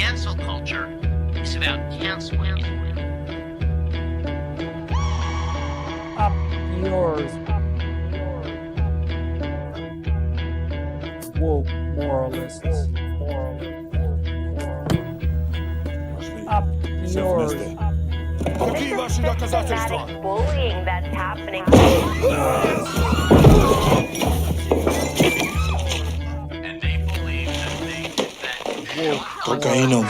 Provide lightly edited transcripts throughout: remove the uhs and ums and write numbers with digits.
cancel culture is about canceling. Up yours. Woke moralists. Up yours. Systematic bullying that's happening. And they believe that they did that. Cocaína.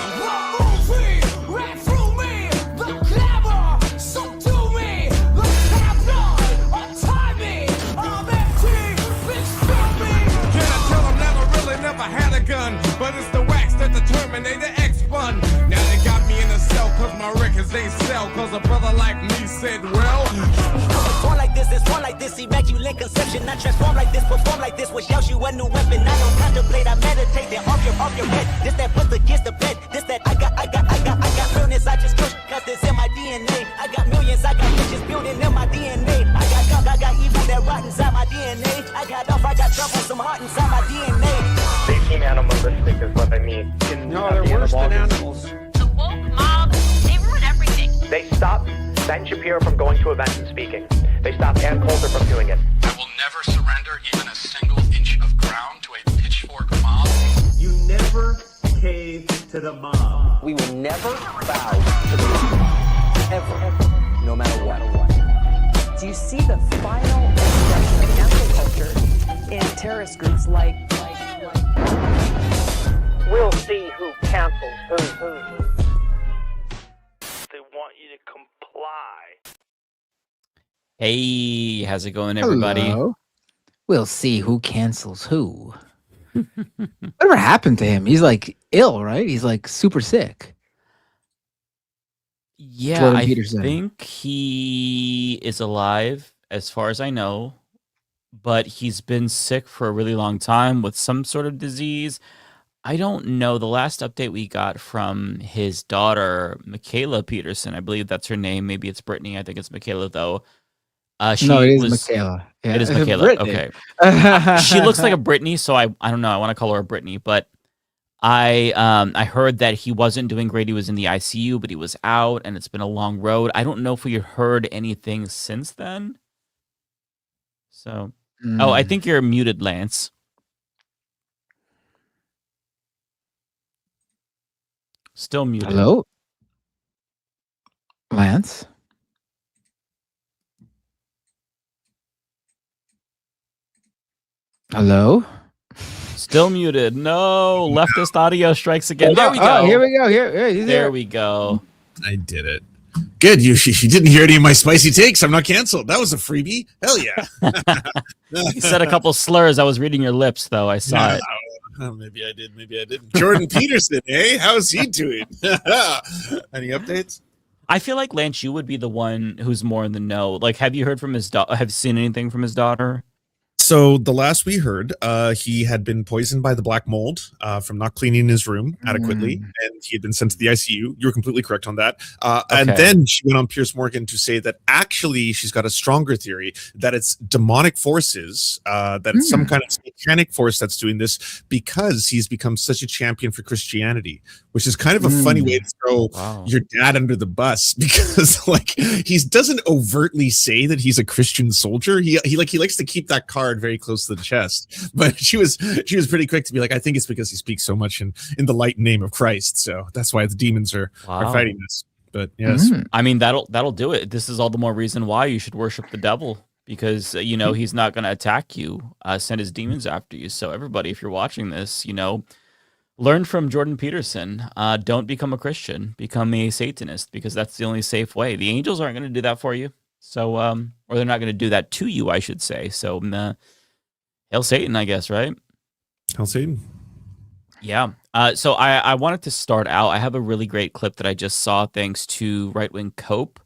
But it's the wax that the Terminator X spun. Now they got me in a cell cause my records they sell. Cause a brother like me said, well, it's born like this, immaculate conception. I transform like this, perform like this, which yells you a new weapon. I don't contemplate, I meditate, then off your head. This that puts against the bed. This that I got realness, I just push, cause it's in my DNA. I got millions, I got riches building in my DNA. I got gunk, I got evil that rot inside my DNA. I got off, I got trouble, some heart inside my DNA. They seem animalistic is what I mean. No, they're worse than animals. The woke mob, they ruin everything. They stopped Ben Shapiro from going to events and speaking. They stopped Ann Coulter from doing it. I will never surrender even a single inch of ground to a pitchfork mob. You never cave to the mob. We will never bow to the mob. Ever. No matter what. Do you see the final expression of cancel culture in terrorist groups like We'll see who cancels who. They want you to comply. Hey, how's it going, everybody? Hello. We'll see who cancels who. Whatever happened to him? He's like ill, right? He's like super sick. Yeah, Jordan Peterson. think he is alive, as far as I know, but he's been sick for a really long time with some sort of disease. I don't know. The last update we got from his daughter, Michaela Peterson, I believe that's her name. Maybe it's Brittany. I think it's Michaela, though. No, it is Michaela. Yeah. It is Michaela. Brittany. Okay. She looks like a Brittany, so I don't know. I want to call her a Brittany, but I heard that he wasn't doing great. He was in the ICU, but he was out, and it's been a long road. I don't know if we heard anything since then. So, oh, I think you're muted, Lance. Still muted. Hello? Lance? Hello? Still muted. No, leftist audio strikes again. There we go. Oh, here we go. There we go. I did it. Good. You didn't hear any of my spicy takes. I'm not canceled. That was a freebie. Hell yeah. You said a couple slurs. I was reading your lips, though. I saw it. Maybe I did. Maybe I didn't. Jordan Peterson, eh? How's he doing? Any updates? I feel like Lance, you would be the one who's more in the know. Like, have you heard from his daughter? Have you seen anything from his daughter? So the last we heard, he had been poisoned by the black mold from not cleaning his room adequately, and he had been sent to the ICU. You were completely correct on that. And then she went on Piers Morgan to say that actually she's got a stronger theory that it's demonic forces, that it's some kind of satanic force that's doing this because he's become such a champion for Christianity, which is kind of a funny way to throw your dad under the bus because like he doesn't overtly say that he's a Christian soldier. He likes to keep that card very close to the chest, but she was pretty quick to be like, I think it's because he speaks so much in the light name of Christ, so that's why the demons are fighting this. But yes, I mean that'll do it. This is all the more reason why you should worship the devil, because he's not going to attack you, send his demons after you. So everybody, if you're watching this, learn from Jordan Peterson. Don't become a Christian, become a Satanist, because that's the only safe way. The angels aren't going to do that for you. So, or they're not going to do that to you, I should say. So, hail Satan, I guess, right? Hail Satan. Yeah. So I wanted to start out. I have a really great clip that I just saw thanks to Right Wing Cope.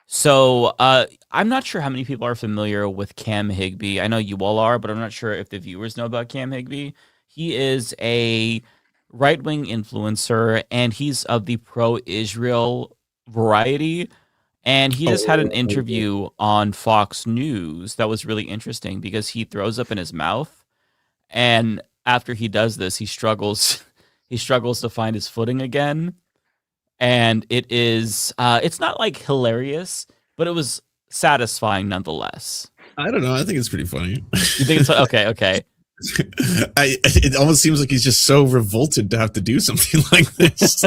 So I'm not sure how many people are familiar with Cam Higby. I know you all are, but I'm not sure if the viewers know about Cam Higby. He is a right-wing influencer, and he's of the pro-Israel variety. And he just had an interview on Fox News that was really interesting because he throws up in his mouth. And after he does this, he struggles he struggles to find his footing again. And it is, it's not like hilarious, but it was satisfying nonetheless. I don't know. I think it's pretty funny. You think it's okay? It almost seems like he's just so revolted to have to do something like this.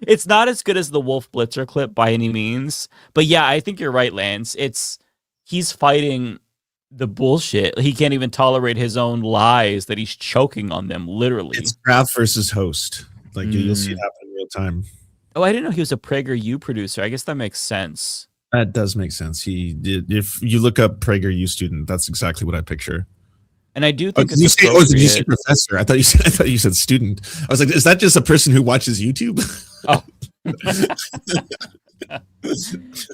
It's not as good as the Wolf Blitzer clip by any means, but yeah, I think you're right, Lance. He's fighting the bullshit. He can't even tolerate his own lies that he's choking on them, literally. It's craft versus host. Like you'll see it happen in real time. Oh, I didn't know he was a PragerU producer. I guess that makes sense. That does make sense. He did. If you look up PragerU student, that's exactly what I picture. And I do think did you say professor? I thought you said student. I was like, is that just a person who watches YouTube? Oh.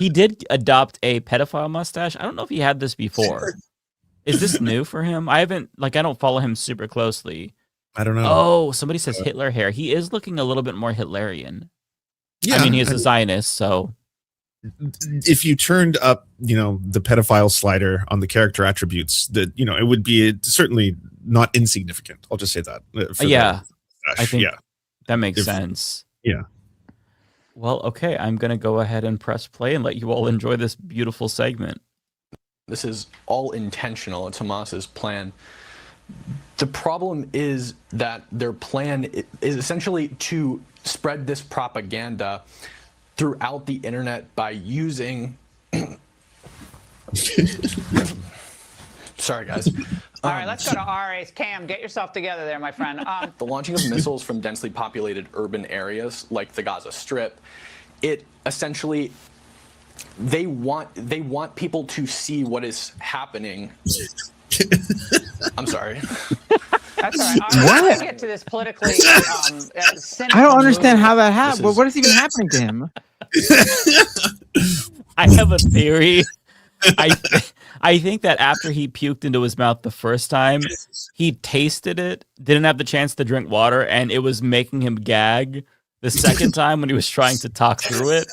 He did adopt a pedophile mustache. I don't know if he had this before. Is this new for him? I don't follow him super closely. I don't know. Oh, somebody says Hitler hair. He is looking a little bit more Hitlerian. Yeah, I mean, he's a Zionist, so if you turned up, the pedophile slider on the character attributes, that it would be certainly not insignificant. I'll just say that. I think that makes sense. Yeah. Well, okay, I'm gonna go ahead and press play and let you all enjoy this beautiful segment. This is all intentional. It's Hamas's plan. The problem is that their plan is essentially to spread this propaganda throughout the internet by using sorry guys. All right, let's go to RA's Cam. Get yourself together there, my friend. The launching of missiles from densely populated urban areas like the Gaza Strip, it essentially they want people to see what is happening. I'm sorry. That's all right. What? Let's get to this politically. I don't understand how that happened. What is even happening to him? I have a theory. I think that after he puked into his mouth the first time, he tasted it, didn't have the chance to drink water, and it was making him gag the second time when he was trying to talk through it.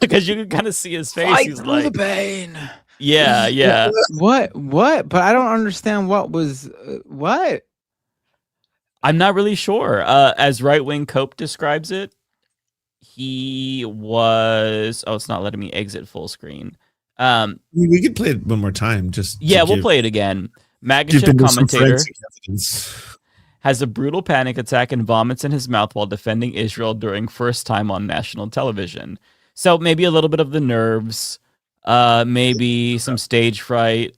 Because you can kind of see his face. He's like, the pain. Yeah. What? But I don't understand what was what. I'm not really sure. As Right Wing Cope describes it, he was. Oh, it's not letting me exit full screen. We could play it one more time. We'll play it again. Magachev commentator has a brutal panic attack and vomits in his mouth while defending Israel during first time on national television. So maybe a little bit of the nerves, maybe some stage fright.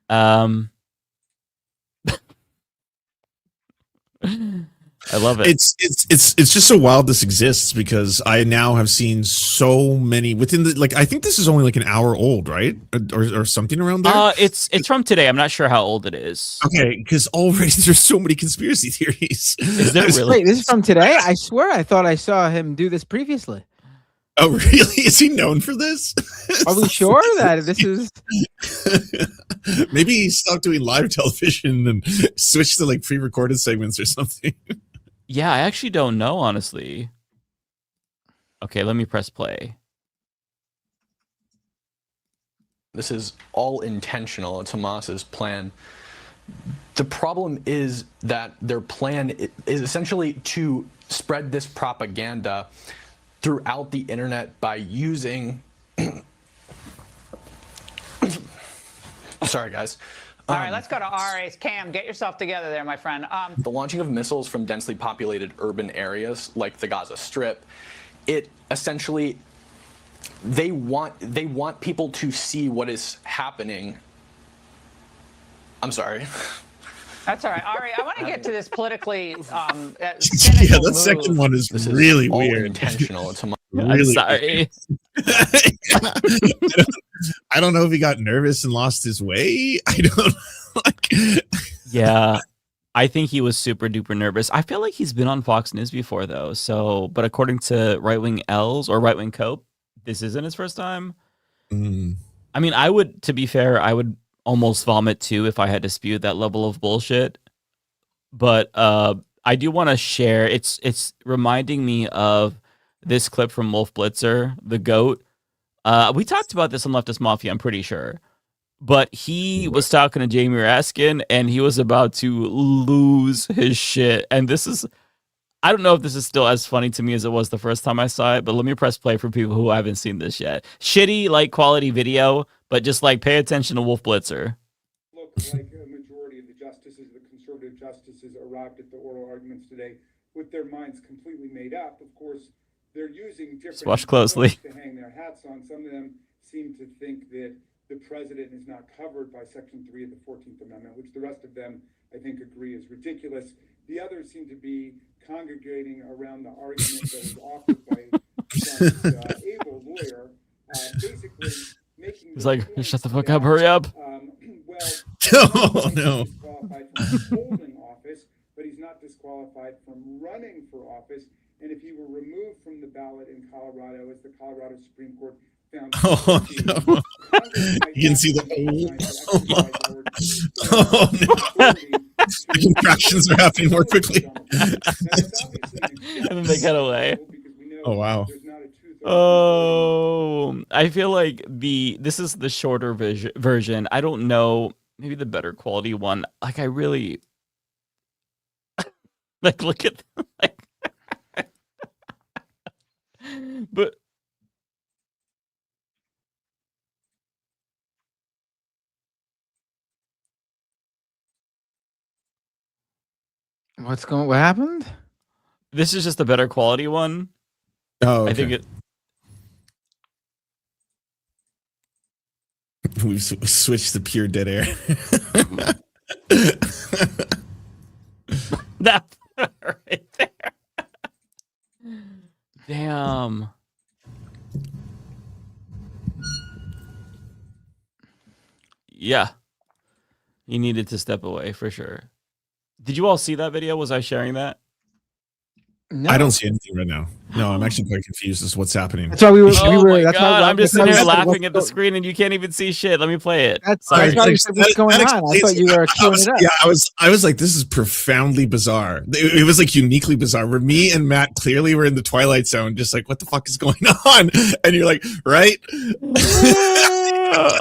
I love it. It's just so wild this exists because I now have seen so many within the I think this is only like an hour old, right? Or something around there. It's from today. I'm not sure how old it is. Okay, because already there's so many conspiracy theories. Is there really? Wait, this is from today? I swear I thought I saw him do this previously. Oh, really? Is he known for this? Are we sure that this is? Maybe he stopped doing live television and switched to pre-recorded segments or something. Yeah, I actually don't know, honestly. Okay, let me press play. This is all intentional. It's Hamas's plan. The problem is that their plan is essentially to spread this propaganda throughout the internet by using sorry guys. All right, let's go to RA's Cam. Get yourself together there, my friend. The launching of missiles from densely populated urban areas like the Gaza Strip, it essentially they want people to see what is happening. I'm sorry. That's all right. Ari, I want to get to this politically yeah, that second one is really weird. Intentional. It's I'm sorry. I don't know if he got nervous and lost his way. I don't Yeah. I think he was super duper nervous. I feel like he's been on Fox News before though. So, but according to Right Wing L's or Right Wing Cope, this isn't his first time. I mean, to be fair, I would almost vomit too if I had to spew that level of bullshit. But I do want to share. It's reminding me of this clip from Wolf Blitzer, the GOAT. We talked about this on Leftist Mafia, I'm pretty sure. but he was talking to Jamie Raskin, and he was about to lose his shit. And this is, I don't know if this is still as funny to me as it was the first time I saw it, but let me press play for people who haven't seen this yet. Shitty, like, quality video, but just, like, pay attention to Wolf Blitzer. Looks like a majority of the justices, the conservative justices, arrived at the oral arguments today with their minds completely made up. Of course, they're using different Watch closely to hang their hats on. Some of them seem to think that the president is not covered by Section 3 of the 14th Amendment, which the rest of them, I think, agree is ridiculous. The others seem to be congregating around the argument that was offered by Trump's able lawyer, basically making. He's like, shut the fuck up, hurry up. Oh no. Disqualified from holding office, but he's not disqualified from running for office. And if he were removed from the ballot in Colorado, as the Colorado Supreme Court found, no. You can see the the contractions are happening more quickly. And then they get away. Oh wow. Oh, I feel like this is the shorter version. I don't know, maybe the better quality one. Like, I really like look at like, but what happened? This is just a better quality one. Oh, okay. I think it. We've switched to pure dead air. That right there. Damn. Yeah. He needed to step away for sure. Did you all see that video? Was I sharing that? No. I don't see anything right now. No, I'm actually quite confused as to what's happening. That's why we were. Oh my that's God, why I'm just that's sitting why here we said, laughing at the screen, and you can't even see shit. Let me play it. That's why we said, what's going on. I thought you were queuing it up. Yeah, I was like, this is profoundly bizarre. It was like uniquely bizarre. Where me and Matt clearly were in the Twilight Zone, just like, what the fuck is going on? And you're like, right?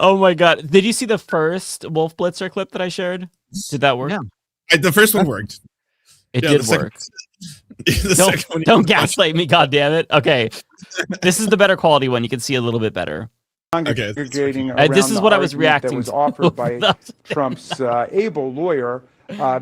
Oh my God! Did you see the first Wolf Blitzer clip that I shared? Did that work? Yeah. The first one worked. It did work. Don't gaslight me, goddammit. Okay, this is the better quality one. You can see a little bit better. Okay, this is what I was reacting that was to. offered by Trump's able lawyer,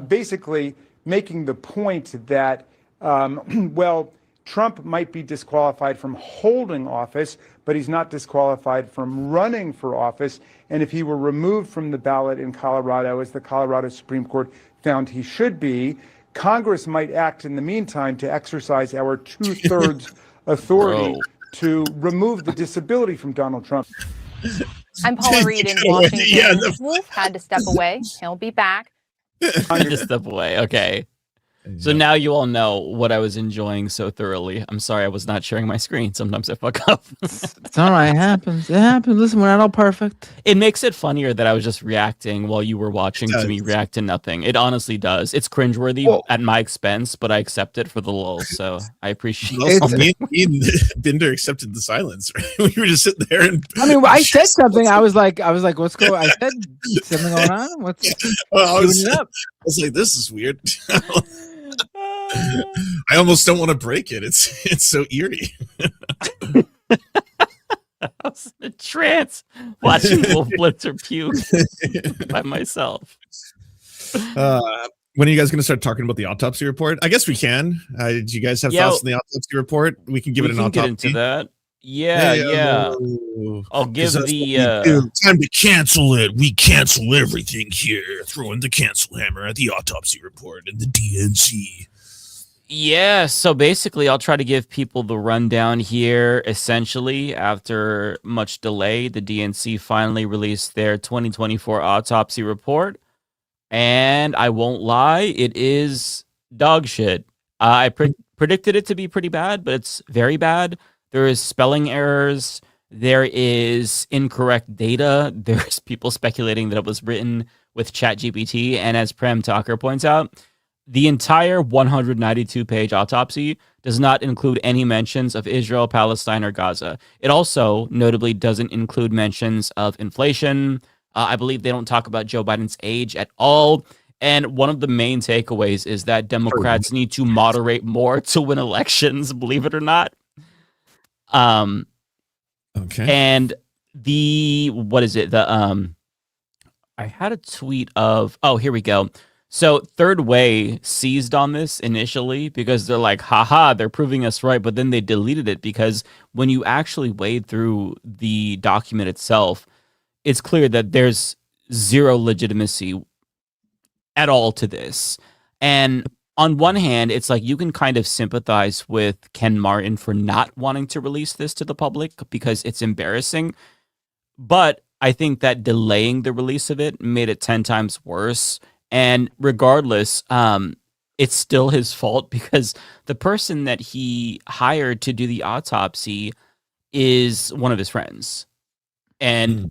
basically making the point that, well, Trump might be disqualified from holding office, but he's not disqualified from running for office. And if he were removed from the ballot in Colorado, as the Colorado Supreme Court found he should be, Congress might act in the meantime to exercise our 2/3 authority to remove the disability from Donald Trump. I'm Paula Reed in Washington. Wolf had to step away. He'll be back. Had to step away. Okay. So now you all know what I was enjoying so thoroughly. I'm sorry I was not sharing my screen. Sometimes I fuck up. It's all right. It happens. It happens. Listen, we're not all perfect. It makes it funnier that I was just reacting while you were watching to me react to nothing. It honestly does. It's cringeworthy at my expense, but I accept it for the lulz. So I appreciate it. Me and Binder accepted the silence. Right? We were just sitting there and I mean, I said something. I was like, what's going on? I said something going on. What's I was like, this is weird. I almost don't want to break it. It's so eerie. I was in a trance watching Wolf Blitzer puke by myself. When are you guys going to start talking about the autopsy report? I guess we can. Did you guys have thoughts on the autopsy report? We can give it an autopsy. Get into that. Yeah. I'll give the time to cancel it. We cancel everything here. Throw in the cancel hammer at the autopsy report and the DNC. Yeah, so basically I'll try to give people the rundown here. Essentially, after much delay, the DNC finally released their 2024 autopsy report. And I won't lie, it is dog shit. I predicted it to be pretty bad, but it's very bad. There is spelling errors. There is incorrect data. There's people speculating that it was written with ChatGPT. And as Prem Talker points out, the entire 192-page autopsy does not include any mentions of Israel, Palestine, or Gaza. It also notably doesn't include mentions of inflation, I believe they don't talk about Joe Biden's age at all. And one of the main takeaways is that Democrats need to moderate more to win elections, believe it or not. Okay. And what is it? I had a tweet of, here we go. So Third Way seized on this initially because they're like, haha, they're proving us right. But then they deleted it because when you actually wade through the document itself, it's clear that there's zero legitimacy at all to this. And on one hand, it's like you can kind of sympathize with Ken Martin for not wanting to release this to the public because it's embarrassing. But I think that delaying the release of it made it 10 times worse. And regardless, it's still his fault because the person that he hired to do the autopsy is one of his friends. And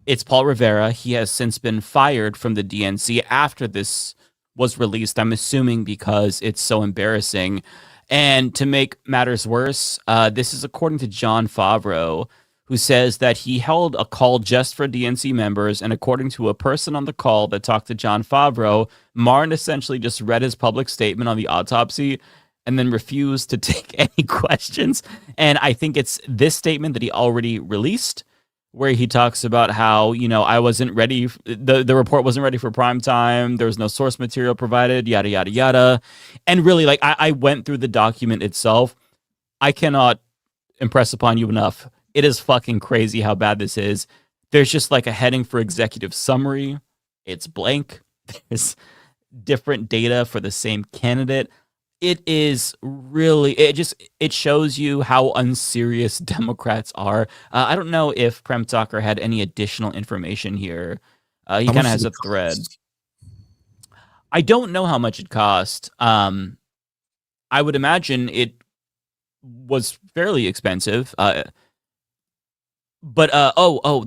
it's Paul Rivera. He has since been fired from the DNC after this was released, I'm assuming because it's so embarrassing. And to make matters worse, this is according to John Favreau, who says that he held a call just for DNC members, and according to a person on the call that talked to John Favreau, Martin essentially just read his public statement on the autopsy and then refused to take any questions. And I think it's this statement that he already released, where he talks about how, I wasn't ready, the report wasn't ready for prime time, there was no source material provided, yada, yada, yada. And really, like, I went through the document itself. I cannot impress upon you enough. It is fucking crazy how bad this is. There's just like a heading for executive summary. It's blank. There's different data for the same candidate. It is really, it shows you how unserious Democrats are. I don't know if Prem Tucker had any additional information here. He kind of has a thread. I don't know how much it cost. I would imagine it was fairly expensive. But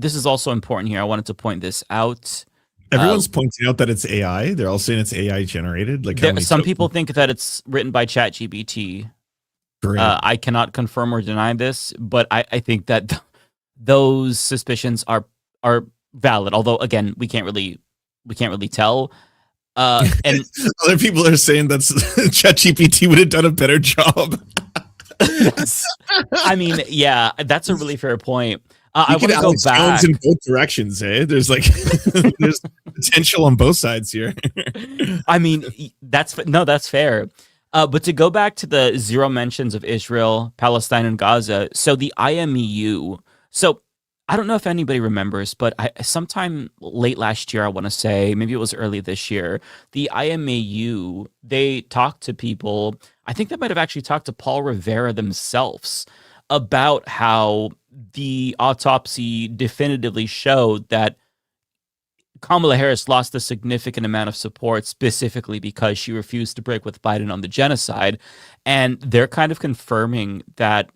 this is also important here. I wanted to point this out. Everyone's pointing out that it's AI. They're all saying it's AI generated. Like some people think that it's written by ChatGPT. I cannot confirm or deny this, but I think that those suspicions are valid. Although, again, we can't really tell. And other people are saying that ChatGPT would have done a better job. I mean, yeah, that's a really fair point. I want to go Alex back Jones in both directions. There's like there's potential on both sides here. I mean, that's fair. But to go back to the zero mentions of Israel, Palestine, and Gaza. So the IMEU. So I don't know if anybody remembers, but sometime late last year, I want to say, maybe it was early this year, the IMEU, they talked to people. I think they might have actually talked to Paul Rivera themselves about how the autopsy definitively showed that Kamala Harris lost a significant amount of support specifically because she refused to break with Biden on the genocide. And they're kind of confirming that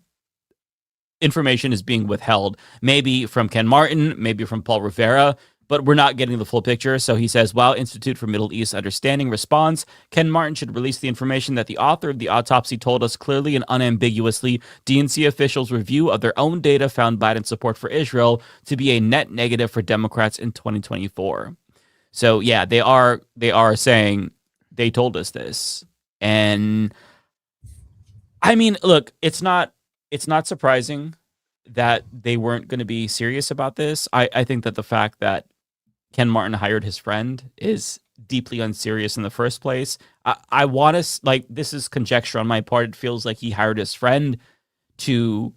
information is being withheld, maybe from Ken Martin, maybe from Paul Rivera, but we're not getting the full picture. So he says, while Institute for Middle East Understanding responds, Ken Martin should release the information that the author of the autopsy told us clearly and unambiguously. DNC officials' review of their own data found Biden's support for Israel to be a net negative for Democrats in 2024. So yeah, they are saying they told us this. And I mean, look, it's not surprising that they weren't going to be serious about this. I think that the fact that Ken Martin hired his friend is deeply unserious in the first place. I want to, like, this is conjecture on my part. It feels like he hired his friend to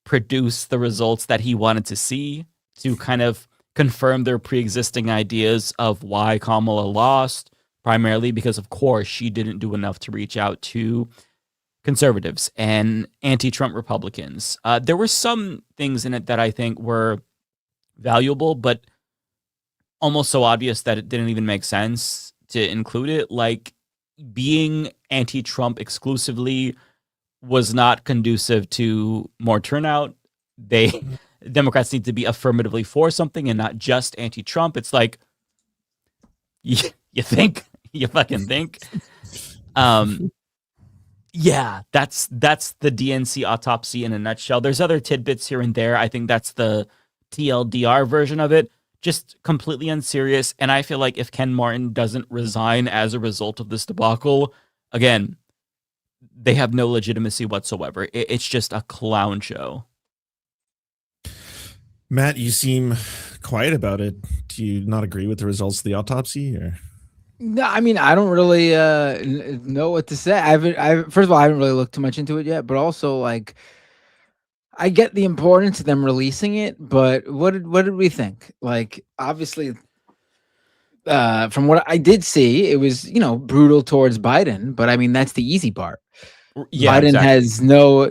produce the results that he wanted to see, to kind of confirm their pre-existing ideas of why Kamala lost, primarily because, of course, she didn't do enough to reach out to conservatives and anti-Trump Republicans. There were some things in it that I think were valuable, but almost so obvious that it didn't even make sense to include it. Like, being anti-Trump exclusively was not conducive to more turnout. Democrats need to be affirmatively for something and not just anti-Trump. It's like, you think? You fucking think? Yeah, that's the DNC autopsy in a nutshell. There's other tidbits here and there. I think that's the TLDR version of it. just completely unserious. And I feel like if Ken Martin doesn't resign as a result of this debacle, again, they have no legitimacy whatsoever. It's just a clown show. Matt, you seem quiet about it. Do you not agree with the results of the autopsy? Or No, I mean, I don't really know what to say. First of all, I haven't really looked too much into it yet, but also, like, I get the importance of them releasing it, but what did we think? Like, obviously, from what I did see, it was, brutal towards Biden, but I mean, that's the easy part. Yeah, Biden exactly. has no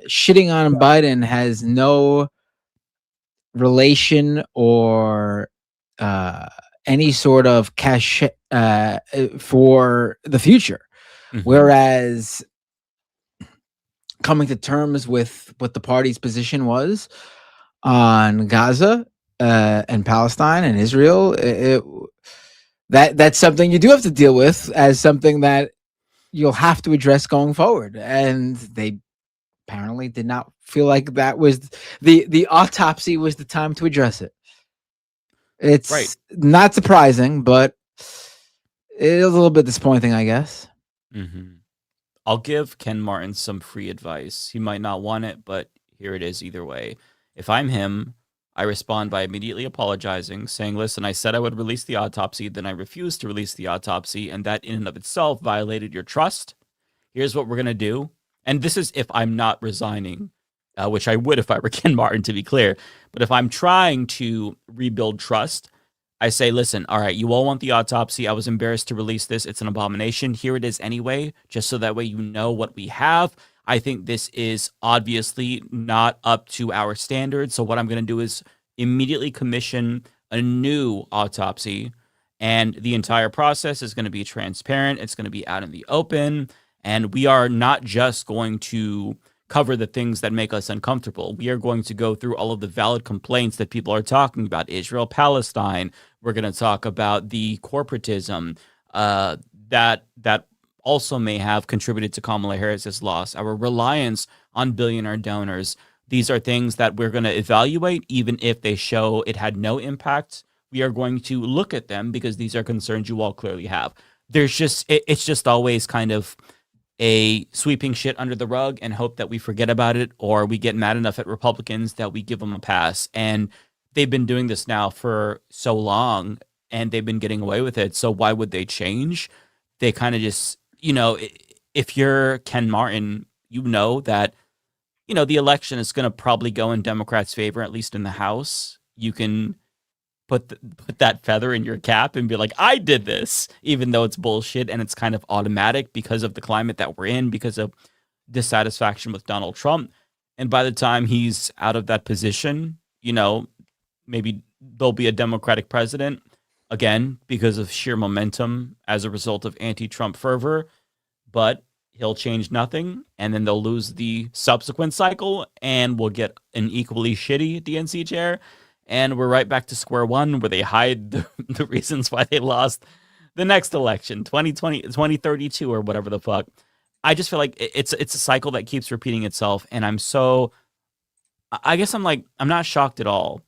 shitting on Biden has no relation or any sort of cash for the future. Whereas coming to terms with what the party's position was on Gaza and Palestine and Israel, that's something you do have to deal with as something that you'll have to address going forward. And they apparently did not feel like that was the autopsy was the time to address it. It's not surprising, but it is a little bit disappointing, I guess. I'll give Ken Martin some free advice. He might not want it, but here it is either way. If I'm him, I respond by immediately apologizing, saying, listen, I said I would release the autopsy, then I refused to release the autopsy, and that in and of itself violated your trust. Here's what we're going to do. And this is if I'm not resigning, which I would if I were Ken Martin, to be clear. But if I'm trying to rebuild trust, I say, listen, all right, you all want the autopsy. I was embarrassed to release this. It's an abomination. Here it is anyway, just so that way you know what we have. I think this is obviously not up to our standards. So what I'm going to do is immediately commission a new autopsy. And the entire process is going to be transparent. It's going to be out in the open. And we are not just going to cover the things that make us uncomfortable. We are going to go through all of the valid complaints that people are talking about. Israel, Palestine. We're going to talk about the corporatism that also may have contributed to Kamala Harris's loss, our reliance on billionaire donors. These are things that we're going to evaluate, even if they show it had no impact. We are going to look at them because these are concerns you all clearly have. It's just always kind of a sweeping shit under the rug and hope that we forget about it, or we get mad enough at Republicans that we give them a pass. And they've been doing this now for so long and they've been getting away with it. So why would they change? They kind of just, if you're Ken Martin, you know that, the election is going to probably go in Democrats' favor, at least in the House. You can put that feather in your cap and be like, I did this, even though it's bullshit and it's kind of automatic because of the climate that we're in, because of dissatisfaction with Donald Trump. And by the time he's out of that position, maybe there'll be a Democratic president again because of sheer momentum as a result of anti-Trump fervor, but he'll change nothing. And then they'll lose the subsequent cycle and we'll get an equally shitty DNC chair. And we're right back to square one where they hide the reasons why they lost the next election, 2032 or whatever the fuck. I just feel like it's a cycle that keeps repeating itself. And I'm not shocked at all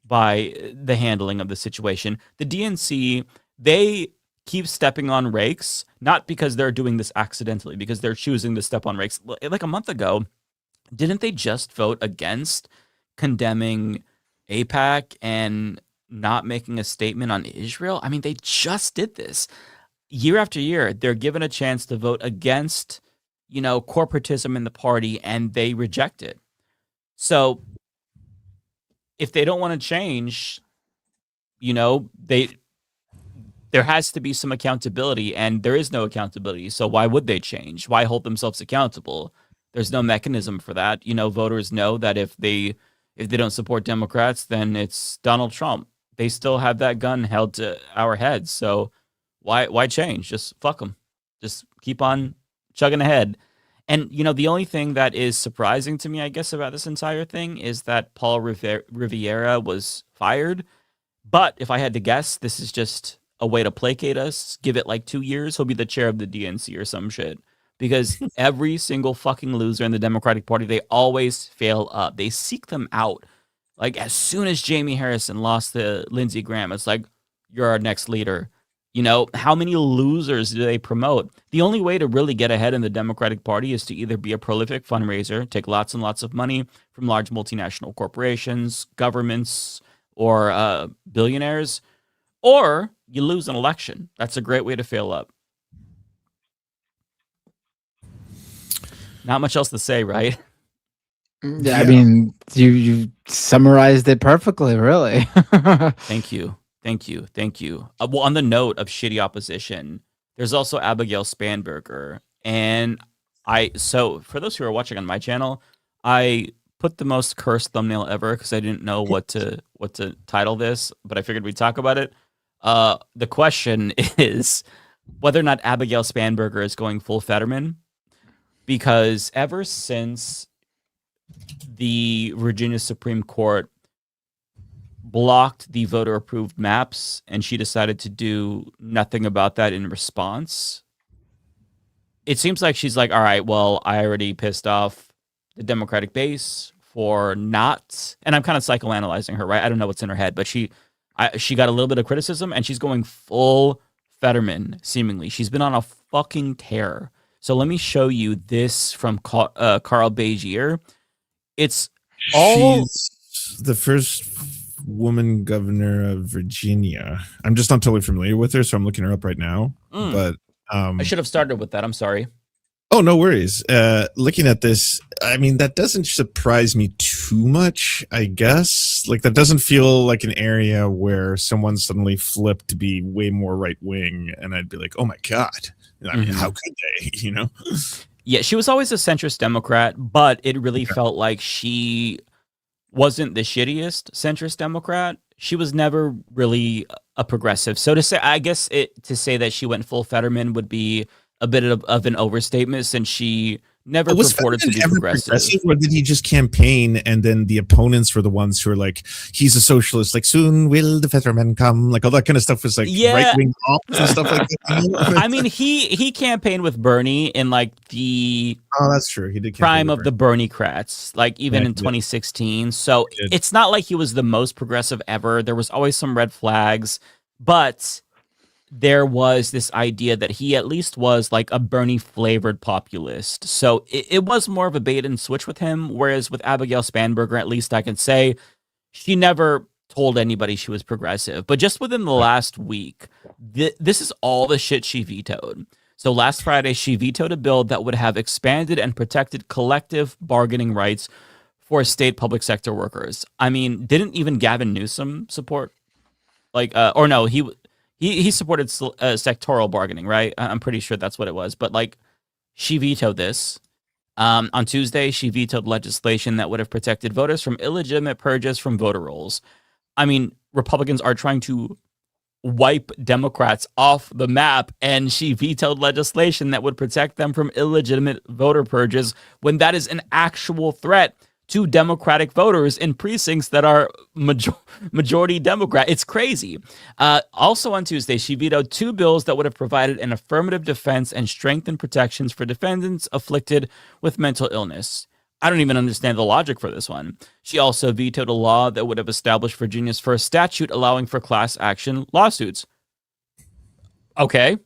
by the handling of the situation. The DNC, they keep stepping on rakes, not because they're doing this accidentally, because they're choosing to step on rakes. Like a month ago, didn't they just vote against condemning AIPAC and not making a statement on Israel? I mean, they just did this. Year after year, they're given a chance to vote against, corporatism in the party, and they reject it. So if they don't want to change, there has to be some accountability, and there is no accountability. So why would they change? Why hold themselves accountable? There's no mechanism for that. Voters know that if they don't support Democrats, then it's Donald Trump. They still have that gun held to our heads. So why change? Just fuck them. Just keep on chugging ahead. And, the only thing that is surprising to me, I guess, about this entire thing is that Paul Rivera was fired. But if I had to guess, this is just a way to placate us. Give it like 2 years. He'll be the chair of the DNC or some shit. Because every single fucking loser in the Democratic Party, they always fail up. They seek them out Like, as soon as Jamie Harrison lost to Lindsey Graham, it's like, you're our next leader. You know, how many losers do they promote? The only way to really get ahead in the Democratic Party is to either be a prolific fundraiser, take lots and lots of money from large multinational corporations, governments, or billionaires, or you lose an election. That's a great way to fail up. Not much else to say, right? Yeah. I mean, you summarized it perfectly, really. Thank you. Well, on the note of shitty opposition, there's also Abigail Spanberger. And so for those who are watching on my channel, I put the most cursed thumbnail ever because I didn't know what to title this, but I figured we'd talk about it. The question is whether or not Abigail Spanberger is going full Fetterman, because ever since the Virginia Supreme Court blocked the voter approved maps and she decided to do nothing about that in response, it seems like she's like, all right, well, I already pissed off the Democratic base for not, and I'm kind of psychoanalyzing her, right? I don't know what's in her head, but she got a little bit of criticism and she's going full Fetterman, seemingly. She's been on a fucking tear. So let me show you this from Carl Begier. It's all... She's the first woman governor of Virginia. I'm just not totally familiar with her, so I'm looking her up right now. But I should have started with that. I'm sorry. Oh, no worries. Looking at this, I mean, that doesn't surprise me too much, I guess. Like, that doesn't feel like an area where someone suddenly flipped to be way more right-wing, and I'd be like, oh my God. I mean, how could they, you know? Yeah, she was always a centrist Democrat, but it really felt like she wasn't the shittiest centrist Democrat. She was never really a progressive. So to say, I guess to say that she went full Fetterman would be a bit of an overstatement, since she never purported to be progressive. Or did he just campaign and then the opponents were the ones who are like, he's a socialist, like, soon will the Fetterman come? Like, all that kind of stuff was like right-wing ops and stuff like that. I mean, he campaigned with Bernie in like the that's true. He did prime of the Bernie-crats, like even in 2016. So it's not like he was the most progressive ever. There was always some red flags, but there was this idea that he at least was like a Bernie flavored populist. So it was more of a bait and switch with him. Whereas with Abigail Spanberger, at least I can say she never told anybody she was progressive. But just within the last week, this is all the shit she vetoed. So last Friday, she vetoed a bill that would have expanded and protected collective bargaining rights for state public sector workers. I mean, didn't even Gavin Newsom support? Like, or no, he supported sectoral bargaining, right? I'm pretty sure that's what it was. But like, she vetoed this. On Tuesday, she vetoed legislation that would have protected voters from illegitimate purges from voter rolls. I mean, Republicans are trying to wipe Democrats off the map, and she vetoed legislation that would protect them from illegitimate voter purges when that is an actual threat to Democratic voters in precincts that are majority Democrat. It's crazy. Also on Tuesday, she vetoed 2 bills that would have provided an affirmative defense and strengthened protections for defendants afflicted with mental illness. I don't even understand the logic for this one. She also vetoed a law that would have established Virginia's first statute allowing for class action lawsuits. Okay.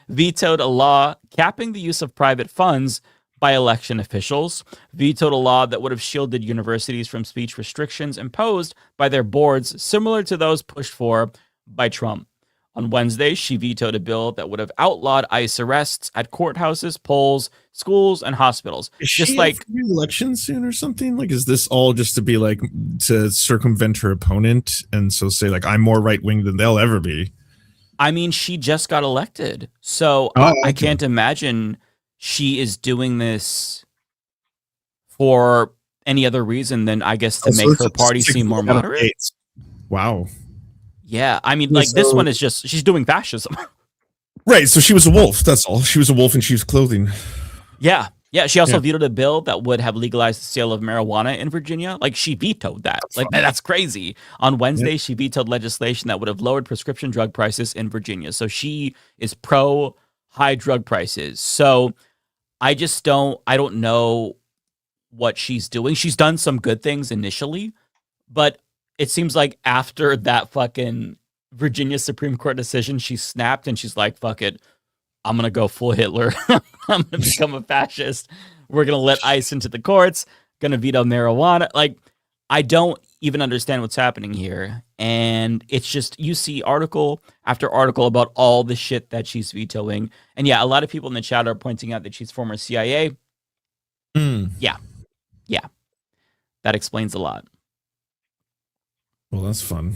Vetoed a law capping the use of private funds by election officials, vetoed a law that would have shielded universities from speech restrictions imposed by their boards, similar to those pushed for by Trump. On Wednesday, she vetoed a bill that would have outlawed ICE arrests at courthouses, polls, schools, and hospitals. Is she up for re-election soon or something? Like, is this all just to be like, to circumvent her opponent and so say like, I'm more right-wing than they'll ever be? I mean, she just got elected, so I can't imagine she is doing this for any other reason than, I guess, to make her party seem more moderate. Wow. Yeah, I mean, like, this one is just, she's doing fascism. Right, so she was a wolf, that's all. She was a wolf in sheep's clothing. Yeah. She also vetoed a bill that would have legalized the sale of marijuana in Virginia. Like, she vetoed that. Like, that's crazy. On Wednesday, she vetoed legislation that would have lowered prescription drug prices in Virginia. So she is pro high drug prices. So I don't know what she's doing. She's done some good things initially, But it seems like after that fucking Virginia Supreme Court decision, she snapped and she's like, fuck it. I'm going to go full Hitler. I'm going to become a fascist. We're going to let ICE into the courts, going to veto marijuana. Like, I don't even understand what's happening here. And it's just, you see article after article about all the shit that she's vetoing. And yeah, a lot of people in the chat are pointing out that she's former CIA. Yeah. That explains a lot. Well, that's fun.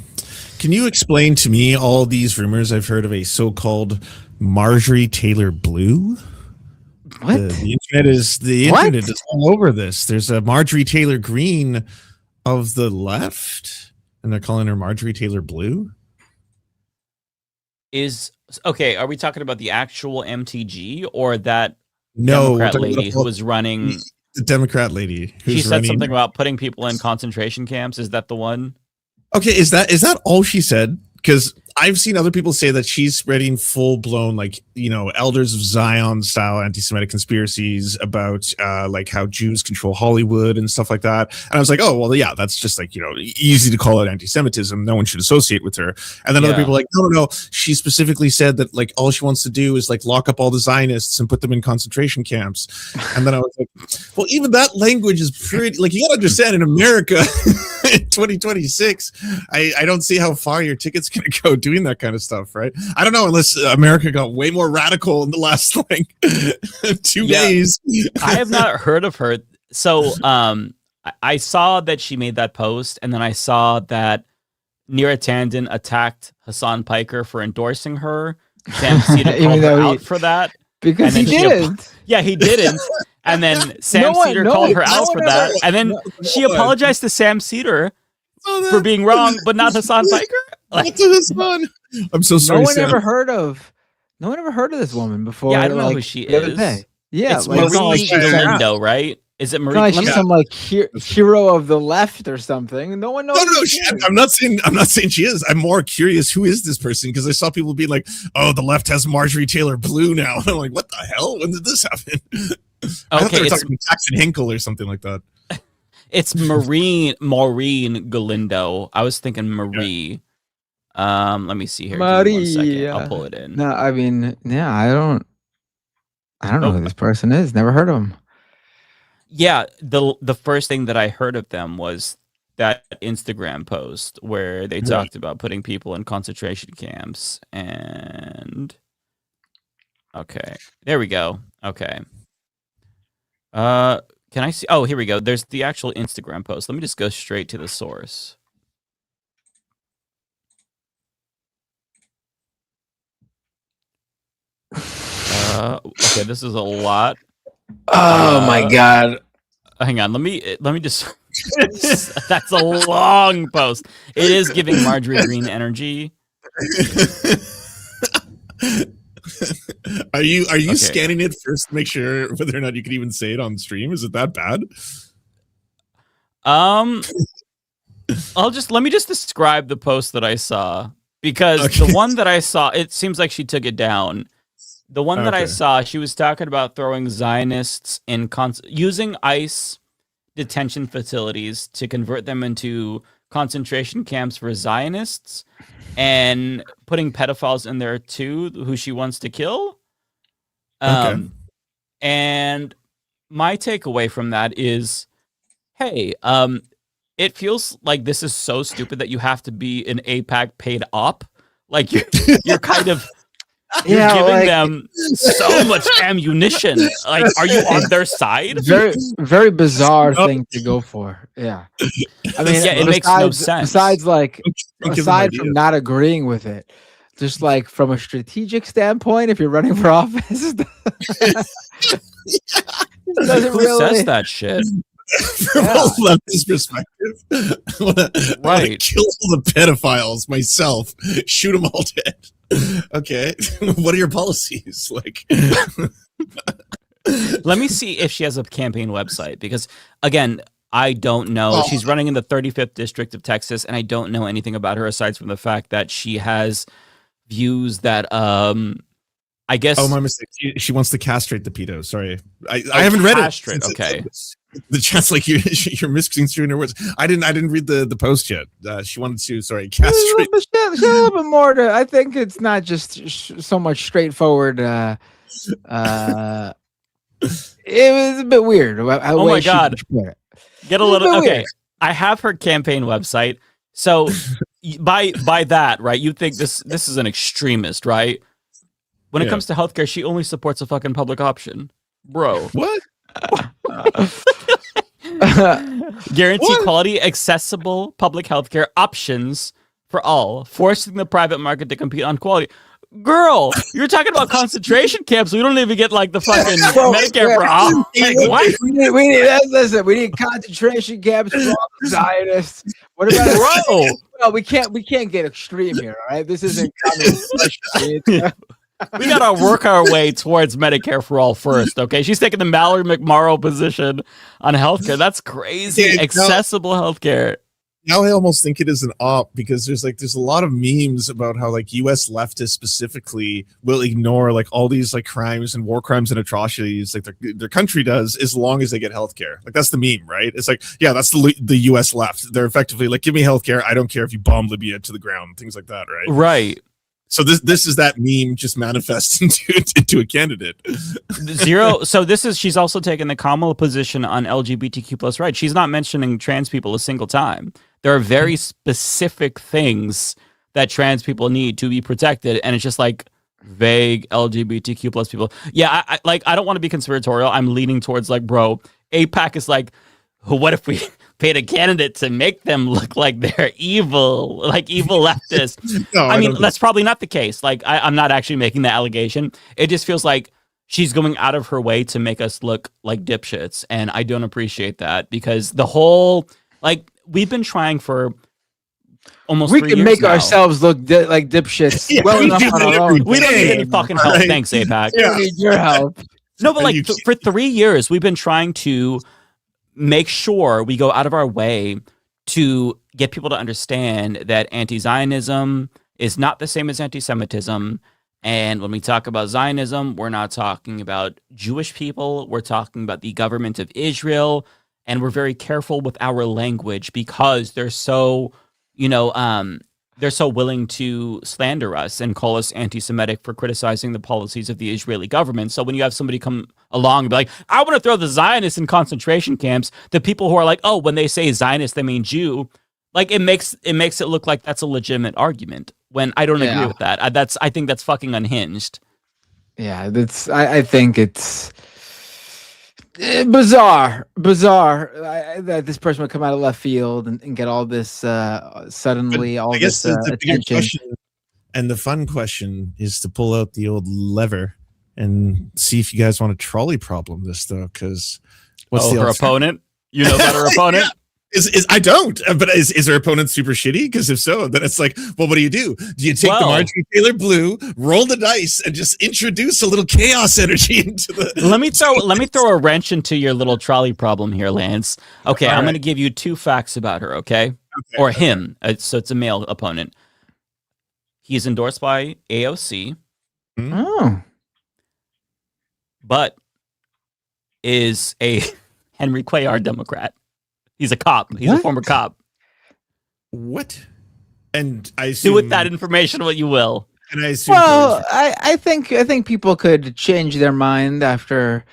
Can you explain to me all these rumors I've heard of a so-called Marjorie Taylor Blue? What? The internet is all over this. There's a Marjorie Taylor Green of the left, and they're calling her Marjorie Taylor Blue. Are we talking about the actual MTG or that No, Democrat lady who was running? The Democrat lady. She said something about putting people in concentration camps. Is that the one? Okay, is that all she said? Because I've seen other people say that she's spreading full-blown, like, Elders of Zion style anti-Semitic conspiracies about like how Jews control Hollywood and stuff like that. And I was like, oh, well, yeah, that's just like, easy to call it anti-Semitism. No one should associate with her. And then other people are like, no. She specifically said that, like, all she wants to do is, like, lock up all the Zionists and put them in concentration camps. And then I was like, well, even that language is pretty, like, you got to understand, in America in 2026, I don't see how far your ticket's going to go doing that kind of stuff, right? I don't know, unless America got way more radical in the last, like, 2 days. I have not heard of her. So I saw that she made that post, and then I saw that Neera Tanden attacked Hassan Piker for endorsing her. Sam Cedar called her out for that. Because he didn't. He didn't. And then Sam Cedar called her out for that. And then she apologized to Sam Cedar for being wrong, but not Hassan Piker. Like, Hassan. I'm so sorry. No one ever heard of this woman before. Yeah, I don't know who she is. Yeah, it's Marie Galindo, right? Is it Marie? Like she's some like hero of the left or something. No one knows. No. I'm not saying she is. I'm more curious. Who is this person? Because I saw people being like, "Oh, the left has Marjorie Taylor Blue now." And I'm like, "What the hell? When did this happen?" I thought they were talking Jackson Hinkle or something like that. It's Maureen Galindo. I was thinking Marie. Let me see here. Marie. 1 second. I'll pull it in. No, I mean, yeah, I don't know who this person is. Never heard of him. Yeah, the first thing that I heard of them was that Instagram post where they talked about putting people in concentration camps. And okay, there we go. Okay. Can I see? Oh, here we go. There's the actual Instagram post. Let me just go straight to the source. Okay, this is a lot. Oh my god! Hang on, let me just. That's a long post. It is giving Marjorie Green energy. Are you scanning it first to make sure whether or not you can even say it on stream? Is it that bad? Let me just describe the post that I saw, because the one that I saw, it seems like she took it down. The one that I saw, she was talking about throwing Zionists in using ICE detention facilities to convert them into concentration camps for Zionists, and putting pedophiles in there too, who she wants to kill. And my takeaway from that is, hey, it feels like this is so stupid that you have to be an AIPAC paid op. Like you're kind of you're giving them so much ammunition. Like, are you on their side? Very, very bizarre thing to go for. Yeah. I mean, it makes no sense. Besides from not agreeing with it, just like from a strategic standpoint, if you're running for office, who says that shit? From a leftist perspective, I want to kill all the pedophiles myself, shoot them all dead. Okay, what are your policies like? Let me see if she has a campaign website, because again, I don't know. She's running in the 35th district of Texas, and I don't know anything about her aside from the fact that she has views that I I guess. Oh, my mistake. She wants to castrate the pedo. Sorry, I haven't read it. Okay. The chance, like you're misconstruing her words. I didn't read the post yet. She wanted to castrate. There's a little bit more to. I think it's not just so much straightforward. It was a bit weird. Oh my God! Get a little okay. Weird. I have her campaign website. So by that, right? You think this is an extremist, right? When it comes to healthcare, she only supports a fucking public option, bro. What? Guarantee quality, accessible public healthcare options for all, forcing the private market to compete on quality. Girl, you're talking about concentration camps. We don't even get like the fucking Medicare for all. Like, what? We need concentration camps for all the Zionists. What about bro? Well, we can't get extreme here, all right? This isn't communist. We gotta work our way towards Medicare for all first, okay? She's taking the Mallory McMorrow position on healthcare. That's crazy. Yeah, accessible healthcare. Now I almost think it is an op because there's a lot of memes about how like U.S. leftists specifically will ignore like all these like crimes and war crimes and atrocities like their country does as long as they get healthcare. Like that's the meme, right? It's like, yeah, that's the U.S. left. They're effectively like, give me healthcare. I don't care if you bomb Libya to the ground, things like that, right? Right. So this is that meme just manifests into a candidate. Zero. So she's also taken the Kamala position on LGBTQ plus rights. She's not mentioning trans people a single time. There are very specific things that trans people need to be protected, and it's just like vague LGBTQ plus people. Yeah, I don't want to be conspiratorial. I'm leaning towards like, bro, AIPAC is like, what if we paid a candidate to make them look like they're evil, like evil leftists? No, I mean, that's probably not the case. Like, I'm not actually making the allegation. It just feels like she's going out of her way to make us look like dipshits, and I don't appreciate that because the whole, like, we've been trying for almost 3 years now. We can make ourselves look like dipshits well enough on our own. We don't need any fucking help. Right. Thanks, AIPAC. We don't need your help. No, but like for 3 years, we've been trying to make sure we go out of our way to get people to understand that anti-Zionism is not the same as anti-Semitism. And when we talk about Zionism, we're not talking about Jewish people. We're talking about the government of Israel. And we're very careful with our language because they're so, they're so willing to slander us and call us anti-Semitic for criticizing the policies of the Israeli government. So when you have somebody come along and be like, I want to throw the Zionists in concentration camps, the people who are like, oh, when they say Zionist, they mean Jew, like it makes it look like that's a legitimate argument when I don't agree with that. I think that's fucking unhinged. Yeah, I think it's bizarre that this person would come out of left field and get all this suddenly all this attention. Question, and the fun question is to pull out the old lever and see if you guys want a trolley problem this though, because what's her opponent? You know about her opponent? I don't, but is her opponent super shitty? Because if so, then it's like, well, what do? Do you take the Marjorie Taylor Blue, roll the dice, and just introduce a little chaos energy into the? Let me throw a wrench into your little trolley problem here, Lance. Okay, I'm going to give you 2 facts about her. Okay, or him. So it's a male opponent. He's endorsed by AOC. Oh, but is a Henry Cuellar Democrat. He's a cop. He's a former cop. What? And I assume, do with that information what you will. And I assume I think people could change their mind after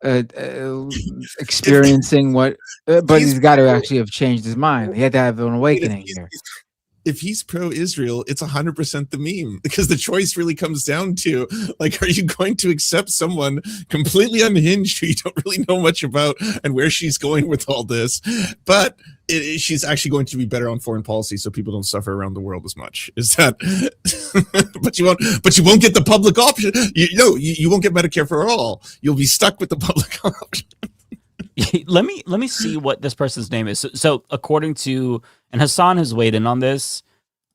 experiencing what, but he's got to actually have changed his mind. He had to have an awakening here. If he's pro-Israel, it's 100% the meme because the choice really comes down to like, are you going to accept someone completely unhinged who you don't really know much about and where she's going with all this, but she's actually going to be better on foreign policy so people don't suffer around the world as much. Is that? but you won't get the public option. You won't get Medicare for all. You'll be stuck with the public option. Let me see what this person's name is. So according to, and Hassan has weighed in on this,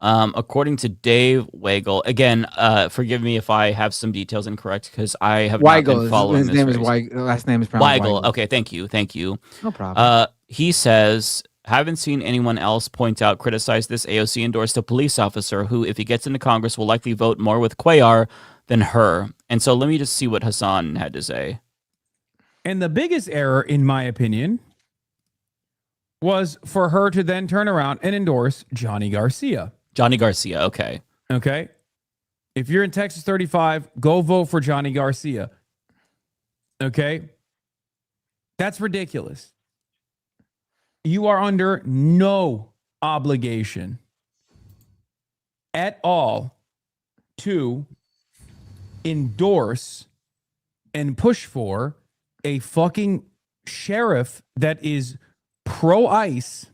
according to Dave Weigel, again, forgive me if I have some details incorrect because I have not been following his name is Weigel. Last name is Weigel. Okay, thank you. No problem. He says, haven't seen anyone else criticize this AOC endorsed a police officer who, if he gets into Congress, will likely vote more with Cuellar than her. And so let me just see what Hassan had to say. And the biggest error, in my opinion, was for her to then turn around and endorse Johnny Garcia. Johnny Garcia, okay. Okay. If you're in Texas 35, go vote for Johnny Garcia. Okay. That's ridiculous. You are under no obligation at all to endorse and push for a fucking sheriff that is pro-ICE.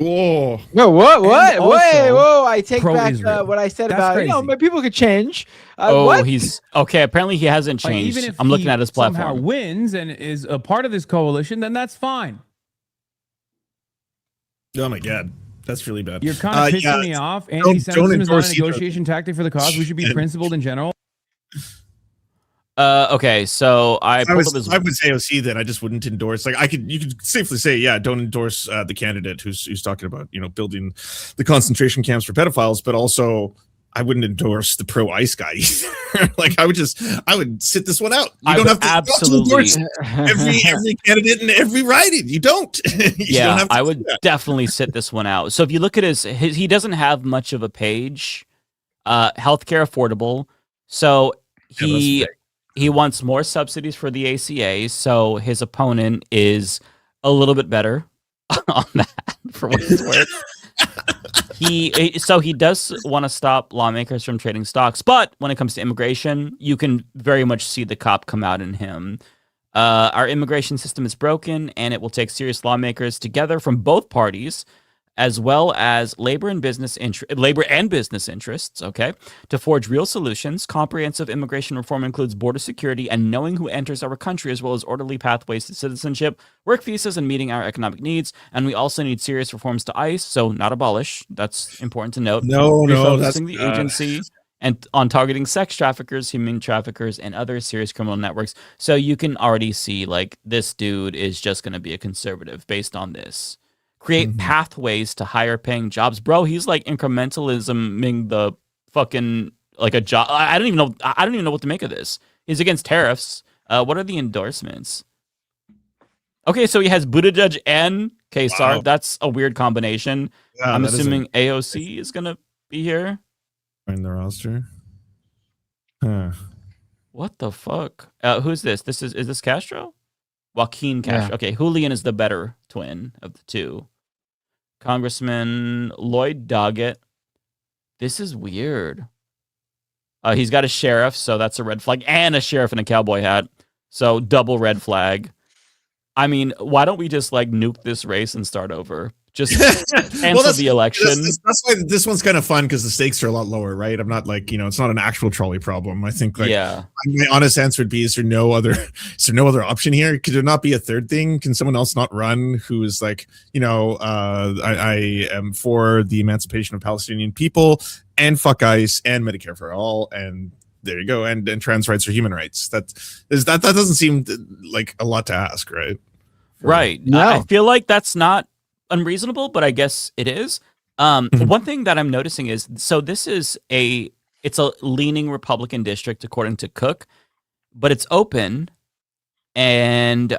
Oh no! What? And Wait! also Whoa! I take back pro-Israel. what I said That's about crazy. but people could change. Oh, he's okay. Apparently, he hasn't Like, changed. even if I'm looking he at his somehow platform. wins and is a part of this coalition, then that's fine. Oh my god, that's really bad. You're kind of pissing me off. Anti-Semitism is not a negotiation tactic for the cause. We should be principled in general. Okay, so I pulled up his. I would say AOC then. I just wouldn't endorse. Like you could safely say, yeah, don't endorse the candidate who's talking about building the concentration camps for pedophiles, but also I wouldn't endorse the pro ICE guy either. Like I would sit this one out. You don't have to absolutely endorse every candidate in every riding. You don't. Yeah, I would definitely sit this one out. So if you look at his he doesn't have much of a page. Healthcare affordable. So he wants more subsidies for the ACA. So his opponent is a little bit better on that for what it's worth. He does want to stop lawmakers from trading stocks, but when it comes to immigration, you can very much see the cop come out in him. Our immigration system is broken, and it will take serious lawmakers together from both parties, as well as labor and business interests, okay, to forge real solutions. Comprehensive immigration reform includes border security and knowing who enters our country, as well as orderly pathways to citizenship, work visas, and meeting our economic needs. And we also need serious reforms to ICE, so not abolish. That's important to note. Refocusing the agency and on targeting sex traffickers, human traffickers, and other serious criminal networks. So you can already see, like, this dude is just going to be a conservative based on this. Create pathways to higher paying jobs. Bro, he's like incrementalisming the fucking like a job. I don't even know what to make of this. He's against tariffs. What are the endorsements? Okay, so he has Buttigieg and Kesar. Wow. That's a weird combination. Yeah, I'm assuming AOC is gonna be here. In the roster. Huh. What the fuck? Who's this? Is this Castro? Joaquin Castro. Yeah. Okay, Julian is the better twin of the two. Congressman Lloyd Doggett. This is weird. He's got a sheriff, so that's a red flag, and a sheriff in a cowboy hat. So double red flag. I mean, why don't we just like nuke this race and start over? Just cancel the election. That's why this one's kind of fun because the stakes are a lot lower, right? I'm not like, it's not an actual trolley problem. I think my honest answer would be, is there no other option here? Could there not be a third thing? Can someone else not run who is like, I am for the emancipation of Palestinian people and fuck ICE and Medicare for all, and there you go, and trans rights are human rights. That doesn't seem like a lot to ask, right? Right. No. I feel like that's not unreasonable, but I guess it is. One thing that I'm noticing is, so this is it's a leaning Republican district according to Cook, but it's open, and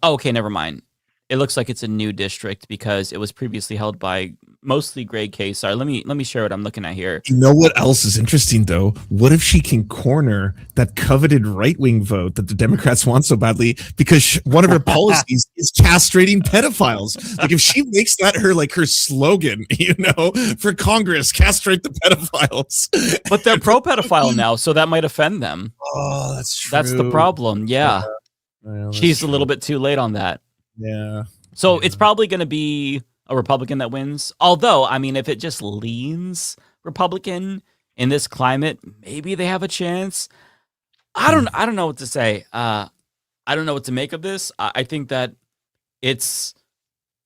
okay, never mind. It looks like it's a new district because it was previously held by mostly Greg Kesar. Let me share what I'm looking at here. You know what else is interesting though? What if she can corner that coveted right-wing vote that the Democrats want so badly because one of her policies is castrating pedophiles? Like if she makes that her slogan, for Congress, castrate the pedophiles. But they're pro-pedophile now, so that might offend them. Oh, that's true. That's the problem. Yeah. She's a little bit too late on that. Yeah. So it's probably going to be a Republican that wins. Although, I mean, if it just leans Republican in this climate, maybe they have a chance. I don't know what to say. I don't know what to make of this. I think that it's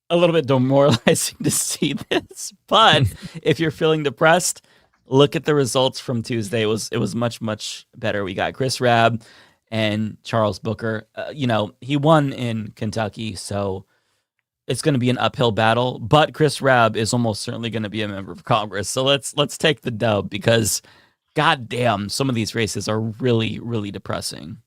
a little bit demoralizing to see this. But if you're feeling depressed, look at the results from Tuesday. It was much, much better. We got Chris Rabb and Charles Booker. He won in Kentucky, so it's going to be an uphill battle. But Chris Rabb is almost certainly going to be a member of Congress. So let's take the dub because goddamn, some of these races are really, really depressing.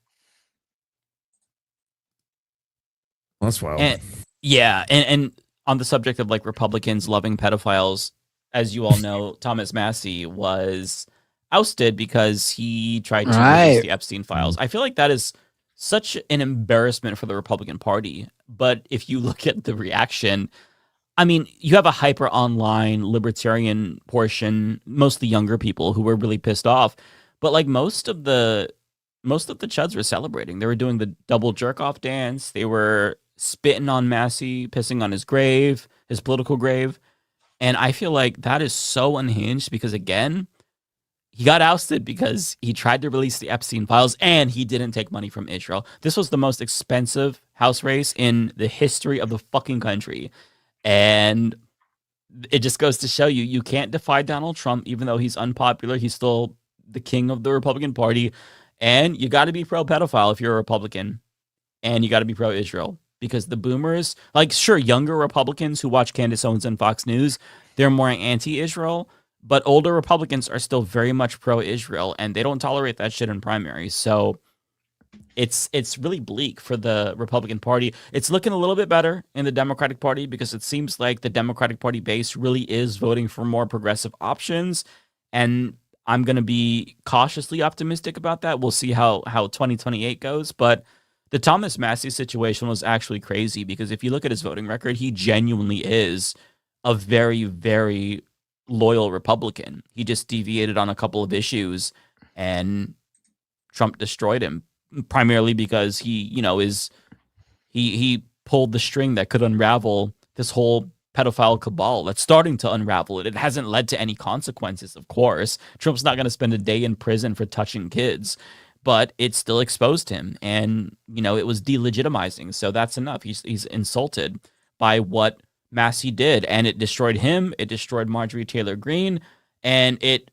That's wild. And, yeah, and on the subject of like Republicans loving pedophiles, as you all know, Thomas Massie was ousted because he tried to release the Epstein files. I feel like that is such an embarrassment for the Republican Party. But if you look at the reaction, I mean, you have a hyper online libertarian portion, mostly younger people who were really pissed off. But like most of the chuds were celebrating. They were doing the double jerk off dance. They were spitting on Massie, pissing on his grave, his political grave. And I feel like that is so unhinged because, again, he got ousted because he tried to release the Epstein files and he didn't take money from Israel. This was the most expensive House race in the history of the fucking country. And it just goes to show you, you can't defy Donald Trump, even though he's unpopular. He's still the king of the Republican Party. And you got to be pro-pedophile if you're a Republican. And you got to be pro-Israel. Because the boomers, like, sure, younger Republicans who watch Candace Owens and Fox News, they're more anti-Israel. But older Republicans are still very much pro-Israel, and they don't tolerate that shit in primaries. So it's really bleak for the Republican Party. It's looking a little bit better in the Democratic Party because it seems like the Democratic Party base really is voting for more progressive options. And I'm going to be cautiously optimistic about that. We'll see how 2028 goes. But the Thomas Massie situation was actually crazy because if you look at his voting record, he genuinely is a very, very loyal Republican. He just deviated on a couple of issues and Trump destroyed him, primarily because he pulled the string that could unravel this whole pedophile cabal that's starting to unravel it. It hasn't led to any consequences, of course. Trump's not going to spend a day in prison for touching kids, but it still exposed him, and it was delegitimizing. So that's enough. He's insulted by what Massie did, and it destroyed him. It destroyed Marjorie Taylor Greene, and it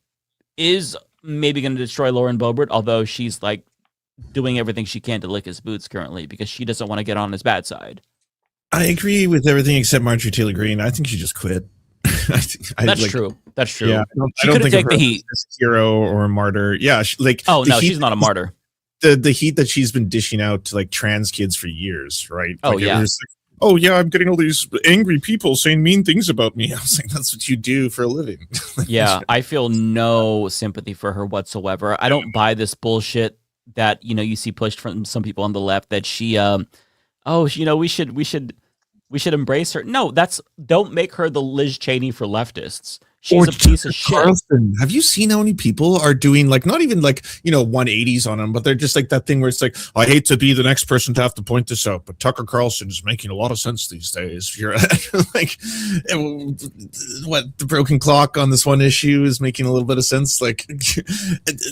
is maybe going to destroy Lauren Boebert, although she's like doing everything she can to lick his boots currently because she doesn't want to get on his bad side. I agree with everything except Marjorie Taylor Greene. I think she just quit. That's true. That's true. Yeah, she couldn't take the heat. As a hero or a martyr. Yeah, she's not a martyr. The heat that she's been dishing out to like trans kids for years, right? Oh, yeah. Oh yeah, I'm getting all these angry people saying mean things about me. I was like, that's what you do for a living. Yeah, I feel no sympathy for her whatsoever. I don't buy this bullshit that you see pushed from some people on the left that she we should embrace her. No, don't make her the Liz Cheney for leftists. She's a piece of shit. Carlson. Have you seen how many people are doing like not even like 180s on him, but they're just like that thing where it's like, I hate to be the next person to have to point this out, but Tucker Carlson is making a lot of sense these days. You're like, what, the broken clock on this one issue is making a little bit of sense. Like,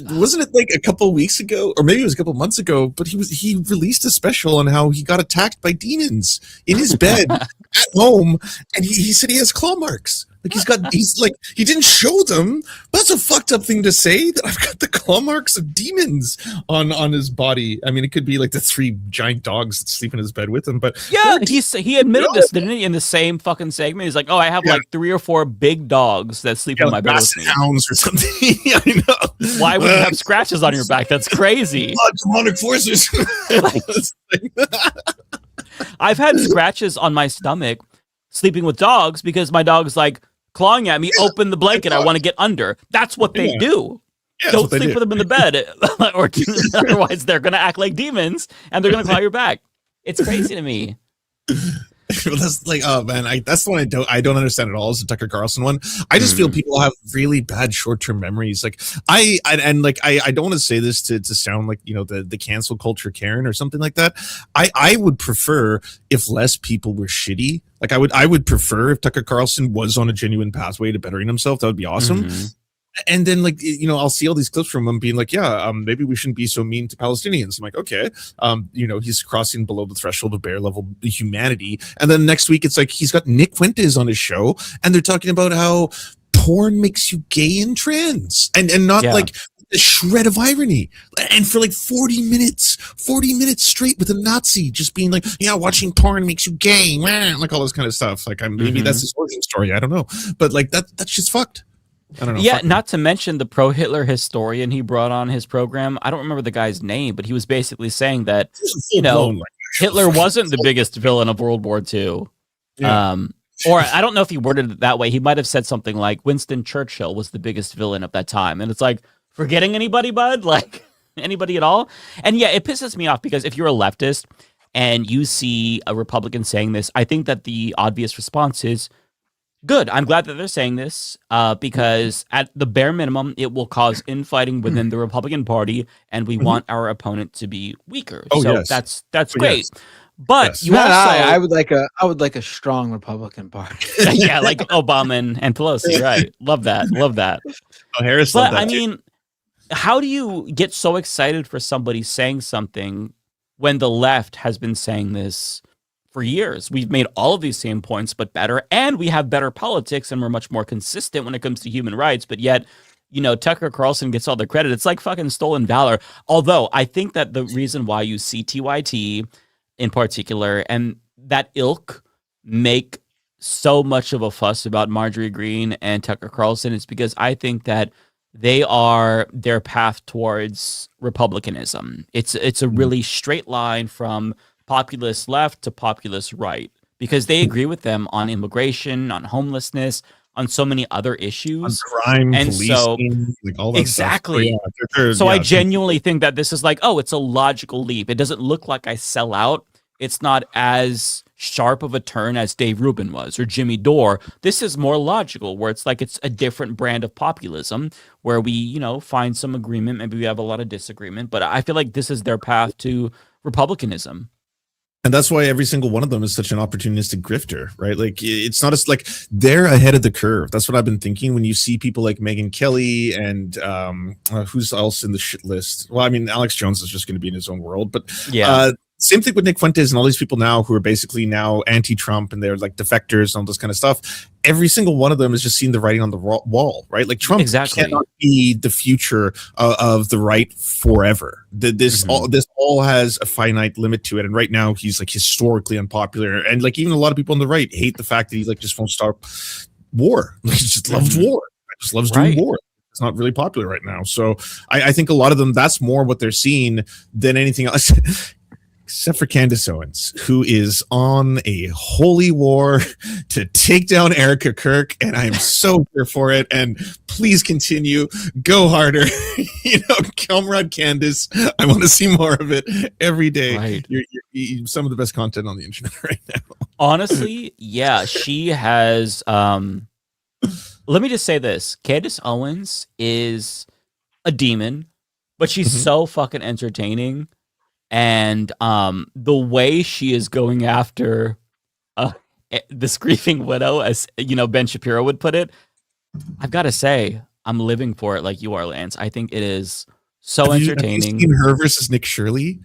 wasn't it like a couple of weeks ago, or maybe it was a couple of months ago? But he released a special on how he got attacked by demons in his bed at home, and he said he has claw marks. Like he didn't show them. That's a fucked up thing to say, that I've got the claw marks of demons on his body. I mean, it could be like the 3 giant dogs that sleep in his bed with him, but yeah, he admitted this, didn't he, in the same fucking segment? He's like, oh, I have like 3 or 4 big dogs that sleep in my bed with me. Hounds or something. Yeah, I know. Why would you have scratches on your back? That's crazy. Demonic forces. I've had scratches on my stomach sleeping with dogs because my dog's like clawing at me, open the blanket, I want to get under. That's what they do. Don't sleep with them in the bed, or otherwise they're going to act like demons and they're going to claw your back. It's crazy to me. Well, that's like, oh man, that's the one I don't understand at all, is the Tucker Carlson one. I just feel people have really bad short-term memories. Like I don't want to say this to sound like the cancel culture Karen or something like that. I would prefer if less people were shitty. Like I would prefer if Tucker Carlson was on a genuine pathway to bettering himself. That would be awesome. Mm-hmm. And then I'll see all these clips from him being like, maybe we shouldn't be so mean to Palestinians. I'm like, okay. He's crossing below the threshold of bare level humanity. And then next week it's like he's got Nick Fuentes on his show and they're talking about how porn makes you gay and trans and not like a shred of irony. And for like 40 minutes straight with a Nazi just being like, yeah, watching porn makes you gay, like all this kind of stuff. Like maybe that's his origin story. I don't know. But like that's just fucked. I don't know. Yeah, not to mention the pro-Hitler historian he brought on his program. I don't remember the guy's name, but he was basically saying that, Hitler wasn't the biggest villain of World War II. Yeah. Or I don't know if he worded it that way. He might have said something like Winston Churchill was the biggest villain of that time. And it's like, forgetting anybody, bud? Like, anybody at all? And yeah, it pisses me off because if you're a leftist and you see a Republican saying this, I think that the obvious response is, good. I'm glad that they're saying this because at the bare minimum, it will cause infighting within the Republican Party, and we want our opponent to be weaker. So that's great. Yes. But you also, I would like a strong Republican Party. yeah, like Obama and Pelosi, right? Love that. Oh, Harris. But I mean, how do you get so excited for somebody saying something when the left has been saying this for years? We've made all of these same points, but better, and we have better politics, and we're much more consistent when it comes to human rights. But yet, Tucker Carlson gets all the credit. It's like fucking stolen valor. Although I think that the reason why you see TYT in particular and that ilk make so much of a fuss about Marjorie Greene and Tucker Carlson is because I think that they are their path towards republicanism. It's a really straight line from populist left to populist right because they agree with them on immigration, on homelessness, on so many other issues, on crime, and policing, like all that exactly. Stuff. So, so I genuinely think that this is like, oh, it's a logical leap. It doesn't look like I sell out. It's not as sharp of a turn as Dave Rubin was or Jimmy Dore. This is more logical, where it's like it's a different brand of populism, where we, find some agreement. Maybe we have a lot of disagreement, but I feel like this is their path to republicanism. And that's why every single one of them is such an opportunistic grifter, right? Like, it's not as like they're ahead of the curve. That's what I've been thinking when you see people like Megyn Kelly and who's else in the shit list. Well, I mean, Alex Jones is just going to be in his own world, but same thing with Nick Fuentes and all these people now who are basically now anti-Trump and they're like defectors and all this kind of stuff. Every single one of them is just seeing the writing on the wall, right? Like Trump cannot be the future of the right forever. This all has a finite limit to it, and right now he's like historically unpopular, and like even a lot of people on the right hate the fact that he like just won't stop war. Like, he just loves war. Just loves doing war. It's not really popular right now. So I think a lot of them, that's more what they're seeing than anything else. Except for Candace Owens, who is on a holy war to take down Erica Kirk, and I am so here for it. And please continue, go harder, comrade Candace. I want to see more of it every day. Right. You're some of the best content on the internet right now. Honestly, yeah, she has. Let me just say this: Candace Owens is a demon, but she's so fucking entertaining. And the way she is going after this grieving widow, as Ben Shapiro would put it, I've got to say, I'm living for it like you are, Lance. I think it is so entertaining. Have you seen her versus Nick Shirley?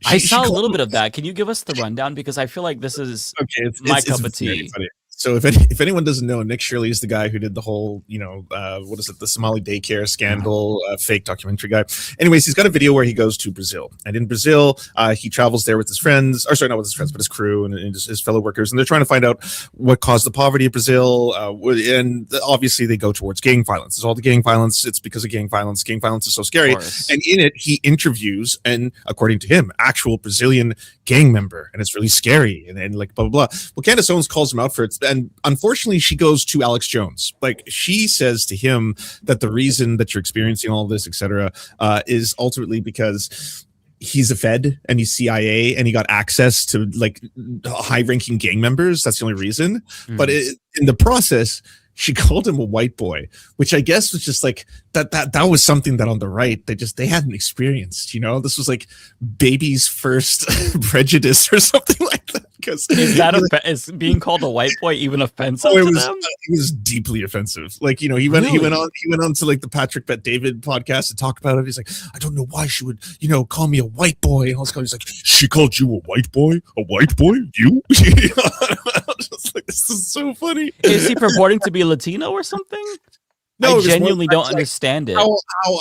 I saw a little bit of that. Can you give us the rundown? Because I feel like this is my cup of tea. So if anyone doesn't know, Nick Shirley is the guy who did the whole, the Somali daycare scandal, fake documentary guy. Anyways, he's got a video where he goes to Brazil. And in Brazil, he travels there with his friends, or sorry, not with his friends, but his crew and his fellow workers. And they're trying to find out what caused the poverty of Brazil. And obviously they go towards gang violence. It's all the gang violence. It's because of gang violence. Gang violence is so scary. And in it, he interviews, and according to him, actual Brazilian gang member. And it's really scary. And like, blah, blah, blah. Well, Candace Owens calls him out for it. And unfortunately, she goes to Alex Jones. Like, she says to him that the reason that you're experiencing all this, etc., is ultimately because he's a Fed and he's CIA and he got access to like high-ranking gang members. That's the only reason. But in the process, she called him a white boy, which I guess was just like that was something that on the right they hadn't experienced. This was like baby's first prejudice or something like that. Because is being called a white boy even offensive to them? It was deeply offensive. Like, he went on to like the Patrick Bet David podcast to talk about it. He's like, I don't know why she would, call me a white boy. And all this kind of, he's like, she called you a white boy? A white boy? You? Just like, this is so funny. Is he purporting to be Latino or something? No, I genuinely don't understand it.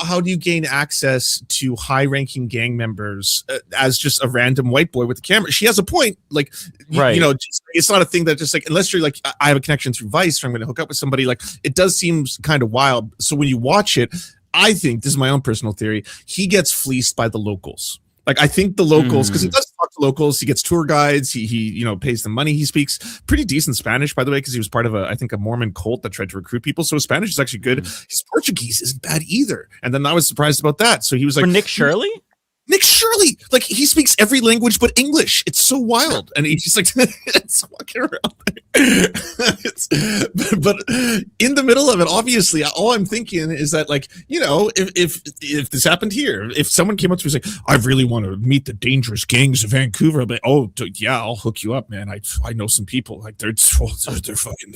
How do you gain access to high-ranking gang members as just a random white boy with a camera? She has a point. Like, right. You know, it's not a thing that just like, unless you're like, I have a connection through Vice, or I'm going to hook up with somebody. Like, it does seem kind of wild. So when you watch it, I think, this is my own personal theory, he gets fleeced by the locals. Like, I think the locals, because he does talk to locals, he gets tour guides, he you know, pays them money. He speaks pretty decent Spanish, by the way, because he was part of I think a Mormon cult that tried to recruit people. So his Spanish is actually good. His Portuguese isn't bad either. And then I was surprised about that. So he was like, for Nick Shirley? Nick Shirley, like, he speaks every language but English. It's so wild, and he's just like, it's walking around there. But in the middle of it, obviously, all I'm thinking is that, like, you know, if this happened here, if someone came up to me and was like, I really want to meet the dangerous gangs of Vancouver, I'd be like, oh yeah, I'll hook you up, man. I know some people, like, they're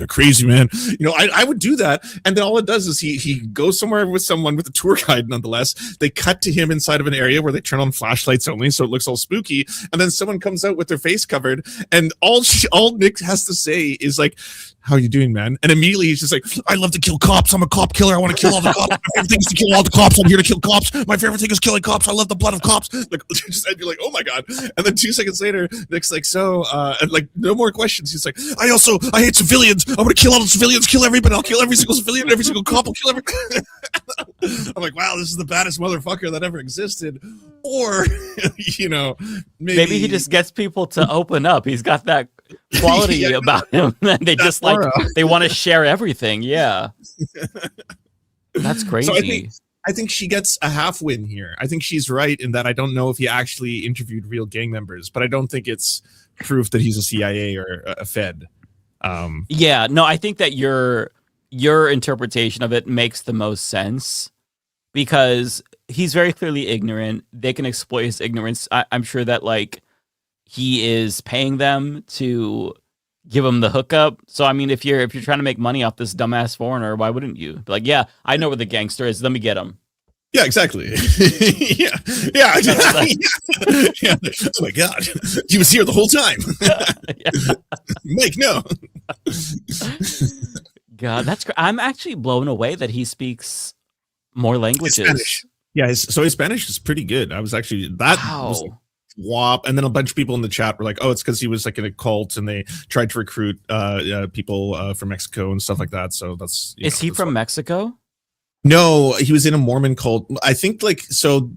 crazy, man. You know, I would do that, and then all it does is he goes somewhere with someone with a tour guide. Nonetheless, they cut to him inside of an area where they turn on flashlights only, so it looks all spooky, and then someone comes out with their face covered, and all Nick has to say is like, how you doing, man? And immediately he's just like, I love to kill cops. I'm a cop killer. I want to kill all the cops. My favorite thing is to kill all the cops. I'm here to kill cops. My favorite thing is killing cops. I love the blood of cops. Like, I'd be like, oh my god. And then 2 seconds later, Nick's like, so, and like, no more questions. He's like, I hate civilians. I'm gonna kill all the civilians, kill everybody. I'll kill every single civilian, every single cop. I'll kill every. I'm like, wow, this is the baddest motherfucker that ever existed. Or, you know, maybe he just gets people to open up. He's got that quality about him. They just like, they want to share everything. Yeah. That's crazy. So I think she gets a half win here. I think she's right in that I don't know if he actually interviewed real gang members, but I don't think it's proof that he's a CIA or a Fed. Yeah, no, I think that your interpretation of it makes the most sense, because he's very clearly ignorant. They can exploit his ignorance. I'm sure that, like, he is paying them to give him the hookup. So, I mean, if you're trying to make money off this dumbass foreigner, why wouldn't you? Be like, yeah, I know where the gangster is. Let me get him. Yeah, exactly. yeah. Oh my god, he was here the whole time. Mike, no. God, I'm actually blown away that he speaks more languages. Spanish. Yeah, his Spanish is pretty good. I was actually was like, wop. And then a bunch of people in the chat were like, oh, it's because he was like in a cult and they tried to recruit people from Mexico and stuff like that. So that's is he from Mexico? No, he was in a Mormon cult. I think, like, so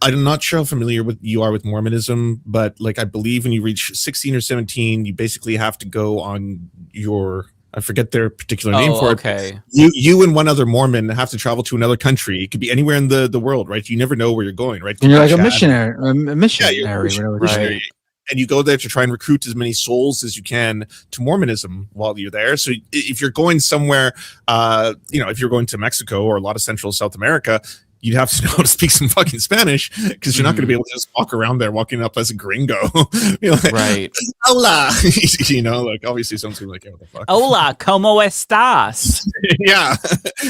I'm not sure how familiar you are with Mormonism, but like, I believe when you reach 16 or 17, you basically have to go on your, I forget their particular name for it. You and one other Mormon have to travel to another country. It could be anywhere in the world, right? You never know where you're going, right? And you're like a missionary. Yeah, you're a missionary. Right. And you go there to try and recruit as many souls as you can to Mormonism while you're there. So if you're going somewhere, you know, if you're going to Mexico or a lot of Central South America, you'd have to know how to speak some fucking Spanish, because you're not going to be able to just walk around there walking up as a gringo. You know, like, right. Hola. You know, like, obviously someone's going to be like, hey, what the fuck? Hola, ¿cómo estás? Yeah.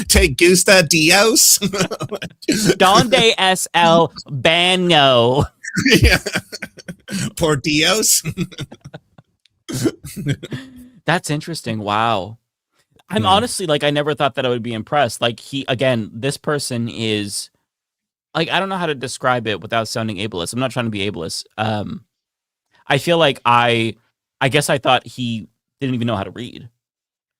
Te gusta Dios? Donde es el baño? Yeah. Por Dios. That's interesting. Wow. I'm honestly, like, I never thought that I would be impressed. Like, this person is, like, I don't know how to describe it without sounding ableist. I'm not trying to be ableist. I feel like I guess I thought he didn't even know how to read.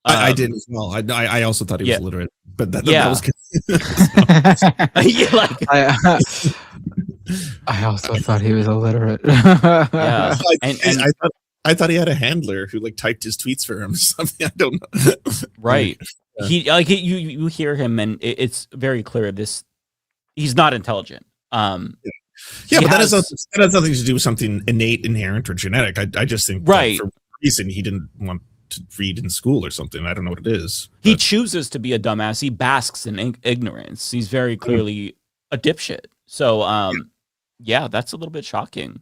I did as well. I also thought he was illiterate, but that was I also thought he was illiterate. Yeah, I thought he had a handler who like typed his tweets for him or something. I don't know. Right. You hear him and it's very clear he's not intelligent. Yeah, but that has nothing to do with something innate, inherent, or genetic. I just think right. For a reason he didn't want to read in school or something. I don't know what it is. He chooses to be a dumbass. He basks in ignorance. He's very clearly a dipshit. So yeah, that's a little bit shocking.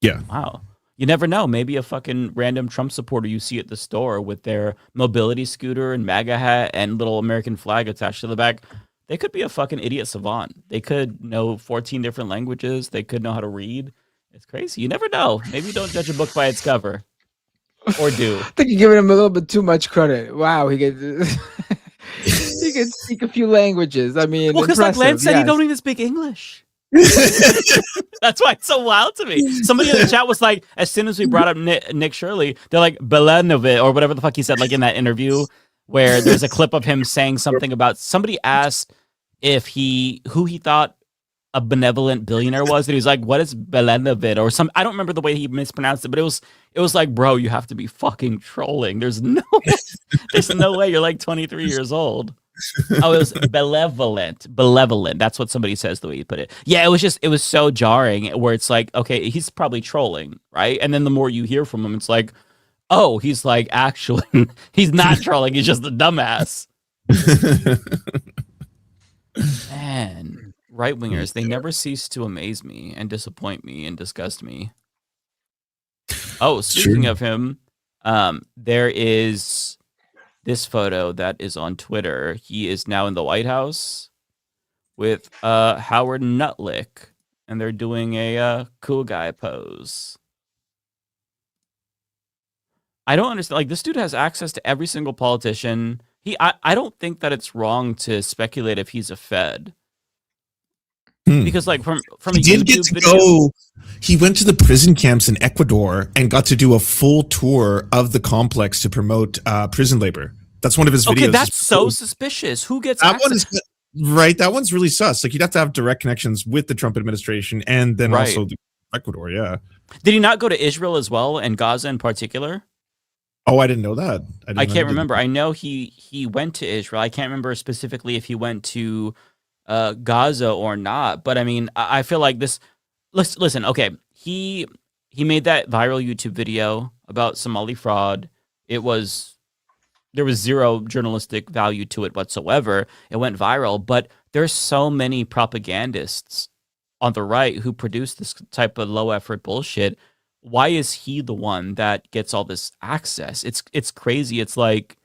Yeah. Wow. You never know. Maybe a fucking random Trump supporter you see at the store with their mobility scooter and MAGA hat and little American flag attached to the back, they could be a fucking idiot savant. They could know 14 different languages. They could know how to read. It's crazy. You never know. Maybe don't judge a book by its cover. Or do. I think you're giving him a little bit too much credit. Wow, he gets can speak a few languages. I mean, well, because like Lance said, yes. you don't even speak English. That's why it's so wild to me. Somebody in the chat was like, as soon as we brought up Nick Shirley, they're like Belenovit or whatever the fuck he said, like in that interview where there's a clip of him saying something about somebody asked who he thought a benevolent billionaire was, and he was like, "What is Belenovit?" or some. I don't remember the way he mispronounced it, but it was like, bro, you have to be fucking trolling. There's no way you're like 23 years old. Oh, it was benevolent. That's what somebody says the way you put it. Yeah, it was so jarring where it's like, okay, he's probably trolling, right? And then the more you hear from him, it's like, oh, he's like, actually, he's not trolling. He's just a dumbass. Man, right-wingers, they never cease to amaze me and disappoint me and disgust me. Oh, speaking of him, there is this photo that is on Twitter. He is now in the White House with Howard Nutlick, and they're doing a cool guy pose. I don't understand. Like, this dude has access to every single politician. I don't think that it's wrong to speculate if he's a Fed. Because like from he a did YouTube get to video, go. He went to the prison camps in Ecuador and got to do a full tour of the complex to promote prison labor. That's one of his videos. Okay, that's so suspicious. Who gets that access? one? Is right. That one's really sus. Like you'd have to have direct connections with the Trump administration and then Right. also Ecuador. Yeah. Did he not go to Israel as well, and Gaza in particular? Oh, I didn't know that. I can't remember. I know he went to Israel. I can't remember specifically if he went to Gaza or not. But I mean, I feel like this. Listen. Okay, he made that viral YouTube video about Somali fraud. There was zero journalistic value to it whatsoever. It went viral, but there's so many propagandists on the right who produce this type of low effort bullshit. Why is he the one that gets all this access? It's crazy. It's like,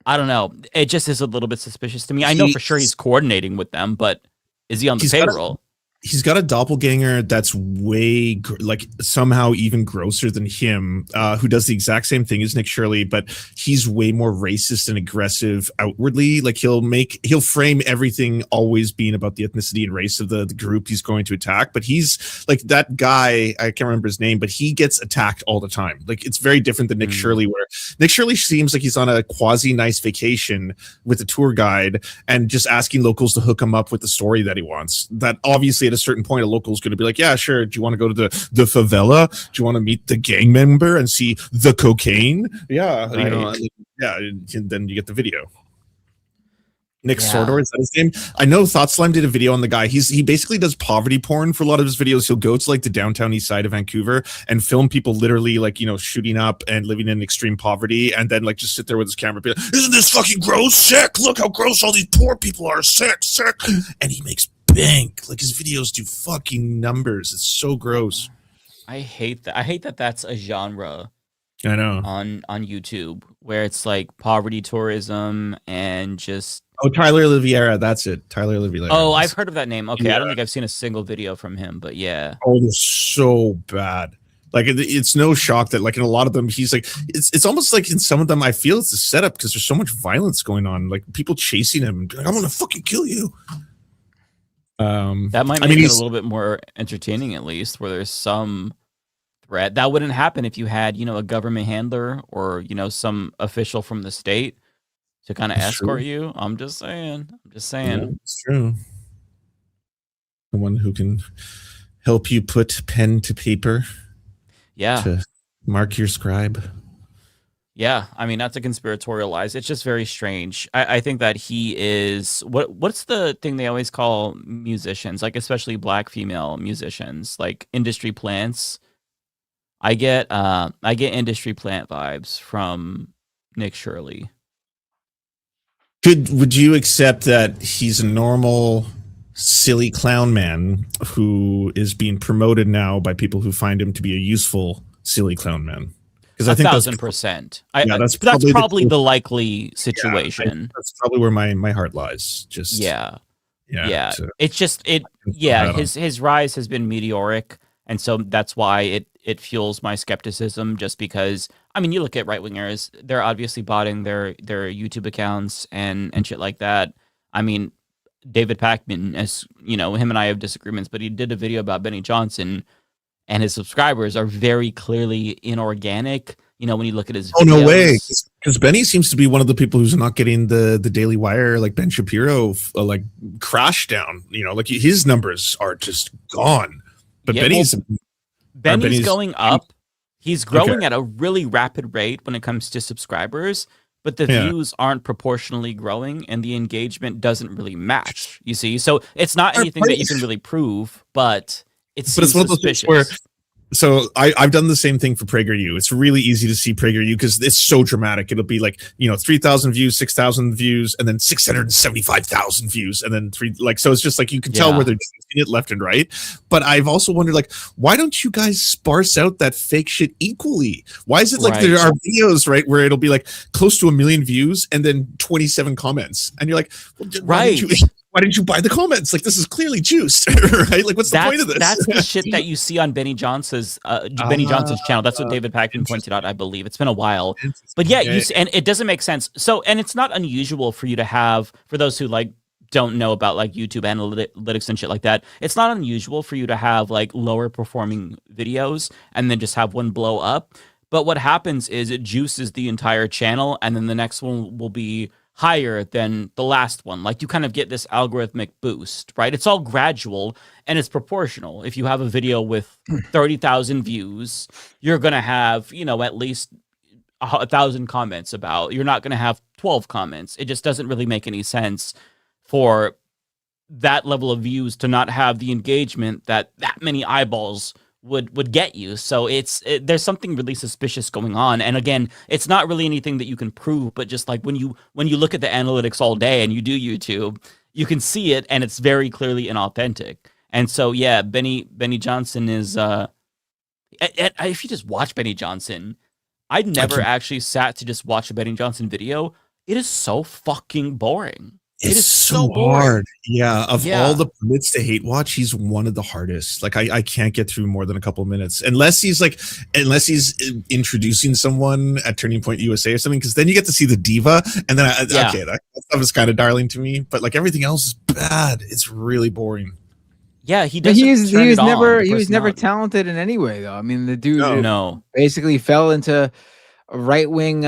I don't know. It just is a little bit suspicious to me. I know for sure he's coordinating with them, but is he on the payroll? He's got a doppelganger that's way like somehow even grosser than him, who does the exact same thing as Nick Shirley, but he's way more racist and aggressive outwardly. Like he'll frame everything always being about the ethnicity and race of the group he's going to attack. But he's like that guy, I can't remember his name, but he gets attacked all the time. Like it's very different than Nick Shirley, where Nick Shirley seems like he's on a quasi nice vacation with a tour guide and just asking locals to hook him up with the story that he wants. That obviously at a certain point a local is going to be like, yeah, sure, do you want to go to the favela, do you want to meet the gang member and see the cocaine? Yeah, right. You know, yeah, and then you get the video. Nick Sordor, is that his name? I know Thought Slime did a video on the guy. He basically does poverty porn for a lot of his videos. He'll go to like the downtown east side of Vancouver and film people literally like, you know, shooting up and living in extreme poverty, and then like just sit there with his camera and be like, isn't this fucking gross? Sick, look how gross all these poor people are. Sick. And he makes bank. Like his videos do fucking numbers. It's so gross. I hate that. I hate that that's a genre. I know. On YouTube where it's like poverty tourism and just Tyler Oliveira, that's it. Tyler Oliveira. Oh, I've heard of that name. Okay, yeah. I don't think I've seen a single video from him, but yeah. Oh, they're so bad. Like it's no shock that like in a lot of them he's like it's almost like in some of them I feel it's a setup because there's so much violence going on, like people chasing him and be like, I'm gonna fucking kill you. That might make it a little bit more entertaining, at least, where there's some threat. That wouldn't happen if you had, you know, a government handler or, you know, some official from the state to kind of escort you. I'm just saying. Yeah, it's true. The one who can help you put pen to paper. Yeah. To mark your scribe. Yeah, I mean, not to conspiratorialize. It's just very strange. I think that he is what's the thing they always call musicians, like especially black female musicians, like industry plants. I get industry plant vibes from Nick Shirley. Would you accept that he's a normal silly clown man who is being promoted now by people who find him to be a useful silly clown man? Because I think 1,000%. That's probably the likely situation. Yeah, that's probably where my heart lies. Just yeah. It's just his rise has been meteoric, and so that's why it fuels my skepticism. Just because I mean, you look at right wingers; they're obviously botting their YouTube accounts and shit like that. I mean, David Pakman, as you know, him and I have disagreements, but he did a video about Benny Johnson, and his subscribers are very clearly inorganic. You know, when you look at his videos. Oh, no way. Because Benny seems to be one of the people who's not getting the Daily Wire, like Ben Shapiro, like crash down. You know, like his numbers are just gone. But Yeah, Benny's going up. He's growing at a really rapid rate when it comes to subscribers, but the views aren't proportionally growing and the engagement doesn't really match, you see? So it's not anything that you can really prove, but it's one of those things where. So I've done the same thing for PragerU. It's really easy to see PragerU because it's so dramatic. It'll be like, 3,000 views, 6,000 views, and then 675,000 views, and then so it's just like you can tell where they're doing it left and right. But I've also wondered, like, why don't you guys sparse out that fake shit equally? Why is it like there are videos, right, where it'll be like close to 1 million views and then 27 comments, and you're like, well, why didn't you buy the comments? Like, this is clearly juiced, right? Like, what's the point of this? That's the shit that you see on Benny Johnson's channel. That's what David Pakman pointed out, I believe. It's been a while. But yeah, you see, and it doesn't make sense. So, and it's not unusual for you to have, for those who like don't know about like YouTube analytics and shit like that, it's not unusual for you to have like lower performing videos and then just have one blow up. But what happens is it juices the entire channel, and then the next one will be higher than the last one. Like, you kind of get this algorithmic boost, right? It's all gradual and it's proportional. If you have a video with 30,000 views, you're going to have, at least 1,000 comments about. You're not going to have 12 comments. It just doesn't really make any sense for that level of views to not have the engagement that many eyeballs would get you. So there's something really suspicious going on. And again, it's not really anything that you can prove, but just like when you look at the analytics all day and you do YouTube, you can see it, and it's very clearly inauthentic. And so yeah, Benny Johnson is if you just watch Benny Johnson, I'd never actually sat to just watch a Benny Johnson video. It is so fucking boring. It is so hard. Yeah. Of all the permits to hate watch, he's one of the hardest. Like, I can't get through more than a couple of minutes unless he's introducing someone at Turning Point USA or something, because then you get to see the diva, and then that stuff is kind of darling to me. But like, everything else is bad. It's really boring. Yeah, he was never talented in any way, though. I mean, the dude basically fell into right-wing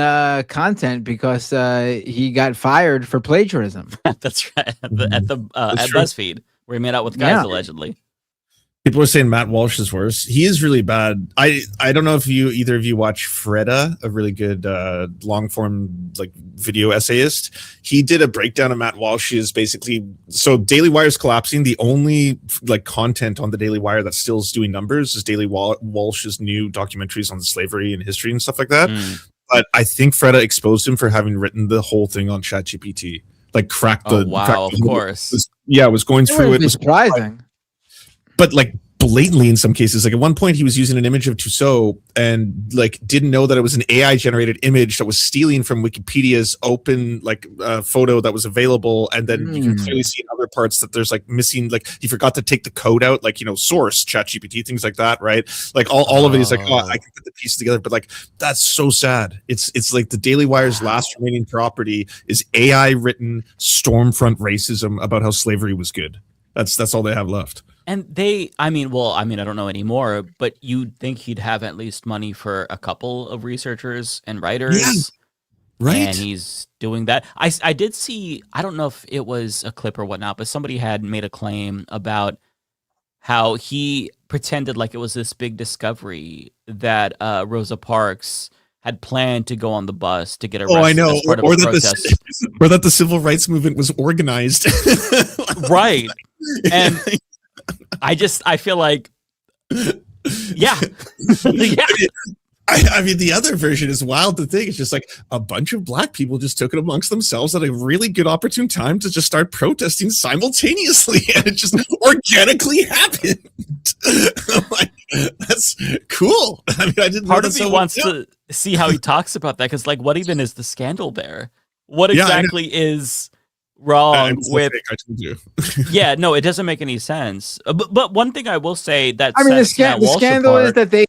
content because he got fired for plagiarism. That's right. At BuzzFeed, where he made out with guys allegedly. People are saying Matt Walsh is worse. He is really bad. I don't know if either of you watch Freda, a really good long form like video essayist. He did a breakdown of Matt Walsh's so Daily Wire's collapsing. The only like content on the Daily Wire that still is doing numbers is Daily Walsh's new documentaries on slavery and history and stuff like that. But I think Freda exposed him for having written the whole thing on ChatGPT. Like cracked the of course. It was going through it. Was surprising. But like blatantly in some cases, like at one point he was using an image of Tussaud and like didn't know that it was an AI generated image that was stealing from Wikipedia's open like photo that was available, and then you can clearly see in other parts that there's like missing, like he forgot to take the code out, like source ChatGPT, things like that, right? Like all of it is like, oh, I can put the pieces together, but like that's so sad. It's like the Daily Wire's last remaining property is AI written Stormfront racism about how slavery was good. That's all they have left. And I don't know anymore, but you'd think he'd have at least money for a couple of researchers and writers. Yeah, right. And he's doing that. I did see, I don't know if it was a clip or whatnot, but somebody had made a claim about how he pretended like it was this big discovery that Rosa Parks had planned to go on the bus to get arrested. Oh, I know. As part or of a protest. That the civil rights movement was organized. Right. And I feel like, yeah. I mean, the other version is wild to think. It's just like a bunch of black people just took it amongst themselves at a really good opportune time to just start protesting simultaneously. And it just organically happened. Like, that's cool. I mean, I didn't Part of me wants to see how he talks about that, because like, what even is the scandal there? What exactly is wrong with yeah, no, it doesn't make any sense. But one thing I will say that the scandal is that they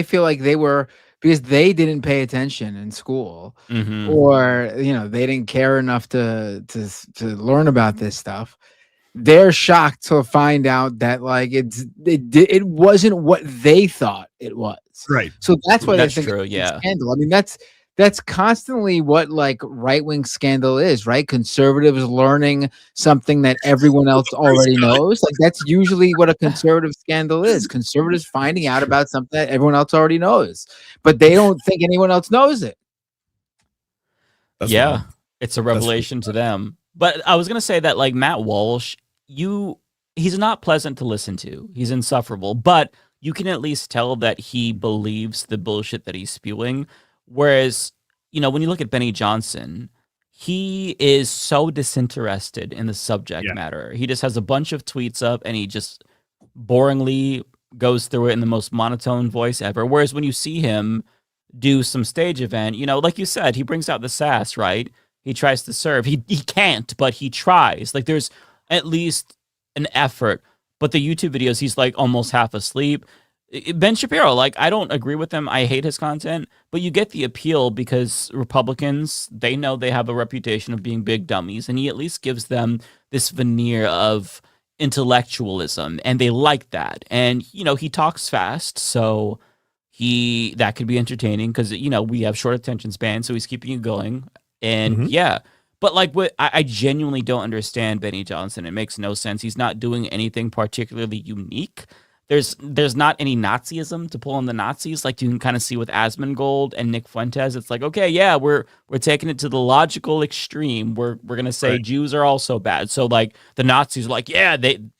feel like they were because they didn't pay attention in school, Mm-hmm. or they didn't care enough to learn about this stuff. They're shocked to find out that like it wasn't what they thought it was. Right. So that's why That's they think true, it's yeah. a scandal. I mean, that's constantly what like right-wing scandal is, right? Conservatives learning something that everyone else already knows. Like that's usually what a conservative scandal is. Conservatives finding out about something that everyone else already knows, but they don't think anyone else knows it. That's yeah, wild. it's a revelation to them. But I was gonna say that like Matt Walsh, he's not pleasant to listen to. He's insufferable, but you can at least tell that he believes the bullshit that he's spewing. Whereas, when you look at Benny Johnson, he is so disinterested in the subject matter. He just has a bunch of tweets up and he just boringly goes through it in the most monotone voice ever. Whereas when you see him do some stage event, like you said, he brings out the sass, right? He tries to serve. He can't, but he tries. Like there's at least an effort. But the YouTube videos, he's like almost half asleep. Ben Shapiro, like I don't agree with him. I hate his content, but you get the appeal because Republicans, they know they have a reputation of being big dummies, and he at least gives them this veneer of intellectualism, and they like that. And he talks fast, so that could be entertaining because we have short attention span, so he's keeping you going. And but like I genuinely don't understand Benny Johnson. It makes no sense. He's not doing anything particularly unique. There's not any Nazism to pull on the Nazis like you can kind of see with Asmongold and Nick Fuentes. It's like, okay, yeah, we're taking it to the logical extreme. We're gonna say Jews are also bad. So like the Nazis are like, yeah,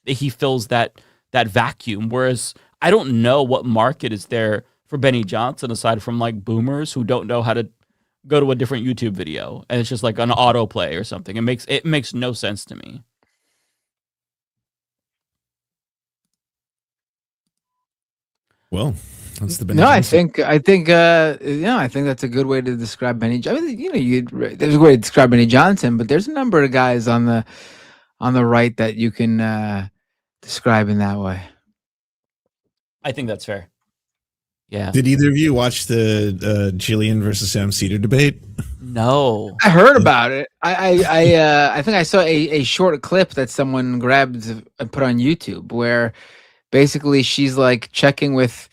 he fills that vacuum. Whereas I don't know what market is there for Benny Johnson aside from like boomers who don't know how to go to a different YouTube video and it's just like an autoplay or something. It makes no sense to me. Well, that's the Benny No, Johnson. I think that's a good way to describe Benny. I mean, there's a way to describe Benny Johnson, but there's a number of guys on the right that you can describe in that way. I think that's fair. Yeah. Did either of you watch the Jillian versus Sam Cedar debate? No. I heard about it. I think I saw a short clip that someone grabbed and put on YouTube where basically she's like checking with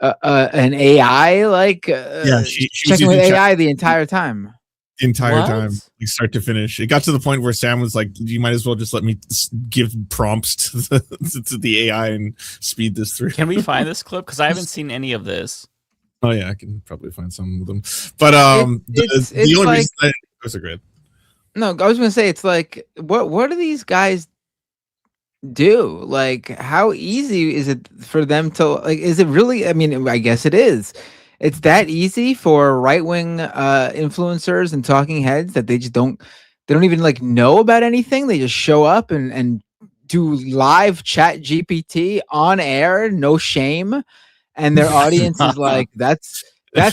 an AI, like she checking with AI the entire time. Time, like start to finish. It got to the point where Sam was like, "You might as well just let me give prompts to the AI and speed this through." Can we find this clip? Because I haven't seen any of this. Oh yeah, I can probably find some of them. But the only reason those are great. No, I was gonna say it's like what do these guys do? Like, how easy is it for them to like? Is it really? I mean, I guess it is. It's that easy for right-wing influencers and talking heads that they don't even like know about anything. They just show up and do live chat GPT on air, no shame, and their audience is like, that's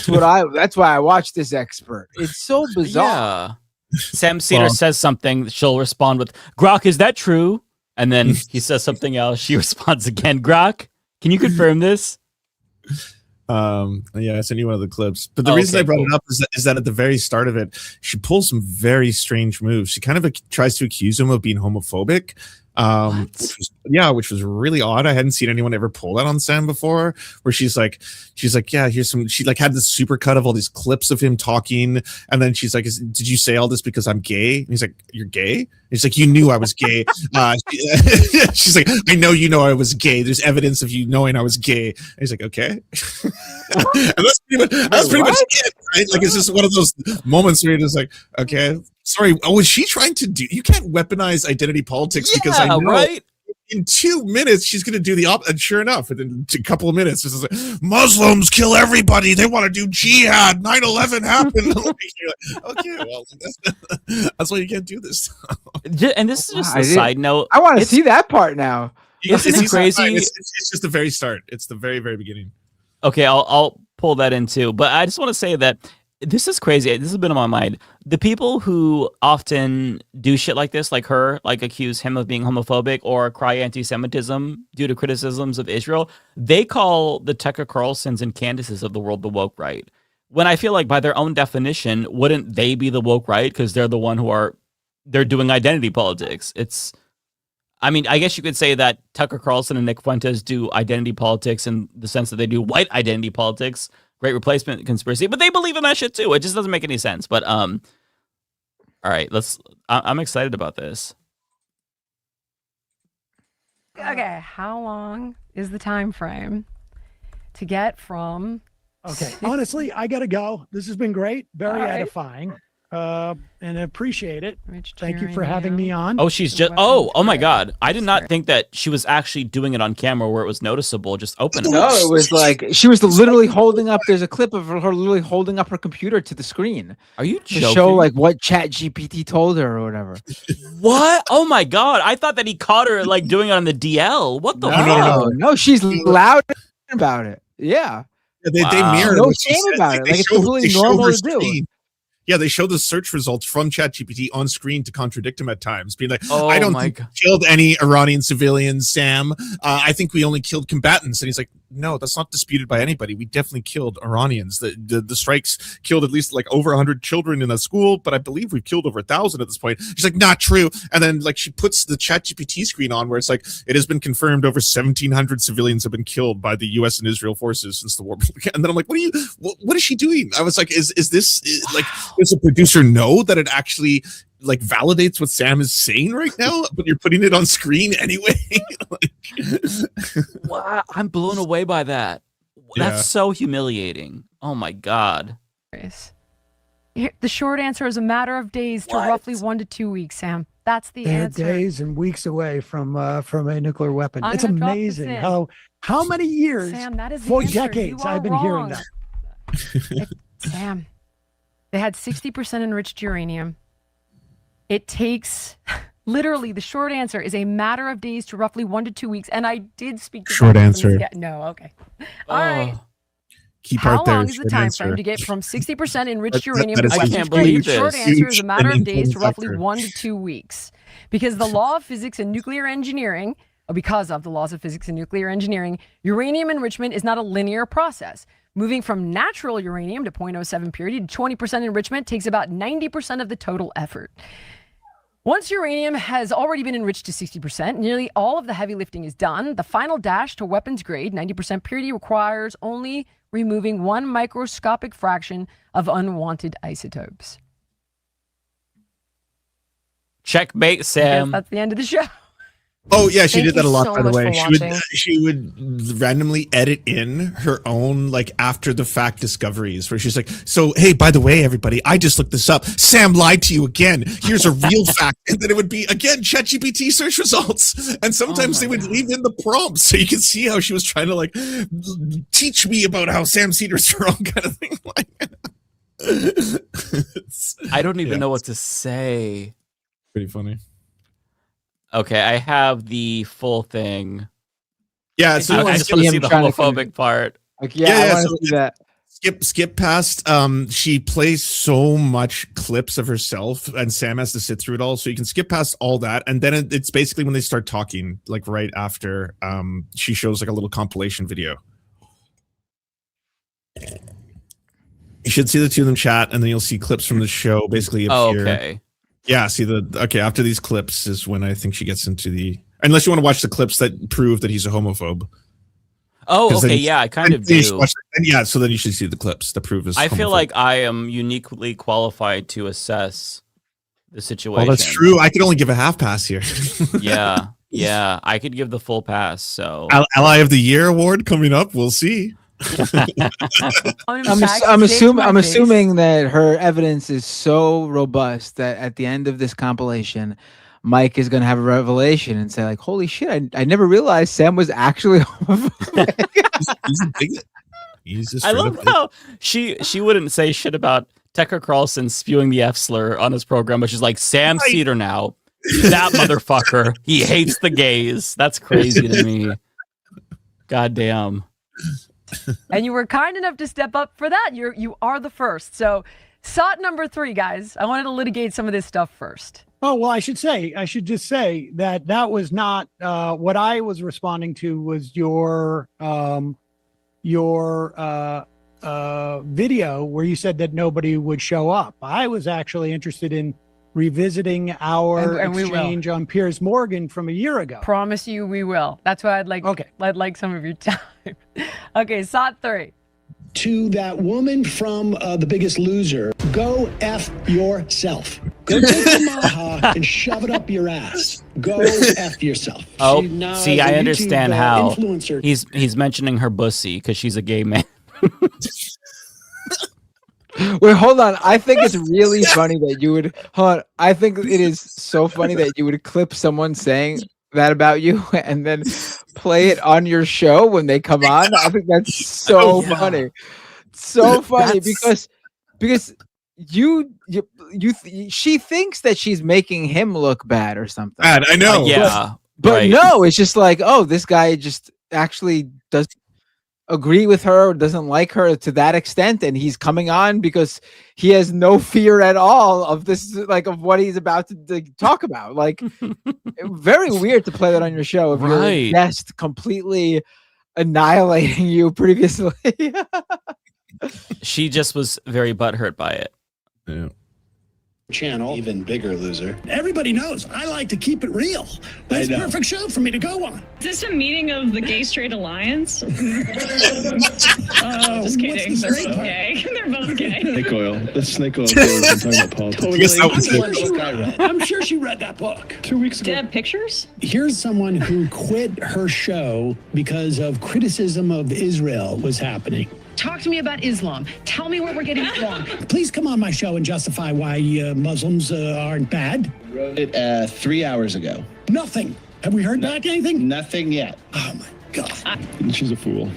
why I watch this expert. It's so bizarre. Yeah. Sam Cedar says something, she'll respond with, "Grok, is that true?" And then he says something else. She responds again, "Grok, can you confirm this?" I sent you one of the clips, but the reason I brought it up is that at the very start of it, she pulls some very strange moves. She kind of tries to accuse him of being homophobic, which was really odd. I hadn't seen anyone ever pull that on Sam before, where she's like, yeah, here's some, she like had this super cut of all these clips of him talking. And then she's like, did you say all this because I'm gay? And he's like, you're gay? And he's like, you knew I was gay. She's like, I know you know I was gay. There's evidence of you knowing I was gay. And he's like, okay. And that's pretty much it, right? Like, it's just one of those moments where you're just like, okay, sorry. Oh, was she trying to do? You can't weaponize identity politics because I know right? in 2 minutes she's going to do the opposite. And sure enough, within a couple of minutes, it's like, Muslims kill everybody. They want to do jihad. 9/11 happened. Okay, well, that's why you can't do this. And this is just a side note. I want to see that part now. It's crazy. It's just the very start. It's the very, very beginning. Okay, I'll pull that in too. But I just want to say that This is crazy. This has been on my mind. The people who often do shit like this, like her, like accuse him of being homophobic or cry anti-Semitism due to criticisms of Israel, they call the Tucker Carlsons and Candaces of the world the woke right. When I feel like by their own definition, wouldn't they be the woke right? Because they're the one they're doing identity politics. I mean, I guess you could say that Tucker Carlson and Nick Fuentes do identity politics in the sense that they do white identity politics, great replacement conspiracy, but they believe in that shit too. It just doesn't make any sense. But all right, I'm excited about this. Okay, how long is the time frame to get from? Okay, honestly, I gotta go. This has been great, very edifying. And I appreciate it. Thank you for having me on. Oh, she's just oh my God. I did not think that she was actually doing it on camera where it was noticeable. Just open it. No, it was like she was literally holding up. There's a clip of her literally holding up her computer to the screen. Are you to joking? show like what ChatGPT told her or whatever? What? Oh my God. I thought that he caught her like doing it on the DL. What the fuck? No, she's loud about it. Yeah. They mirror no shame about it. Like it's completely normal to do. Yeah, they show the search results from ChatGPT on screen to contradict him at times, being like, Oh I don't my think God. we killed any Iranian civilians, Sam. I think we only killed combatants. And he's like, no, that's not disputed by anybody. We definitely killed Iranians. The strikes killed at least like over 100 children in a school, but I believe we've killed over 1,000 at this point. She's like, not true. And then like she puts the ChatGPT screen on where it's like, it has been confirmed over 1,700 civilians have been killed by the U.S. and Israel forces since the war began. And then I'm like, what is she doing? I was like, is this like, does the producer know that it actually like validates what Sam is saying right now, but you're putting it on screen anyway? Wow, I'm blown away by that. Yeah. That's so humiliating. Oh my God. The short answer is a matter of days to roughly 1 to 2 weeks, Sam. That's the They're answer. days and weeks away from a nuclear weapon. I'm It's gonna drop amazing this in. how many years, Sam, that is the for answer. decades, You are I've been hearing wrong. that. Sam, they had 60% enriched uranium. It takes literally the short answer is a matter of days to roughly 1 to 2 weeks. And I did speak to Short veterans from answer. this No, okay. All right. Keep How out there. long is the short time answer. frame to get from 60% enriched That uranium is to huge. weapons I can't grade? believe The short this. answer is a Huge matter and of days to important roughly factor. 1 to 2 weeks. Because the law of physics and nuclear engineering, or because of the laws of physics and nuclear engineering, uranium enrichment is not a linear process. Moving from natural uranium to 0.07 purity to 20% enrichment takes about 90% of the total effort. Once uranium has already been enriched to 60%, nearly all of the heavy lifting is done. The final dash to weapons grade, 90% purity, requires only removing one microscopic fraction of unwanted isotopes. Checkmate, I guess Sam. that's the end of the show. Oh yeah, she Thank did that you a lot. so By the much way, for watching. she would randomly edit in her own like after the fact discoveries where she's like, "So hey, by the way, everybody, I just looked this up. Sam lied to you again. Here's a real fact." And then it would be again ChatGPT search results, and sometimes they would leave in the prompts so you can see how she was trying to like teach me about how Sam Cedar's wrong, kind of thing. I don't even know what to say. Pretty funny. Okay, I have the full thing. Yeah, so I just want to see the homophobic part. Like, I want to see that. Skip past. She plays so much clips of herself, and Sam has to sit through it all. So you can skip past all that, and then it's basically when they start talking, like right after. She shows like a little compilation video. You should see the two of them chat, and then you'll see clips from the show basically appear. Okay. Yeah, see after these clips is when I think she gets into the, unless you want to watch the clips that prove that he's a homophobe. Oh, 'Cause okay, then- yeah, I kind of then you should do. watch it, and yeah, so then you should see the clips that prove his I feel homophobe. like I am uniquely qualified to assess the situation. Well, that's true. I could only give a half pass here. Yeah, I could give the full pass. So Ally of the Year award coming up. We'll see. I'm assuming that her evidence is so robust that at the end of this compilation, Mike is going to have a revelation and say like, "Holy shit! I never realized Sam was actually homophobic." He's a bigot. He's just I love how she wouldn't say shit about Tucker Carlson spewing the F slur on his program, but she's like, Sam Cedar now. That motherfucker. He hates the gays. That's crazy to me. God damn. And you were kind enough to step up for that. You are the first. So, SOT number 3, guys. I wanted to litigate some of this stuff first. Oh, well, I should just say that was not what I was responding to was your video where you said that nobody would show up. I was actually interested in revisiting our exchange on Piers Morgan from a year ago. Promise you we will. That's why I'd like some of your time. Okay, SOT 3. To that woman from The Biggest Loser, go F yourself. Go take the maha and shove it up your ass. Go F yourself. Oh, Now, see, as a I understand YouTube, how influencer- he's mentioning her bussy because she's a gay man. Wait, hold on. I think it's really funny that you would. Hold on. I think it is so funny that you would clip someone saying that about you and then play it on your show when they come on. I think that's so funny. So funny because she thinks that she's making him look bad or something. Bad, I know. But no, it's just like, oh, this guy just actually does agree with her or doesn't like her to that extent, and he's coming on because he has no fear at all of this, like of what he's about to talk about. Like, very weird to play that on your show if your guest completely annihilating you previously. She just was very butthurt by it. Yeah. Channel, even bigger loser. Everybody knows I like to keep it real. That's a perfect show for me to go on. Is this a meeting of the Gay Straight Alliance? Just kidding. What's the They're straight both part? gay. They're both gay. Snake oil. That's snake oil. I'm talking about politics. I'm sure she read that book 2 weeks Do ago. you have pictures? Here's someone who quit her show because of criticism of Israel was happening. Talk to me about Islam. Tell me what we're getting wrong. Please come on my show and justify why Muslims aren't bad. Wrote it 3 hours ago. Nothing. Have we heard back anything? Nothing yet. Oh my God. She's a fool.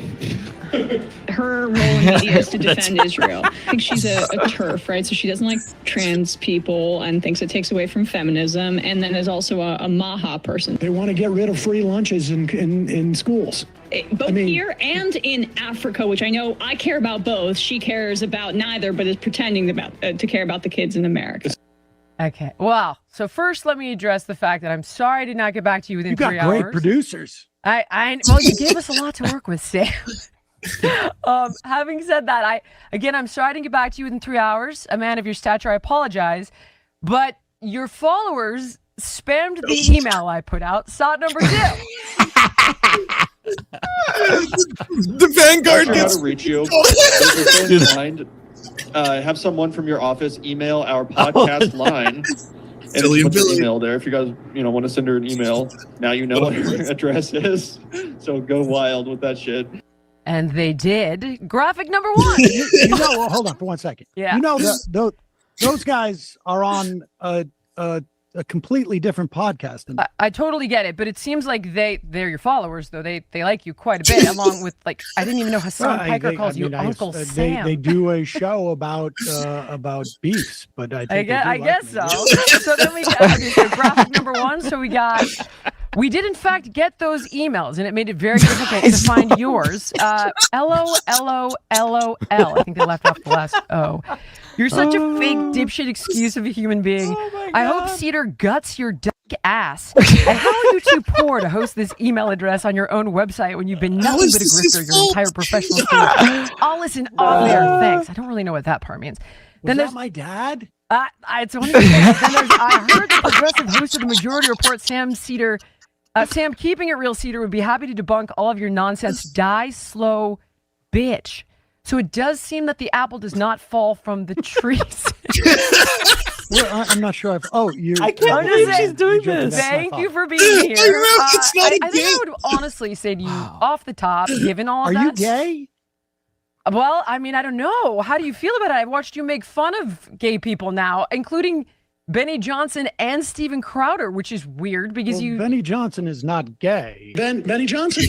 Her role in media is to defend Israel. I think she's a TERF, right? So she doesn't like trans people and thinks it takes away from feminism, and then is also a Maha person. They want to get rid of free lunches in schools. Both here and in Africa, which I know I care about both. She cares about neither, but is pretending to care about the kids in America. Okay. Well, so first let me address the fact that I'm sorry I did not get back to you within 3 hours. You got great producers. Well, you gave us a lot to work with, Sam. Having said that, I'm sorry I didn't get back to you within 3 hours. A man of your stature, I apologize. But your followers spammed the email I put out. SOT number 2. The Vanguard gets to reach you. Have someone from your office email our podcast line. And it's an email there. If you guys, want to send her an email, now you know what her address is. So go wild with that shit. And they did. Graphic number 1. Well, hold on for 1 second. Yeah. Those guys are on a completely different podcast. I totally get it, but it seems like they're your followers, though. They like you quite a bit, along with, like, I didn't even know Hassan Piker calls you Uncle Sam. They do a show about beefs, but I think I guess so. So then we got so graphic number 1. So we did in fact get those emails, and it made it very difficult to find yours. LOLOLOL. I think they left off the last O. You're such a fake dipshit excuse of a human being. I hope Cedar guts your duck ass. And how are you too poor to host this email address on your own website when you've been nothing but a grifter your entire professional career? I'll listen off there. Thanks. I don't really know what that part means. Was that my dad? It's one of the things. Then there's, I heard the progressive host of the Majority Report, Sam Cedar. Sam, keeping it real, Cedar would be happy to debunk all of your nonsense. Die slow, bitch. So it does seem that the apple does not fall from the trees. Well, I'm not sure. I can't believe she's doing this. Thank you for being here. I think I would honestly say to you, off the top, given all of that. Are you gay? Well, I mean, I don't know. How do you feel about it? I've watched you make fun of gay people now, including Benny Johnson and Steven Crowder, which is weird because Benny Johnson is not gay. Benny Johnson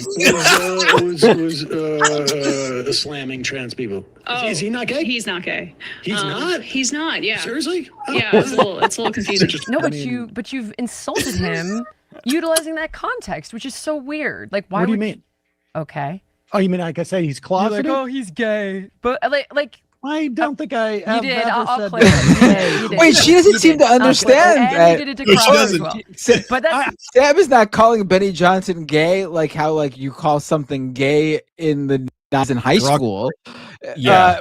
was slamming trans people. Oh, is he not gay? He's not gay. He's not? He's not, yeah. Seriously? Oh. Yeah, it's a little confusing. No, but you've insulted him utilizing that context, which is so weird. Like, why What do you mean? Okay. Oh, you mean like I say he's You're closeted? like, oh, he's gay. But like I don't think I have did. ever I'll said clear it. You did. Wait, she doesn't seem to understand And that. you did it to No, she Crowder as doesn't. well. But that's Sam is not calling Benny Johnson gay like how like you call something gay in the in high school. Yeah.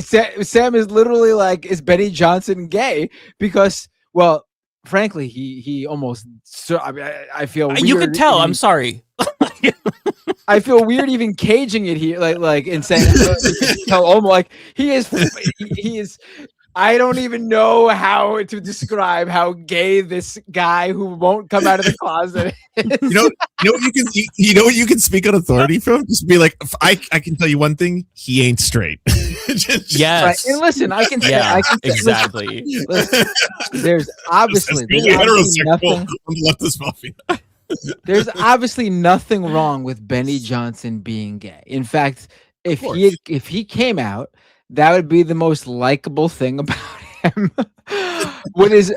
Sam is literally like, is Benny Johnson gay? Because, well, frankly, he almost. I feel weird. You can tell. I'm sorry. I feel weird even caging it here, like and saying, tell Omo like he is. I don't even know how to describe how gay this guy who won't come out of the closet is. You know what you can speak on authority from? Just be like, I can tell you one thing: he ain't straight. Yes. Right. And listen, I can say, exactly. Listen, there's obviously heterosexual leftist mafia. There's obviously nothing wrong with Benny Johnson being gay. In fact, if he came out, that would be the most likable thing about him. What is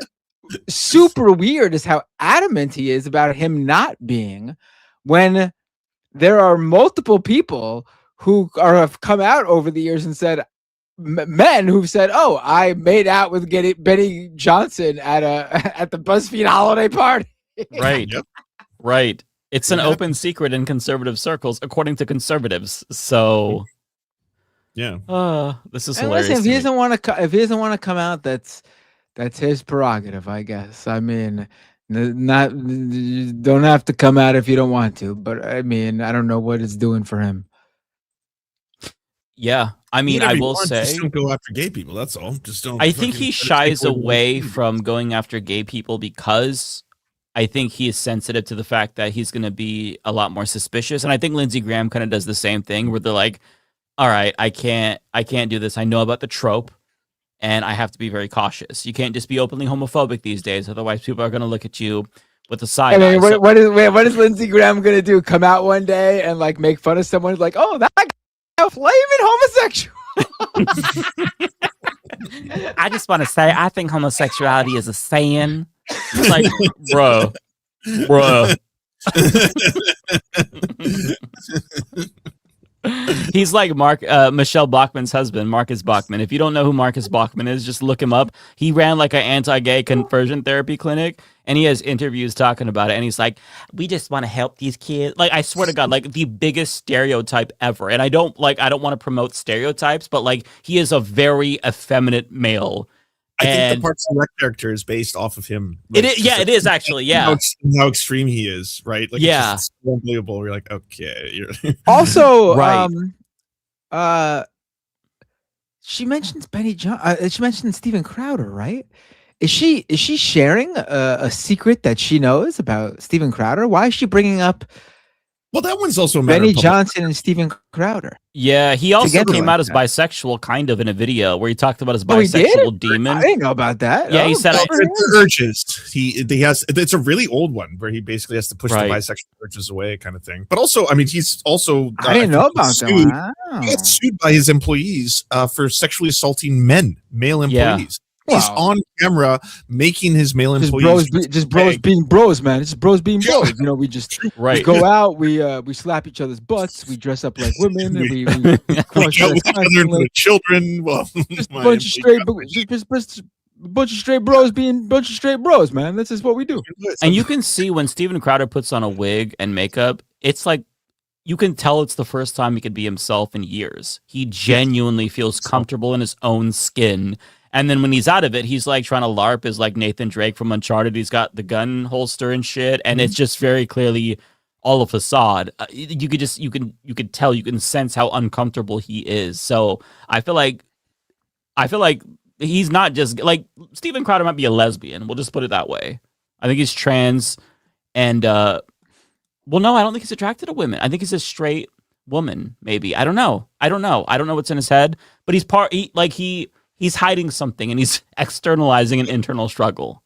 super weird is how adamant he is about him not being, when there are multiple people who have come out over the years and said, men who've said, "Oh, I made out with Benny Johnson at the BuzzFeed holiday party." Right. Yep. Right. It's an open secret in conservative circles, according to conservatives. So, yeah. This is And hilarious. listen, if he doesn't want to come out, that's his prerogative, I guess. I mean, you don't have to come out if you don't want to, but I mean, I don't know what it's doing for him. Yeah, I mean, I will say, just don't go after gay people. That's all. Just don't. I think he shies away from going after gay people because I think he is sensitive to the fact that he's going to be a lot more suspicious. And I think Lindsey Graham kind of does the same thing where they're like, all right, I can't do this. I know about the trope and I have to be very cautious. You can't just be openly homophobic these days. Otherwise people are going to look at you with a side eye. What is Lindsey Graham going to do? Come out one day and like make fun of someone like, oh, that guy flaming homosexual. I just want to say, I think homosexuality is a sin. It's like, bro. He's like Michelle Bachmann's husband, Marcus Bachmann. If you don't know who Marcus Bachmann is, just look him up. He ran like an anti-gay conversion therapy clinic, and he has interviews talking about it. And he's like, we just want to help these kids. Like, I swear to God, like the biggest stereotype ever. And I don't want to promote stereotypes, but like he is a very effeminate male. I think the Parks and Rec character is based off of him. Like, it is actually. Yeah, how extreme he is, right? Like, yeah, it's so unbelievable. You're like, okay. Also, right. She mentions Benny John. She mentioned Steven Crowder, right? Is she sharing a secret that she knows about Steven Crowder? Why is she bringing up? Well, that one's also Benny Johnson and Steven Crowder. Yeah, he also came out as that. bisexual, kind of, in a video where he talked about his bisexual demon. I didn't know about that. Yeah, he said it's urges. He has. It's a really old one where he basically has to push the bisexual urges away, kind of thing. But also, I mean, he's also. I didn't know about that. He got sued by his employees for sexually assaulting male employees. Yeah. He's on camera making his male employees bros being bros, man. It's just bros being bros. You know, we just right. we go out, we slap each other's butts, we dress up like women, and we crush with each other and the children. Well, just a bunch of straight bros being bunch of straight bros, man. This is what we do. And you can see when Steven Crowder puts on a wig and makeup, it's like you can tell it's the first time he could be himself in years. He genuinely feels comfortable in his own skin. And then when he's out of it, he's like trying to LARP as like Nathan Drake from Uncharted. He's got the gun holster and shit, and it's just very clearly all a facade. You could tell, you can sense how uncomfortable he is. So I feel like he's not just like Steven Crowder might be a lesbian. We'll just put it that way. I think he's trans, and well, no, I don't think he's attracted to women. I think he's a straight woman. Maybe I don't know. I don't know what's in his head, but he's hiding something and he's externalizing an internal struggle.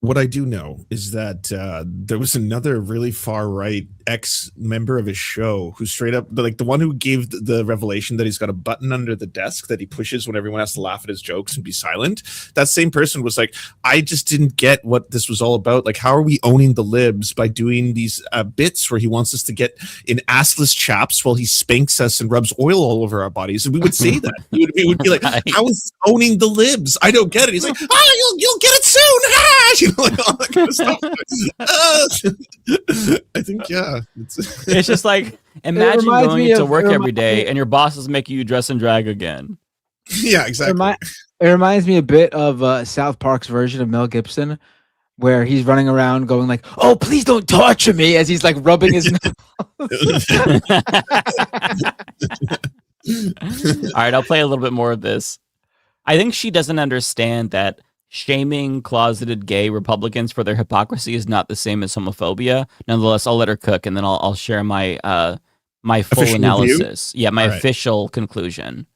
What I do know is that there was another really far right ex-member of his show who straight up, like the one who gave the revelation that he's got a button under the desk that he pushes when everyone has to laugh at his jokes and be silent. That same person was like, I just didn't get what this was all about. Like, how are we owning the libs by doing these bits where he wants us to get in assless chaps while he spanks us and rubs oil all over our bodies? And we would say that. We would be like, how is owning the libs? I don't get it. He's like, you'll get it soon. Ah! You know, like all that kind of stuff. I think, yeah. It's just like, imagine going into work every day and your bosses make you dress and drag again. Yeah, exactly. It reminds me a bit of South Park's version of Mel Gibson, where he's running around going like, "Oh, please don't torture me," as he's like rubbing his nose. All right, I'll play a little bit more of this. I think she doesn't understand that shaming closeted gay Republicans for their hypocrisy is not the same as homophobia. Nonetheless, I'll let her cook, and then I'll share my my full Official analysis. review? Yeah, my All right. official conclusion.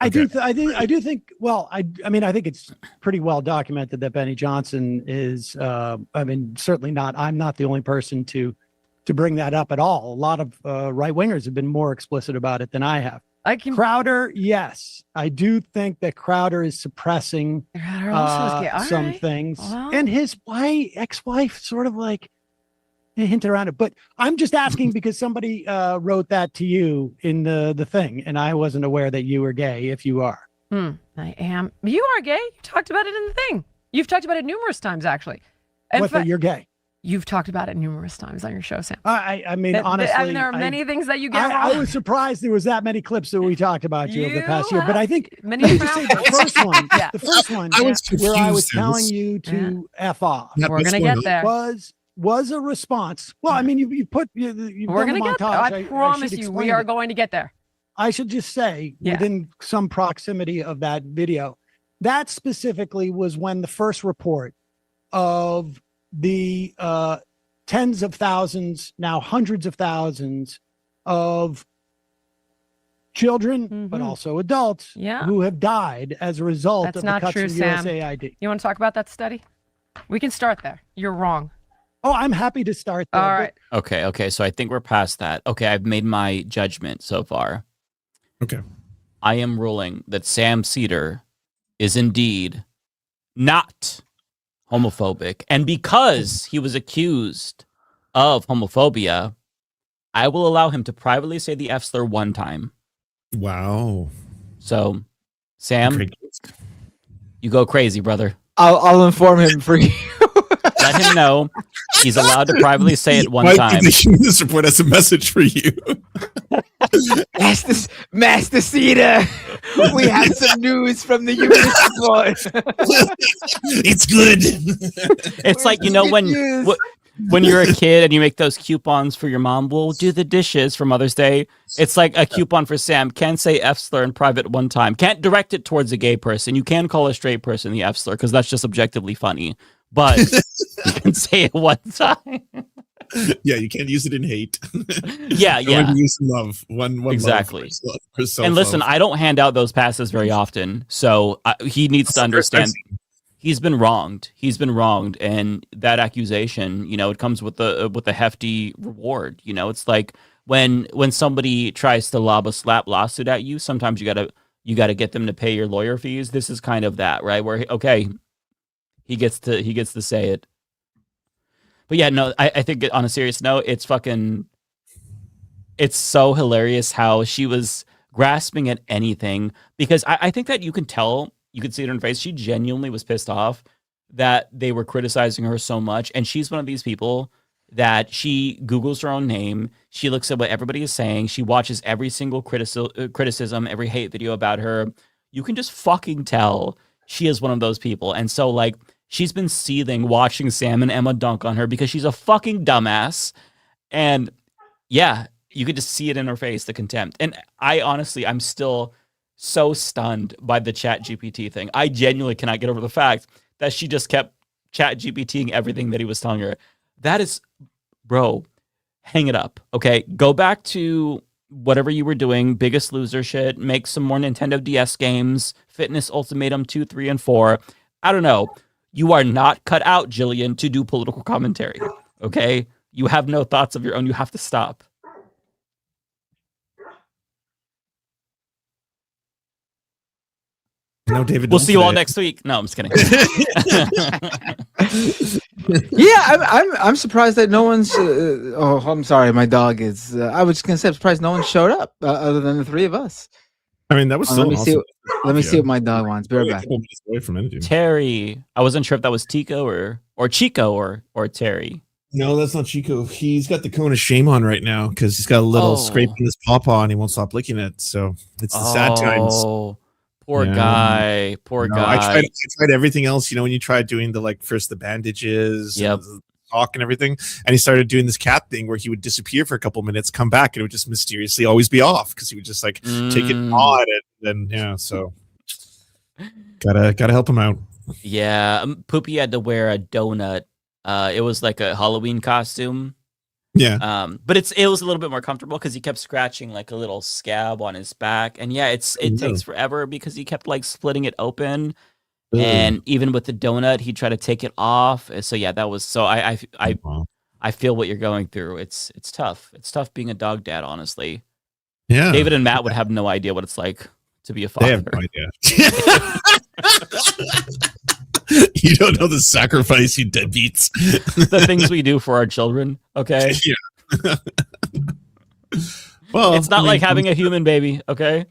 I do think. Well, I mean, I think it's pretty well documented that Benny Johnson is. I mean, certainly not. I'm not the only person to bring that up at all. A lot of right wingers have been more explicit about it than I have. Crowder, yes, I do think that Crowder is suppressing some things, and his ex-wife sort of like hinted around it. But I'm just asking because somebody wrote that to you in the thing, and I wasn't aware that you were gay. If you are, I am. You are gay. You talked about it in the thing. You've talked about it numerous times, actually. that you're gay. You've talked about it numerous times on your show, Sam. I mean, honestly, I mean, there are many things that you get wrong. I was surprised there was that many clips that we talked about you over the past year. But I think many let me just say the first one, Yeah. the first one, I was where I was confused. telling you to f off. Yeah, We're gonna get there. Was a response. Well, I mean, you've We're done gonna the get there. montage. I promise should you, explain we are it. going to get there. I should just say, within some proximity of that video, that specifically was when the first report of the tens of thousands, now hundreds of thousands of children, but also adults who have died as a result That's of not the cuts true, in Sam. USAID. You want to talk about that study? We can start there. You're wrong. Oh, I'm happy to start there. All right. Okay. So I think we're past that. Okay, I've made my judgment so far. Okay. I am ruling that Sam Cedar is indeed not homophobic. And because he was accused of homophobia, I will allow him to privately say the F slur one time. Wow. So, Sam, you go crazy, brother. I'll inform him for you. Let him know he's allowed to privately say it one Might be time. taking this report as a message for you. Master Cedar, we have some news from the U.S. It's good. It's like, you know, when you're a kid and you make those coupons for your mom, we'll do the dishes for Mother's Day. It's like a coupon for Sam. Can't say F slur in private one time. Can't direct it towards a gay person. You can call a straight person the F slur because that's just objectively funny. But you can say it one time. Yeah, you can't use it in hate. Yeah. Use love. One exactly. Love for self-love. And listen, I don't hand out those passes very often, so he needs to understand he's been wronged. He's been wronged, and that accusation, you know, it comes with a hefty reward. You know, it's like when somebody tries to lob a slap lawsuit at you, sometimes you gotta get them to pay your lawyer fees. This is kind of that, right? Where he gets to say it. But yeah, no, I think on a serious note, it's so hilarious how she was grasping at anything, because I think that you can see it in her face. She genuinely was pissed off that they were criticizing her so much. And she's one of these people that she Googles her own name. She looks at what everybody is saying. She watches every single criticism, every hate video about her. You can just fucking tell she is one of those people. And so, like, she's been seething watching Sam and Emma dunk on her because she's a fucking dumbass. And yeah, you could just see it in her face, the contempt. And I'm still so stunned by the Chat GPT thing. I genuinely cannot get over the fact that she just kept Chat GPTing everything that he was telling her. That is, bro, hang it up. Okay, go back to whatever you were doing, Biggest Loser shit, make some more Nintendo DS games, Fitness Ultimatum 2, 3, and 4. I don't know. You are not cut out, Jillian, to do political commentary. Okay? You have no thoughts of your own. You have to stop. No, David. We'll see you all next week. No, I'm just kidding. I'm surprised that no one's. Oh, I'm sorry, my dog is. I was just gonna say, I'm surprised no one showed up other than the three of us. I mean, that was so awesome. Let me see what my dog wants. Be right back. Away from energy. Terry, I wasn't sure if that was Tico or Chico or Terry. No, that's not Chico. He's got the cone of shame on right now because he's got a little scrape in his pawpaw and he won't stop licking it. So it's the sad times. Poor guy. Poor guy. I tried everything else. When you tried doing the first the bandages, and the talk and everything, and he started doing this cat thing where he would disappear for a couple minutes, come back, and it would just mysteriously always be off because he would just take it on it, and so gotta help him out. Yeah, Poopy had to wear a donut. It was like a Halloween costume. Yeah. But it was a little bit more comfortable because he kept scratching like a little scab on his back, and it takes forever because he kept splitting it open, and even with the donut, he tried to take it off. So that was so I feel what you're going through. It's tough. It's tough being a dog dad, honestly. Yeah. David and Matt would have no idea what it's like to be a father. They have no idea. You don't know the sacrifice, you deadbeats. The things we do for our children. Okay. Yeah. Well, it's not like having a human baby. Okay.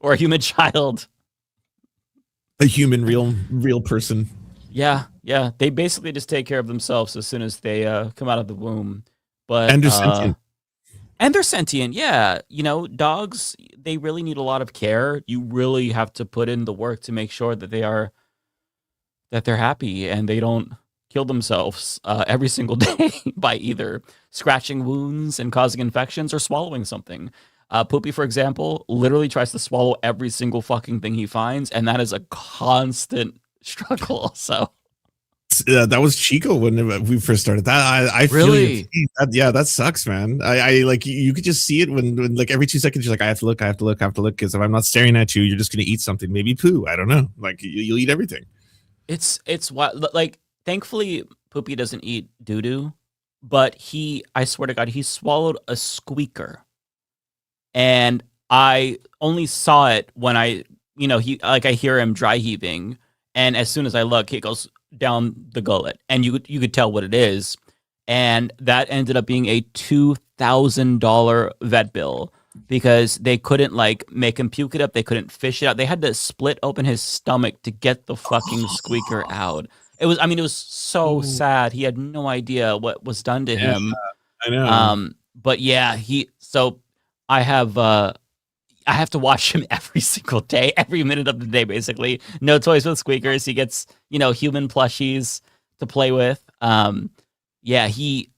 Or a human child. A human, real person. Yeah. They basically just take care of themselves as soon as they come out of the womb. But and they're sentient. And they're sentient. Yeah. Dogs, they really need a lot of care. You really have to put in the work to make sure that they're happy and they don't kill themselves every single day by either scratching wounds and causing infections or swallowing something. Poopy, for example, literally tries to swallow every single fucking thing he finds, and that is a constant struggle. So that was Chico when we first started. That I really feel that sucks, man. I you could just see it when every 2 seconds you're like, I have to look because if I'm not staring at you, you're just gonna eat something, maybe poo. I don't know. You'll eat everything. It's what thankfully Poopy doesn't eat doo-doo, but I swear to God, he swallowed a squeaker. And I only saw it when I hear him dry heaving, and as soon as I look, it goes down the gullet, and you could tell what it is, and that ended up being a $2,000 vet bill because they couldn't make him puke it up, they couldn't fish it out, they had to split open his stomach to get the fucking squeaker out. It was so sad. He had no idea what was done to him. I know. But yeah, I have to watch him every single day, every minute of the day, basically. No toys with squeakers. He gets, human plushies to play with. He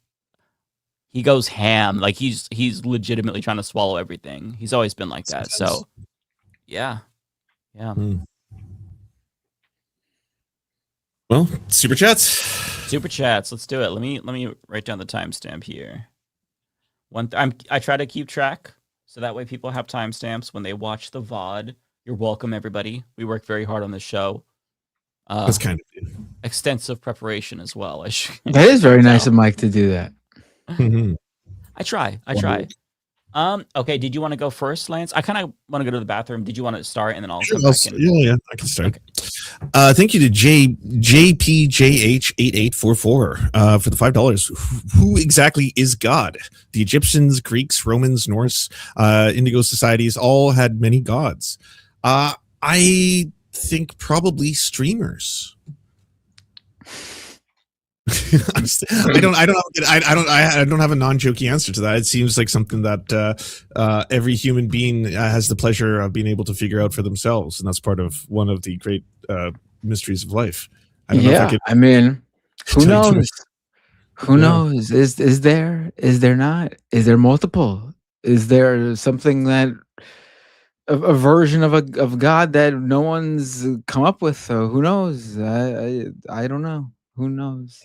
goes ham. He's legitimately trying to swallow everything. He's always been like that. So, yeah. Well, super chats. Let's do it. Let me write down the timestamp here. I try to keep track so that way people have timestamps when they watch the VOD. You're welcome, everybody. We work very hard on this show. That's kind of extensive preparation as well. That is very nice of Mike to do that. Mm-hmm. I try. Okay, did you want to go first, Lance? I kind of want to go to the bathroom. Did you want to start and then I'll come back in? Yeah, I can start. Okay. Thank you to JPJH8844 for the $5. Who exactly is God? The Egyptians, Greeks, Romans, Norse, Indigo societies all had many gods. I think probably streamers. I don't have a non-jokey answer to that. It seems like something that every human being has the pleasure of being able to figure out for themselves, and that's part of one of the great mysteries of life. I mean, who knows? Who knows? Is there not? Is there multiple? Is there something that a version of God that no one's come up with? So who knows? I don't know. Who knows?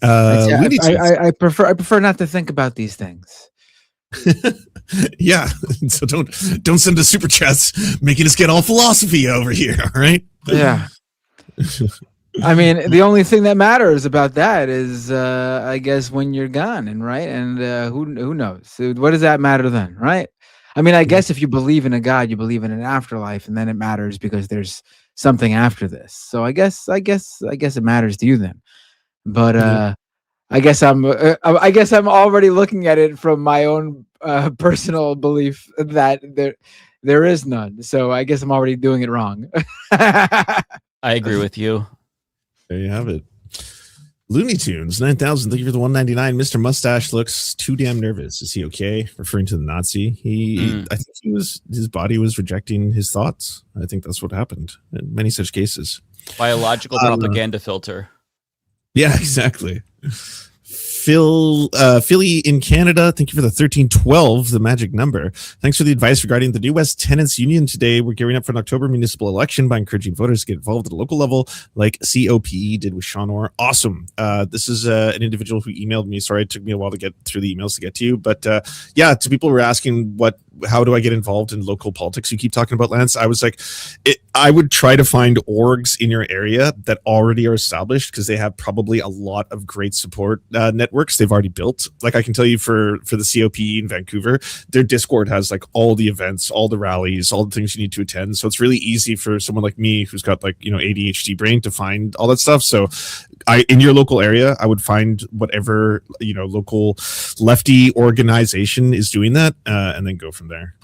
I prefer not to think about these things. Yeah. So don't send us super chats making us get all philosophy over here. All right. Yeah. I mean, the only thing that matters about that is, I guess, when you're gone, and right, and who knows? What does that matter then, right? I mean, I guess if you believe in a God, you believe in an afterlife, and then it matters because there's something after this. So I guess it matters to you then. But I guess I'm already looking at it from my own personal belief that there is none. So I guess I'm already doing it wrong. I agree with you. There you have it. Looney Tunes 9,000. Thank you for the 199. Mr. Mustache looks too damn nervous. Is he okay? Referring to the Nazi. I think his body was rejecting his thoughts. I think that's what happened in many such cases. Biological propaganda filter. Yeah, exactly. Philly in Canada, thank you for the 1312, the magic number. Thanks for the advice regarding the new West Tenants Union today. We're gearing up for an October municipal election by encouraging voters to get involved at a local level like COPE did with Sean Orr. Awesome. This is an individual who emailed me. Sorry, it took me a while to get through the emails to get to you. But yeah, to people who were asking how do I get involved in local politics? You keep talking about, Lance. I was like, I would try to find orgs in your area that already are established because they have probably a lot of great support networks they've already built. Like I can tell you for the COP in Vancouver, their Discord has like all the events, all the rallies, all the things you need to attend. So it's really easy for someone like me who's got like, ADHD brain to find all that stuff. So in your local area, I would find whatever, local lefty organization is doing that and then go from there.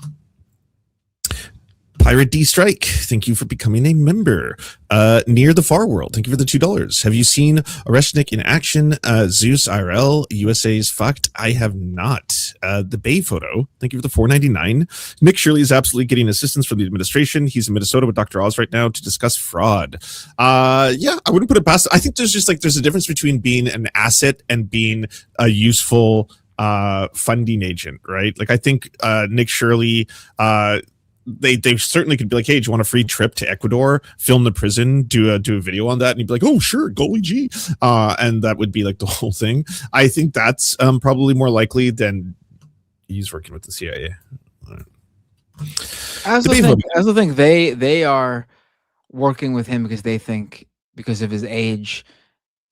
Pirate D Strike, thank you for becoming a member. Near the Far World, thank you for the $2. Have you seen Oreshnik in action? Zeus IRL, USA's fucked? I have not. The Bay photo, thank you for the $4.99. Nick Shirley is absolutely getting assistance from the administration. He's in Minnesota with Dr. Oz right now to discuss fraud. Yeah, I wouldn't put it past. I think there's a difference between being an asset and being a useful funding agent, right? Like I think Nick Shirley, they certainly could be like, hey, do you want a free trip to Ecuador, film the prison, do a video on that, and he'd be like, oh sure, golly gee, and that would be like the whole thing. I think that's probably more likely than he's working with the CIA. I also think they are working with him because they think, because of his age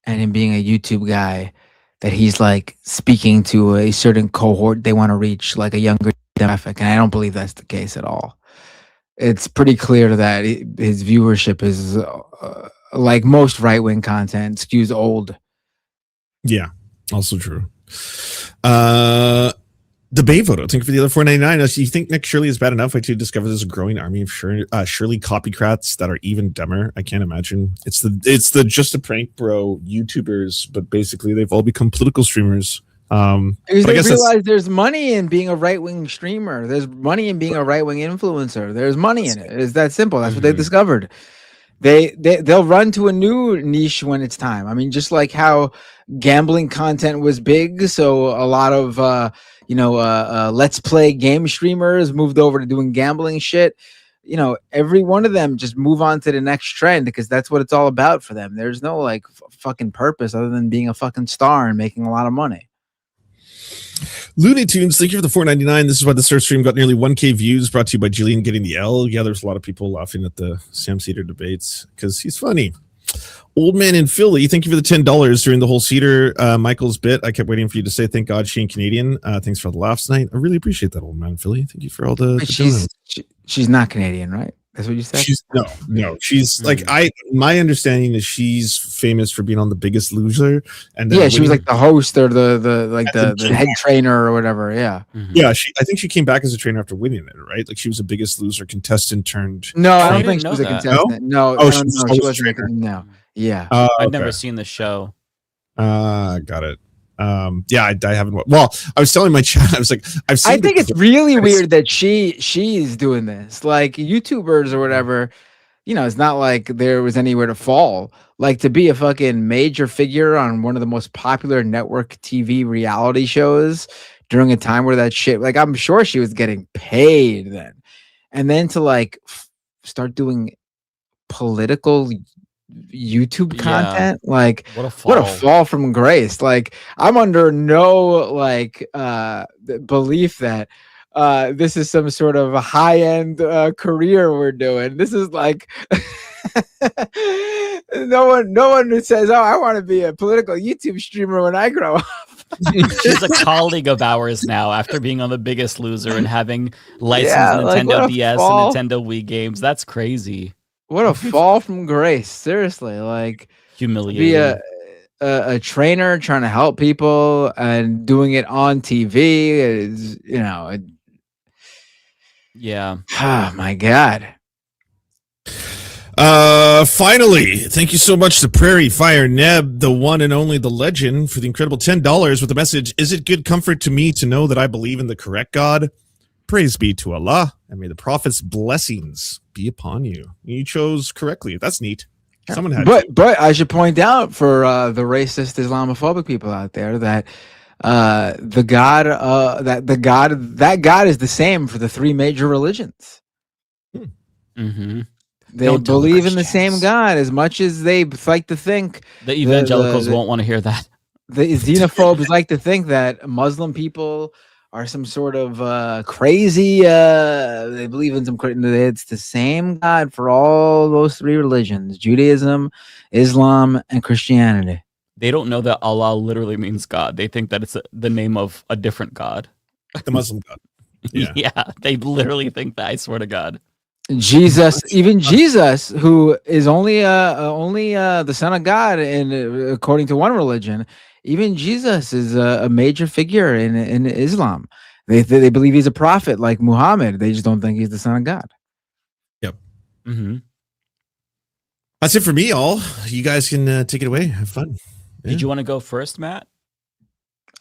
and him being a YouTube guy, that he's like speaking to a certain cohort they want to reach, like a younger demographic, and I don't believe that's the case at all. It's pretty clear that his viewership is like most right-wing content, skews old. Yeah, also true. The Bay photo, thank you for the other $4.99. Do you think Nick Shirley is bad enough? I too discovered there's a growing army of Shirley copycats that are even dumber. I can't imagine. It's the Just a Prank Bro YouTubers, but basically they've all become political streamers. Because they realize there's money in being a right-wing streamer. There's money in being a right-wing influencer. There's money in it. It's that simple. That's what they discovered. They'll run to a new niche when it's time. I mean, just like how gambling content was big, so a lot of let's play game streamers moved over to doing gambling shit. Every one of them just move on to the next trend because that's what it's all about for them. There's no like fucking purpose other than being a fucking star and making a lot of money. Looney Tunes, thank you for the $4.99. This is why the search stream got nearly 1K views, brought to you by Jillian getting the L. Yeah, there's a lot of people laughing at the Sam Cedar debates because he's funny. Old Man in Philly, thank you for the $10 during the whole Cedar Michael's bit. I kept waiting for you to say thank God she ain't Canadian. Thanks for all the laughs tonight. I really appreciate that, Old Man in Philly. Thank you for all the she's not Canadian, right? That's what you said? No. She's like, my understanding is she's famous for being on The Biggest Loser. And yeah, she was like the host or the head trainer or whatever. Yeah. Yeah. I think she came back as a trainer after winning it, right? Like she was a Biggest Loser contestant turned. No, I don't think she was a contestant. No, she wasn't. No. Yeah. I've never seen the show. Got it. Yeah, I haven't. Well, I was telling my chat, I was like, I think it's really weird that she's doing this. Like YouTubers or whatever, it's not like there was anywhere to fall. Like to be a fucking major figure on one of the most popular network TV reality shows during a time where that shit, like I'm sure she was getting paid then, and then to like start doing political YouTube Yeah. content. Like, What a what a fall. fall from grace. Like, I'm under no belief that this is some sort of a high-end career we're doing. This is like no one says, "Oh, I want to be a political YouTube streamer when I grow up." She's a colleague of ours now after being on The Biggest Loser and having licensed Yeah, like, Nintendo what a DS fall. and Nintendo Wii games. That's crazy. What a fall from grace. Seriously, like, Humiliating. be a trainer trying to help people and doing it on TV is, Yeah. Oh my God. Finally, thank you so much to Prairie Fire Neb, the one and only the legend, for the incredible $10 with the message, "Is it good comfort to me to know that I believe in the correct God? Praise be to Allah, and may the Prophet's blessings be upon you." You chose correctly. That's neat. Someone had to. But I should point out for the racist Islamophobic people out there that that God is the same for the three major religions. Mm-hmm. They Don't tell the believe in the same God as much as they like to think. The evangelicals won't want to hear that. The xenophobes like to think that Muslim people are some sort of crazy. They believe in it's the same God for all those three religions: Judaism, Islam, and Christianity. They don't know that Allah literally means God. They think that it's the name of a different God. The Muslim God. Yeah. Yeah, they literally think that, I swear to God. Jesus, even Jesus, who is only the Son of God, and according to one religion, even Jesus is a major figure in Islam. They believe he's a prophet like Muhammad. They just don't think he's the Son of God. Yep. Mm-hmm. That's it for me, all. You guys can take it away. Have fun. Did you want to go first, Matt?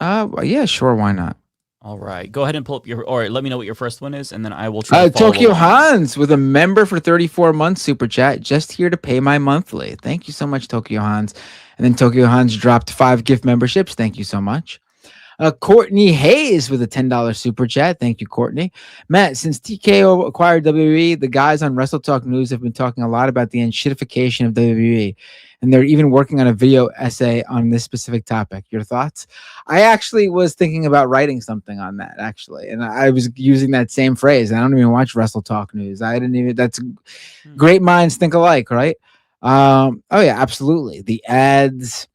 Yeah, sure. Why not? All right. Go ahead and pull up or let me know what your first one is, and then I will try to Tokyo along. Hans with a member for 34 months super chat. Just here to pay my monthly. Thank you so much, Tokyo Hans. And then Tokyo Hans dropped 5 gift memberships. Thank you so much. Courtney Hayes with a $10 super chat. Thank you, Courtney. Matt, since TKO acquired WWE, the guys on Wrestle Talk News have been talking a lot about the enshittification of WWE. And they're even working on a video essay on this specific topic. Your thoughts? I actually was thinking about writing something on that, actually. And I was using that same phrase. I don't even watch Wrestle Talk News. That's great minds think alike, right? Oh, yeah, absolutely. The ads,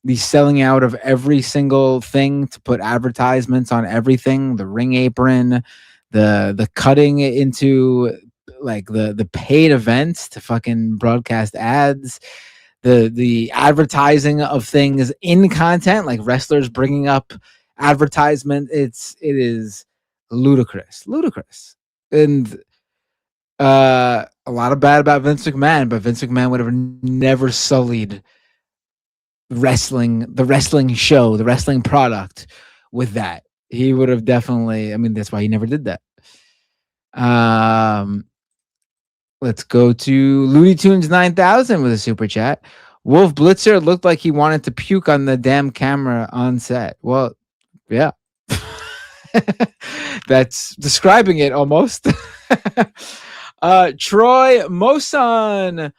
the selling out of every single thing to put advertisements on everything, the ring apron, the cutting into like the paid events to fucking broadcast ads. The advertising of things in content, like wrestlers bringing up advertisement, it is ludicrous, and a lot of bad about Vince McMahon, but Vince McMahon would have never sullied the wrestling show, the wrestling product with that. He would have definitely. I mean, that's why he never did that. Let's go to Looney Tunes 9000 with a super chat. Wolf Blitzer looked like he wanted to puke on the damn camera on set. Well, yeah. That's describing it almost. Troy Moson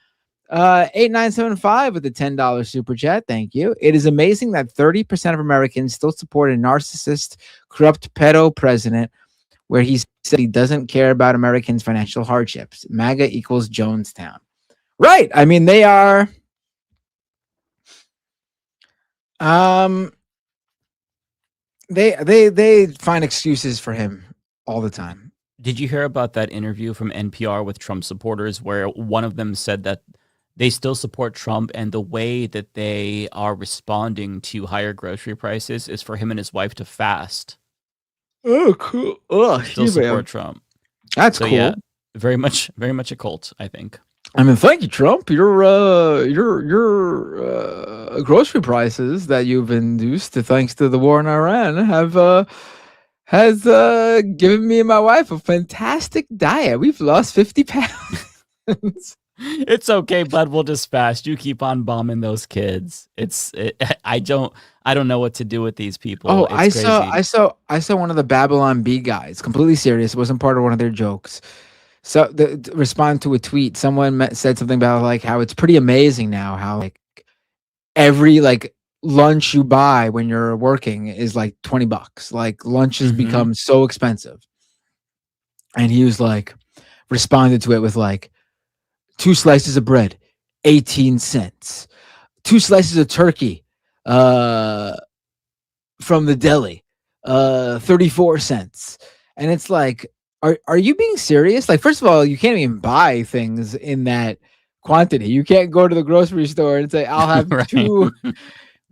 8975 with a $10 super chat. Thank you. It is amazing that 30% of Americans still support a narcissist, corrupt pedo president where he said he doesn't care about Americans' financial hardships. MAGA equals Jonestown. Right. I mean, they are. They find excuses for him all the time. Did you hear about that interview from NPR with Trump supporters where one of them said that they still support Trump and the way that they are responding to higher grocery prices is for him and his wife to fast? Oh, cool. Oh, still support Trump. That's cool. Yeah, very much a cult, I think. I mean, thank you, Trump. Your grocery prices that you've induced, thanks to the war in Iran, has given me and my wife a fantastic diet. We've lost 50 pounds. It's okay, bud. We'll just fast. You keep on bombing those kids. I don't know what to do with these people. Oh, it's I saw one of the Babylon Bee guys. Completely serious. It wasn't part of one of their jokes. So respond to a tweet. Someone said something about like how it's pretty amazing now how like every like lunch you buy when you're working is like $20. Like lunch has become so expensive. And he was like, responded to it with like 2 slices of bread, 18 cents. 2 slices of turkey from the deli, 34 cents. And it's like, are you being serious? Like, first of all, you can't even buy things in that quantity. You can't go to the grocery store and say, I'll have right.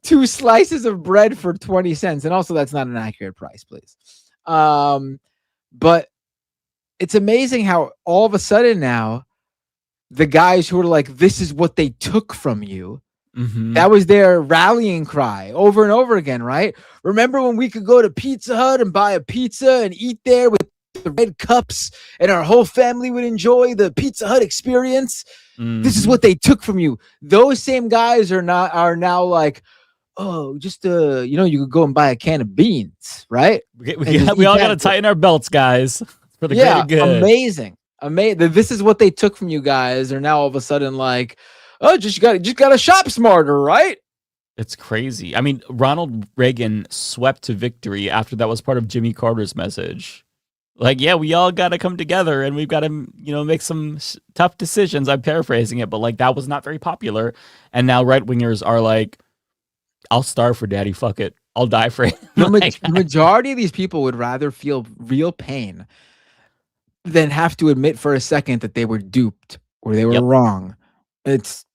two slices of bread for 20 cents. And also that's not an accurate price, please. But it's amazing how all of a sudden now the guys who are like, this is what they took from you. That was their rallying cry over and over again, right? Remember when we could go to Pizza Hut and buy a pizza and eat there with the red cups and our whole family would enjoy the Pizza Hut experience? This is what they took from you. Those same guys are now like, oh, just you could go and buy a can of beans, right? We all got to tighten our belts, guys. For the greater good. Amazing. This is what they took from you guys. Are now all of a sudden like, oh, just got to shop smarter, right? It's crazy. I mean, Ronald Reagan swept to victory after that was part of Jimmy Carter's message. Like, yeah, we all got to come together and we've got to, make some tough decisions. I'm paraphrasing it, but like that was not very popular. And now right wingers are like, I'll starve for daddy. Fuck it. I'll die for it. The majority of these people would rather feel real pain than have to admit for a second that they were duped or they were wrong. It's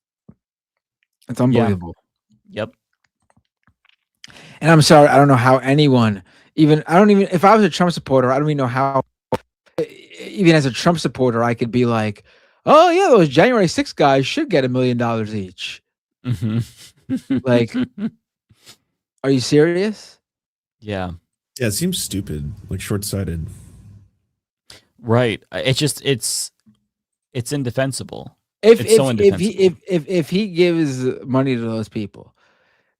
unbelievable. Yep. And I'm sorry, I don't know how anyone if I was a Trump supporter, I don't even know how, even as a Trump supporter, I could be like, oh yeah, those January 6th guys should get $1 million each. Like, are you serious? Yeah. Yeah, it seems stupid, like short-sighted. Right. It's indefensible. If he gives money to those people,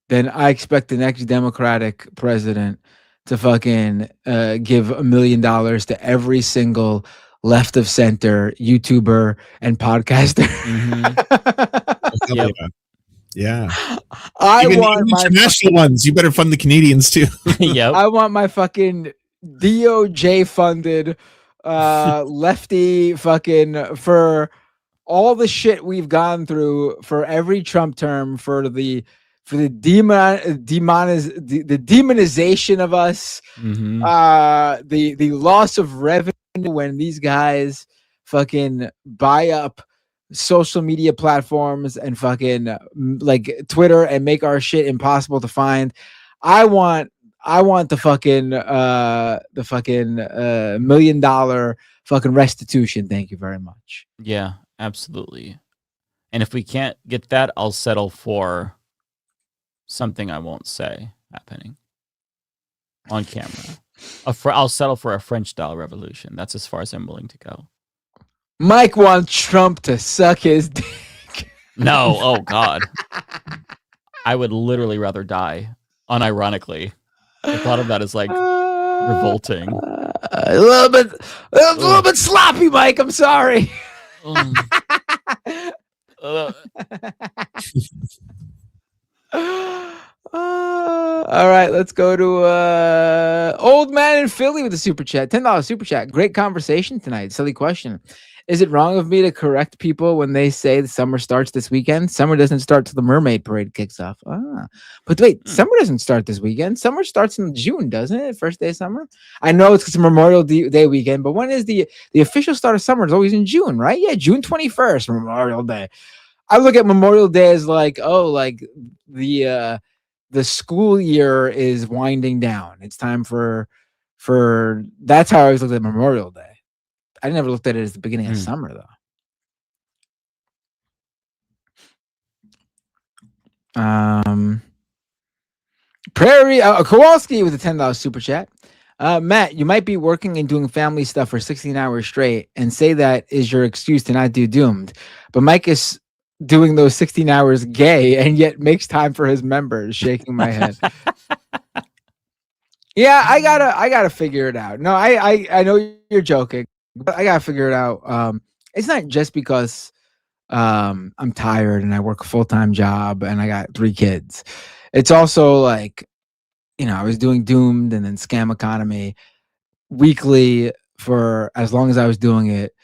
then I expect the next Democratic president to fucking give $1 million to every single left of center YouTuber and podcaster. Yep. Yeah. Even international ones. You better fund the Canadians too. Yep. I want my fucking DOJ funded lefty fucking for all the shit we've gone through for every Trump term, for the demonization of us, the loss of revenue when these guys fucking buy up social media platforms and fucking like Twitter and make our shit impossible to find. I want the fucking $1 million fucking restitution. Thank you very much. Yeah, absolutely. And if we can't get that, I'll settle for something I won't say happening on camera. I'll settle for a French style revolution. That's as far as I'm willing to go. Mike wants Trump to suck his dick. No, oh God. I would literally rather die, unironically. The thought of that is like revolting. A little bit sloppy, Mike. I'm sorry. All right, let's go to Old Man in Philly with a super chat. $10 super chat. Great conversation tonight. Silly question. Is it wrong of me to correct people when they say the summer starts this weekend? Summer doesn't start till the Mermaid Parade kicks off. But wait, summer doesn't start this weekend. Summer starts in June, doesn't it? First day of summer. I know it's Memorial Day weekend, but when is the official start of summer? Is always in June, right? Yeah, June 21st, Memorial Day. I look at Memorial Day as like, oh, like the school year is winding down. It's time for that's how I always looked at Memorial Day. I never looked at it as the beginning of summer, though. Prairie Kowalski with a $10 super chat. Matt, you might be working and doing family stuff for 16 hours straight and say that is your excuse to not do Doomed. But Mike is doing those 16 hours gay and yet makes time for his members. Shaking my head. Yeah, I gotta figure it out. No, I know you're joking. I gotta figure it out. It's not just because I'm tired and I work a full-time job and I got 3 kids. It's also like, I was doing Doomed and then Scam Economy weekly for as long as I was doing it,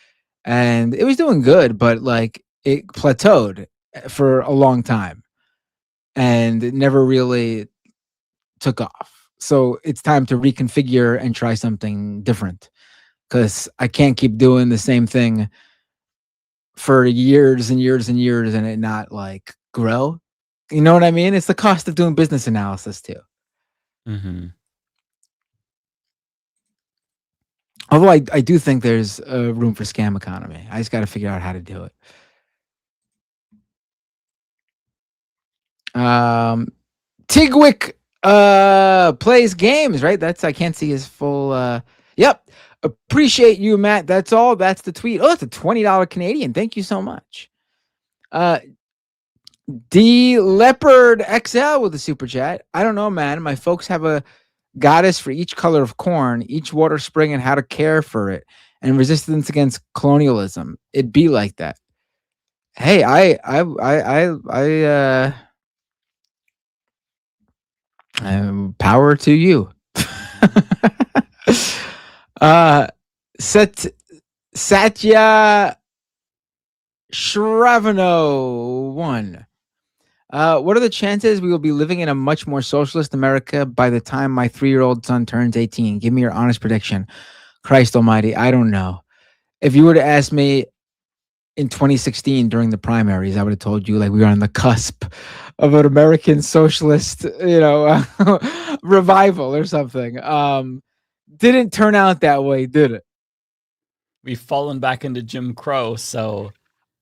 and it was doing good, but like it plateaued for a long time and it never really took off. So it's time to reconfigure and try something different, because I can't keep doing the same thing for years and years and years and it not like grow. You know what I mean? It's the cost of doing business analysis too. Mm-hmm. Although I do think there's room for Scam Economy. I just got to figure out how to do it. Tigwick plays games, right? I can't see his full yep. Appreciate you, Matt. That's all. That's the tweet. Oh, it's a $20 Canadian. Thank you so much. D Leopard XL with a super chat. I don't know, man. My folks have a goddess for each color of corn, each water spring, and how to care for it, and resistance against colonialism. It'd be like that. Hey, power to you. Satya Shravano 1. What are the chances we will be living in a much more socialist America by the time my 3-year-old son turns 18? Give me your honest prediction. Christ almighty, I don't know. If you were to ask me in 2016 during the primaries, I would have told you like we were on the cusp of an American socialist, revival or something. Didn't turn out that way, did it? We've fallen back into Jim Crow, so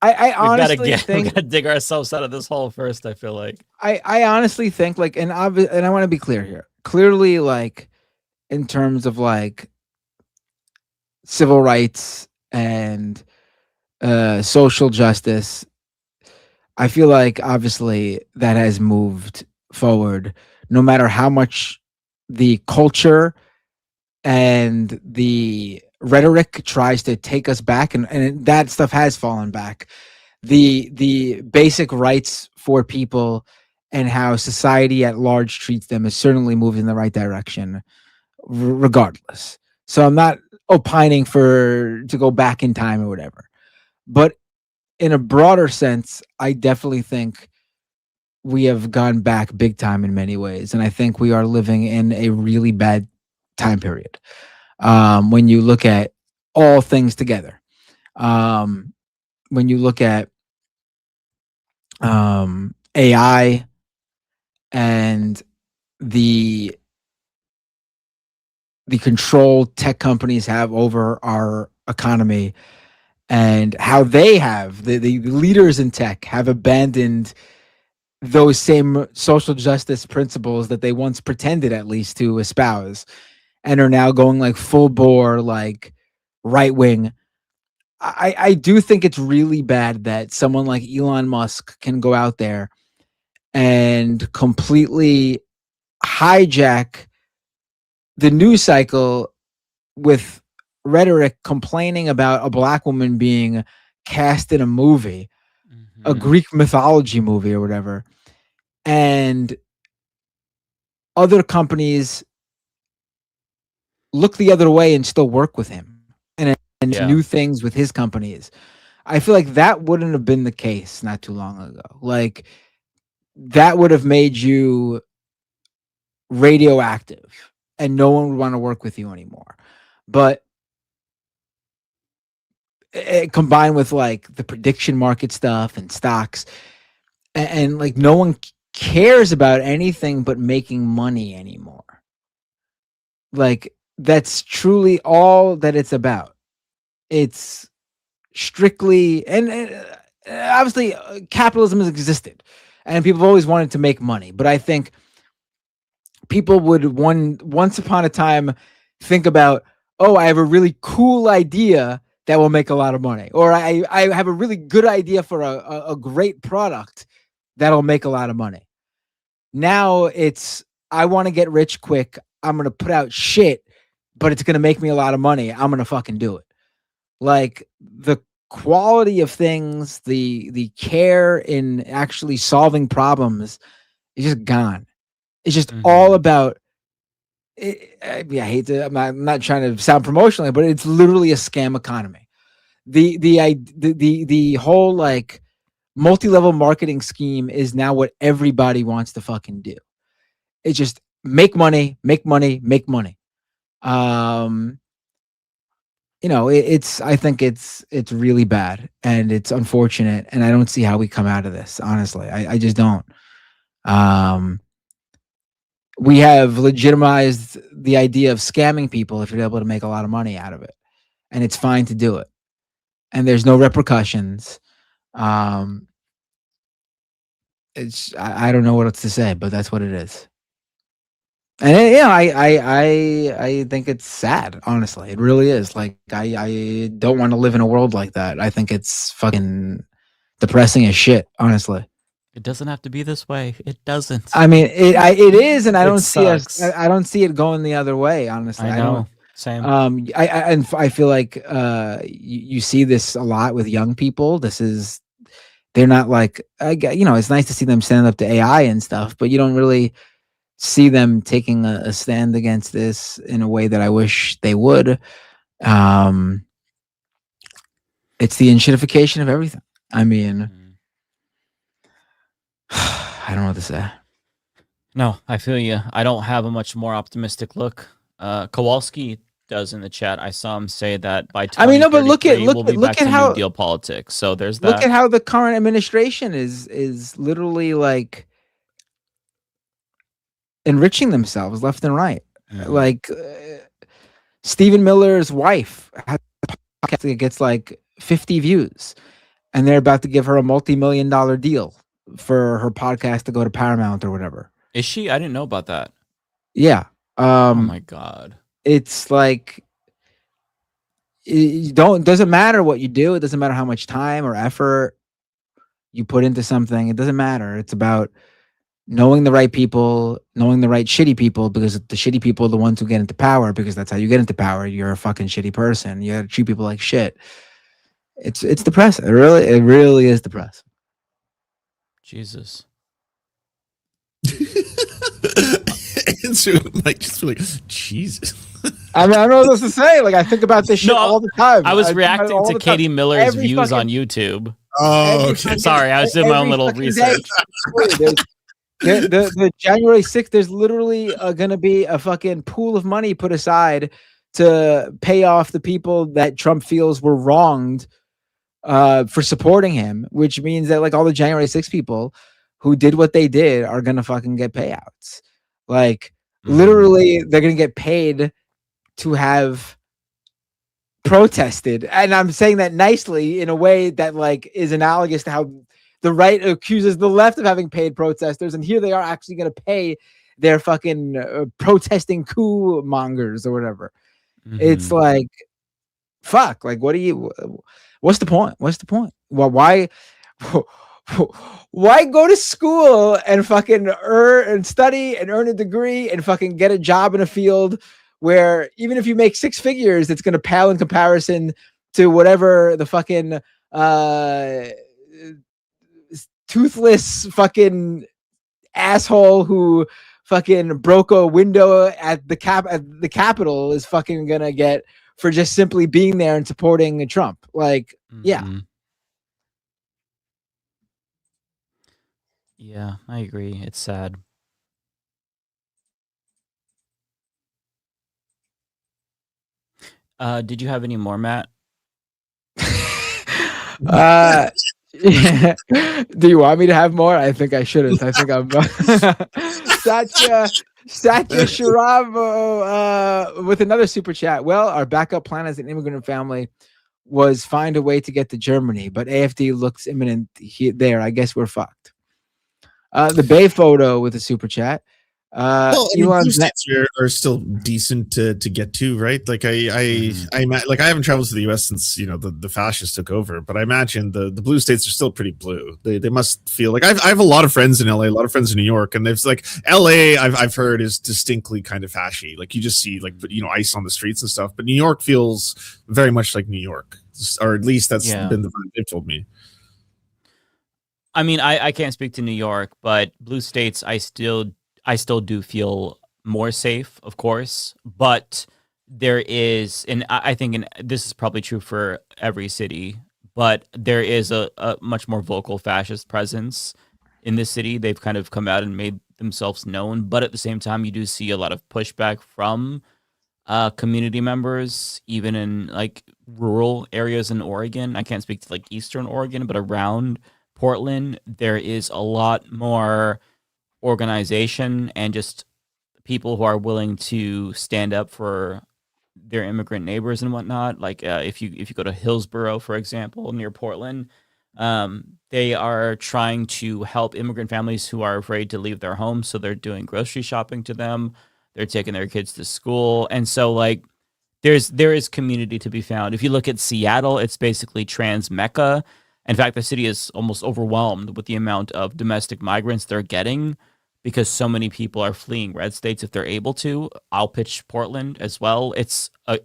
I honestly think we gotta dig ourselves out of this hole first. I feel like I honestly think like, and I want to be clear here. Clearly, like in terms of like civil rights and social justice, I feel like obviously that has moved forward, no matter how much the culture and the rhetoric tries to take us back, and that stuff has fallen back. The basic rights for people and how society at large treats them has certainly moved in the right direction, regardless. So I'm not opining to go back in time or whatever, but in a broader sense, I definitely think we have gone back big time in many ways, and I think we are living in a really bad time period. When you look at all things together, when you look at AI and the control tech companies have over our economy, and how they have the leaders in tech have abandoned those same social justice principles that they once pretended at least to espouse, and are now going like full bore, like right wing. I do think it's really bad that someone like Elon Musk can go out there and completely hijack the news cycle with rhetoric complaining about a black woman being cast in a movie, a Greek mythology movie or whatever, and other companies look the other way and still work with him and new things with his companies. I feel like that wouldn't have been the case not too long ago. Like that would have made you radioactive and no one would want to work with you anymore. But combined with like the prediction market stuff and stocks, and like no one cares about anything but making money anymore. Like that's truly all that it's about. It's strictly, and obviously capitalism has existed and people have always wanted to make money, but I think people would once upon a time think about, oh, I have a really cool idea that will make a lot of money, or I have a really good idea for a great product that'll make a lot of money. Now it's, I want to get rich quick. I'm going to put out shit, but it's going to make me a lot of money. I'm going to fucking do it. like the quality of things, the care in actually solving problems is just gone. It's just all about it. I hate to, I'm not trying to sound promotional, but it's literally a scam economy. The whole like multi-level marketing scheme is now what everybody wants to fucking do. It's just make money, make money, make money. You know, I think it's really bad and it's unfortunate, and I don't see how we come out of this. Honestly, I just don't. We have legitimized the idea of scamming people if you're able to make a lot of money out of it, and it's fine to do it, and there's no repercussions. It's I don't know what else to say, but that's what it is. And I think it's sad. Honestly, it really is. Like I don't want to live in a world like that. I think it's fucking depressing as shit. Honestly, it doesn't have to be this way. It doesn't. I mean, it is, and I don't sucks. see I don't see it going the other way. Honestly, I know. Same. I feel like you see this a lot with young people. They're not like it's nice to see them stand up to AI and stuff, but you don't really see them taking a stand against this in a way that I wish they would. It's the enshittification of everything. I mean, I don't know what to say. No, I feel you. I don't have a much more optimistic look. Kowalski does in the chat. I saw him say that by 2033, but look at how New Deal politics. So there's that. Look at how the current administration is literally like enriching themselves left and right. Like Stephen Miller's wife has a podcast that gets like 50 views, and they're about to give her a multi-million-dollar deal for her podcast to go to Paramount or whatever. Is she? I didn't know about that. Yeah. Oh my God. It's like doesn't matter what you do. It doesn't matter how much time or effort you put into something. It doesn't matter. It's about knowing the right people, knowing the right shitty people, because the shitty people are the ones who get into power, because that's how you get into power. You're a fucking shitty person. You gotta treat people like shit. It's depressing. It really is depressing. Jesus. And so, like, just like, Jesus. I mean, I don't know what else to say. Like, I think about this shit all the time. I was reacting to Katie Miller's views on YouTube. Oh, okay. Sorry, I was doing my own little research. The January 6th, there's literally going to be a fucking pool of money put aside to pay off the people that Trump feels were wronged for supporting him, which means that like all the January 6th people who did what they did are going to fucking get payouts. Like literally they're going to get paid to have protested. And I'm saying that nicely in a way that like is analogous to how the right accuses the left of having paid protesters, and here they are actually going to pay their fucking protesting coup mongers or whatever. It's like, fuck. Like, what's the point? What's the point? Well, why go to school and fucking earn and study and earn a degree and fucking get a job in a field where even if you make six figures, it's going to pale in comparison to whatever the fucking toothless fucking asshole who fucking broke a window at the Capitol is fucking gonna get for just simply being there and supporting Trump. Like, yeah. Yeah, I agree. It's sad. Did you have any more, Matt? Do you want me to have more? I think I shouldn't. I think I'm Satya Sharavo with another super chat. Well, our backup plan as an immigrant family was find a way to get to Germany, but AFD looks imminent there. I guess we're fucked. The Bay photo with a super chat. Well, I mean, blue states are still decent to get to, right? Like I haven't traveled to the U.S. since the fascists took over, but I imagine the blue states are still pretty blue. They must feel like I have a lot of friends in L.A., a lot of friends in New York, and it's like L.A. I've heard is distinctly kind of fashy. Like you just see like ICE on the streets and stuff, but New York feels very much like New York. or at least that's Yeah. been the vibe they've told me. I mean, I can't speak to New York, but blue states, I still do feel more safe, of course. But there is, and I think, and this is probably true for every city, but there is a much more vocal fascist presence in this city. They've kind of come out and made themselves known, but at the same time, you do see a lot of pushback from community members, even in like rural areas in Oregon. I can't speak to like Eastern Oregon, but around Portland, there is a lot more organization and just people who are willing to stand up for their immigrant neighbors and whatnot. Like if you go to Hillsborough, for example, near Portland, they are trying to help immigrant families who are afraid to leave their homes, so they're doing grocery shopping to them. They're taking their kids to school, and so like there is community to be found. If you look at Seattle, it's basically trans mecca. In fact, the city is almost overwhelmed with the amount of domestic migrants they're getting because so many people are fleeing red states if they're able to. I'll pitch Portland as well. It's a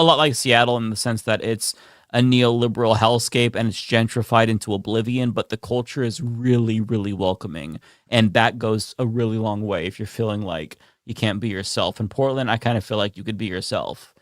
lot like Seattle in the sense that it's a neoliberal hellscape and it's gentrified into oblivion, but the culture is really, really welcoming. And that goes a really long way if you're feeling like you can't be yourself. In Portland, I kind of feel like you could be yourself.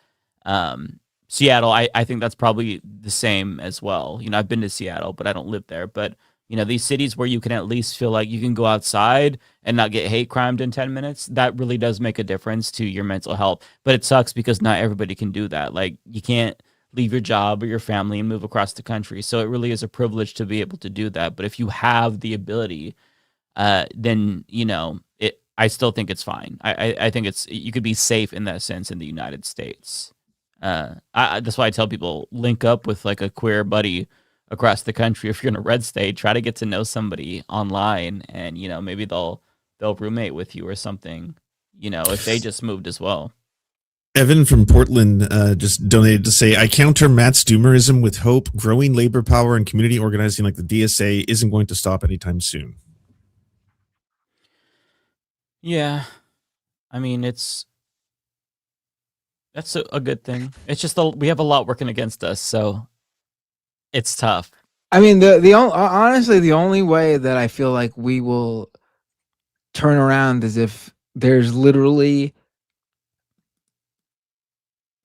Seattle, I think that's probably the same as well. You know, I've been to Seattle, but I don't live there. But, you know, these cities where you can at least feel like you can go outside and not get hate crimed in 10 minutes, that really does make a difference to your mental health. But it sucks because not everybody can do that. Like, you can't leave your job or your family and move across the country. So it really is a privilege to be able to do that. But if you have the ability, then, you know, I still think it's fine. I think you could be safe in that sense in the United States. That's why I tell people link up with like a queer buddy across the country. If you're in a red state, try to get to know somebody online, and you know maybe they'll roommate with you or something. You know, if they just moved as well. Evan from Portland just donated to say, I counter Matt's doomerism with hope. Growing labor power and community organizing like the DSA isn't going to stop anytime soon. Yeah, I mean that's a good thing. It's just we have a lot working against us, so it's tough. I mean, honestly, the only way that I feel like we will turn around is if there's literally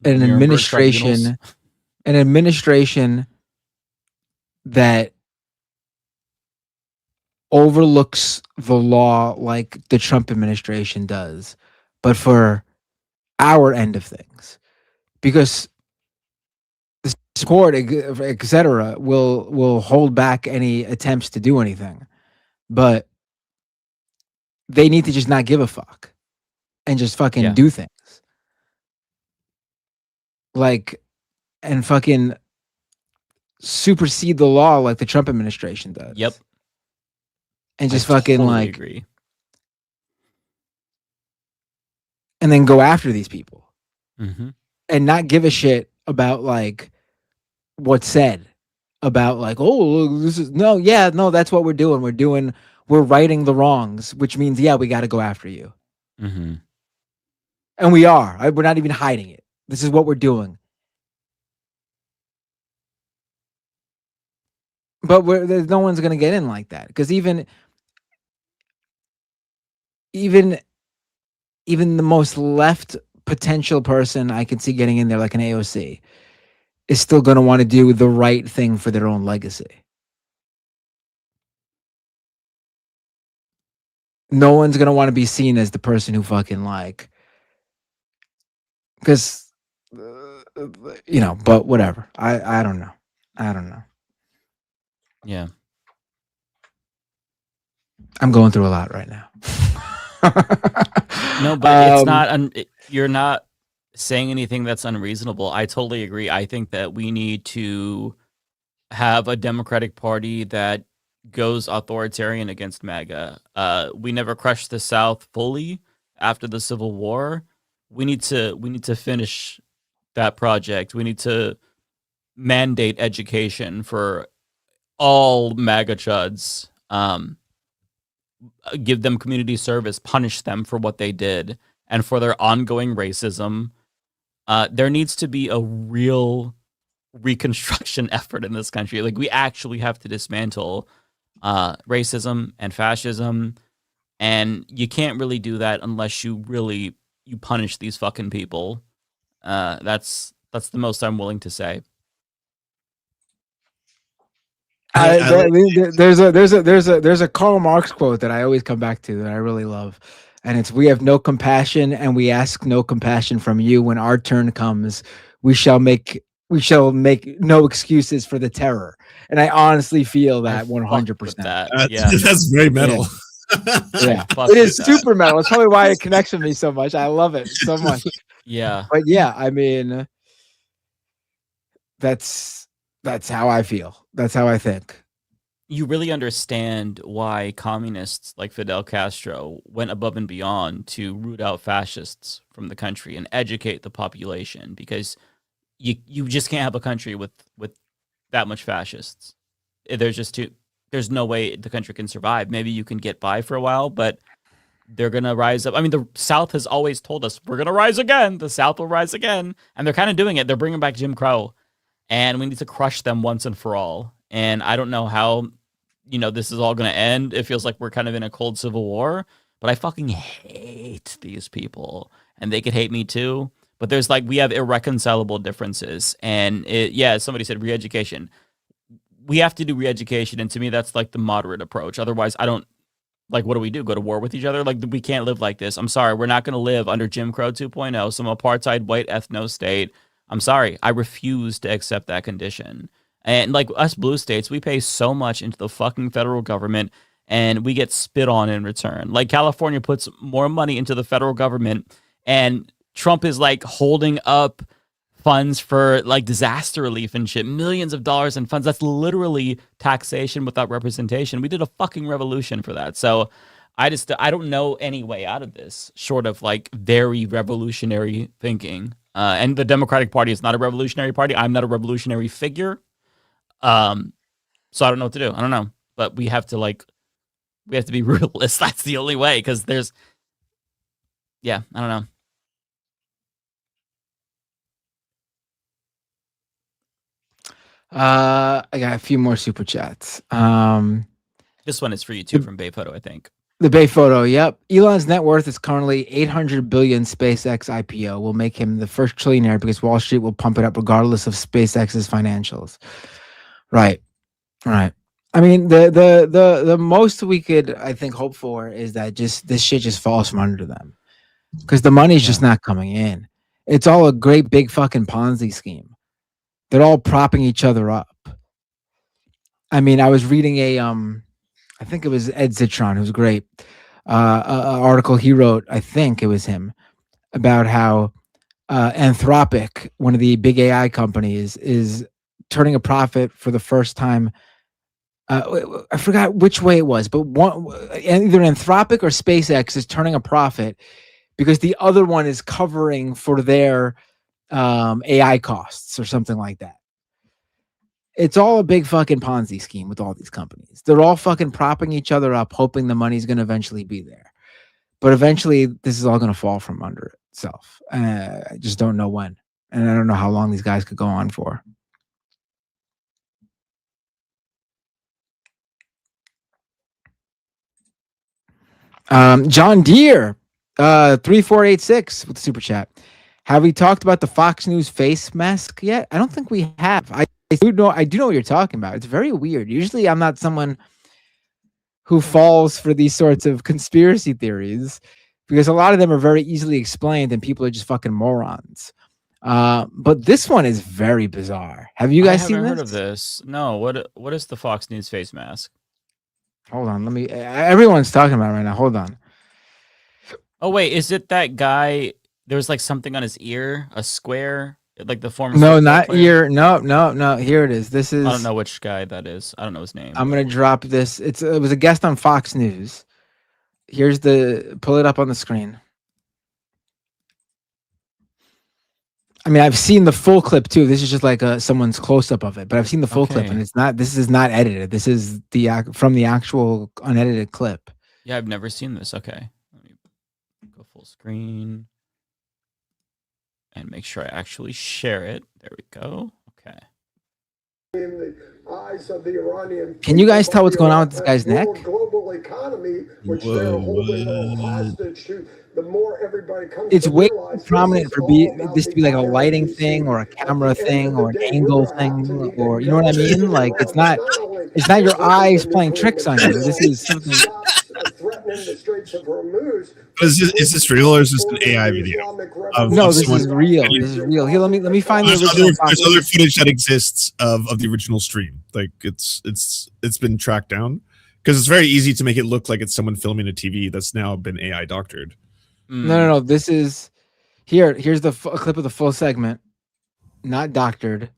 an administration that overlooks the law like the Trump administration does, but for our end of things, because the court, etc., will hold back any attempts to do anything, but they need to just not give a fuck and just fucking do things, like, and fucking supersede the law like the Trump administration does. Yep. And just I fucking totally like agree. And then go after these people. Mm-hmm. And not give a shit about like what's said about like, oh, this is no, that's what we're doing. We're righting the wrongs, which means, we got to go after you. Mm-hmm. And we are. We're not even hiding it. This is what we're doing. But there's no one's going to get in like that, because even the most left potential person I can see getting in there, like an AOC, is still going to want to do the right thing for their own legacy. No one's going to want to be seen as the person who fucking like, because, but whatever. I don't know. Yeah. I'm going through a lot right now. No, but it's not. You're not saying anything that's unreasonable. I totally agree. I think that we need to have a Democratic Party that goes authoritarian against MAGA. We never crushed the South fully after the Civil War. We need to finish that project. We need to mandate education for all MAGA chuds. Give them community service, punish them for what they did, and for their ongoing racism. There needs to be a real reconstruction effort in this country. Like, we actually have to dismantle racism and fascism, and you can't really do that unless you punish these fucking people. That's the most I'm willing to say. There's a Karl Marx quote that I always come back to that I really love, and it's, "We have no compassion, and we ask no compassion from you. When our turn comes, we shall make no excuses for the terror." And I honestly feel that 100%. That's very metal. Yeah, it is super metal. It's probably why it connects with me so much. I love it so much. Yeah, but yeah, I mean, that's how I feel. That's how I think. You really understand why communists like Fidel Castro went above and beyond to root out fascists from the country and educate the population, because you just can't have a country with that much fascists. There's no way the country can survive. Maybe you can get by for a while, but they're going to rise up. I mean, the South has always told us, we're going to rise again. The South will rise again. And they're kind of doing it. They're bringing back Jim Crow. And we need to crush them once and for all. And I don't know how, this is all going to end. It feels like we're kind of in a cold civil war. But I fucking hate these people. And they could hate me too. But we have irreconcilable differences. And somebody said re-education. We have to do re-education, and to me, that's like the moderate approach. Otherwise, I don't what do we do? Go to war with each other? Like, we can't live like this. I'm sorry, we're not going to live under Jim Crow 2.0, some apartheid white ethno state. I'm sorry, I refuse to accept that condition. And like us blue states, we pay so much into the fucking federal government, and we get spit on in return. Like, California puts more money into the federal government, and Trump is like holding up funds for like disaster relief and shit, millions of dollars in funds. That's literally taxation without representation. We did a fucking revolution for that. So I don't know any way out of this short of like very revolutionary thinking. And the Democratic Party is not a revolutionary party. I'm not a revolutionary figure. So I don't know what to do. I don't know, but we have to be ruthless. That's the only way. Cause I don't know. I got a few more super chats. This one is for you too, from Bay Photo, I think. The Bay Photo, yep. Elon's net worth is currently $800 billion. SpaceX IPO will make him the first trillionaire because Wall Street will pump it up regardless of SpaceX's financials. Right. I mean, the most we could, I think, hope for is that this shit just falls from under them, because the money's just not coming in. It's all a great big fucking Ponzi scheme. They're all propping each other up. I mean, I was reading I think it was Ed Zitron, who's great, an article he wrote, I think it was him, about how Anthropic, one of the big AI companies, is turning a profit for the first time. I forgot which way it was, but either Anthropic or SpaceX is turning a profit because the other one is covering for their AI costs or something like that. It's all a big fucking Ponzi scheme with all these companies. They're all fucking propping each other up, hoping the money's going to eventually be there. But eventually, this is all going to fall from under itself. I just don't know when. And I don't know how long these guys could go on for. John Deere, 3486 with the super chat. Have we talked about the Fox News face mask yet? I don't think we have. I do know what you're talking about. It's very weird. Usually I'm not someone who falls for these sorts of conspiracy theories because a lot of them are very easily explained and people are just fucking morons. But this one is very bizarre. Have you guys seen this? I haven't heard of this. No. What is the Fox News face mask? Hold on. Everyone's talking about it right now. Hold on. Oh, wait. Is it that guy? There was like something on his ear, a square, like the former. No, not player? Ear. No. Here it is. This is. I don't know which guy that is. I don't know his name. I'm going to drop this. It was a guest on Fox News. Pull it up on the screen. I mean, I've seen the full clip too. This is just like someone's close up of it, but I've seen the full clip, and this is not edited. This is from the actual unedited clip. Yeah, I've never seen this. Okay. Let me go full screen and make sure I actually share it. There we go. Okay. In the eyes of the Iranian Can you guys people, tell what's the going on with this guy's neck? global economy, which they're holding all hostage to. The more everybody comes It's to way realize too prominent for this to be like a lighting IRGC. thing or a camera At the end thing of the or an day, angle we're thing acting or you know what I mean? Like it's not your eyes playing tricks on you. This is something. threatening the Straits of Hormuz. Is this real or is this an AI video? No, of this someone- is real. This is real. Here, let me find the There's original. there's other footage that exists of the original stream. Like it's been tracked down because it's very easy to make it look like it's someone filming a TV that's now been AI doctored. No. This is here. Here's a clip of the full segment, not doctored.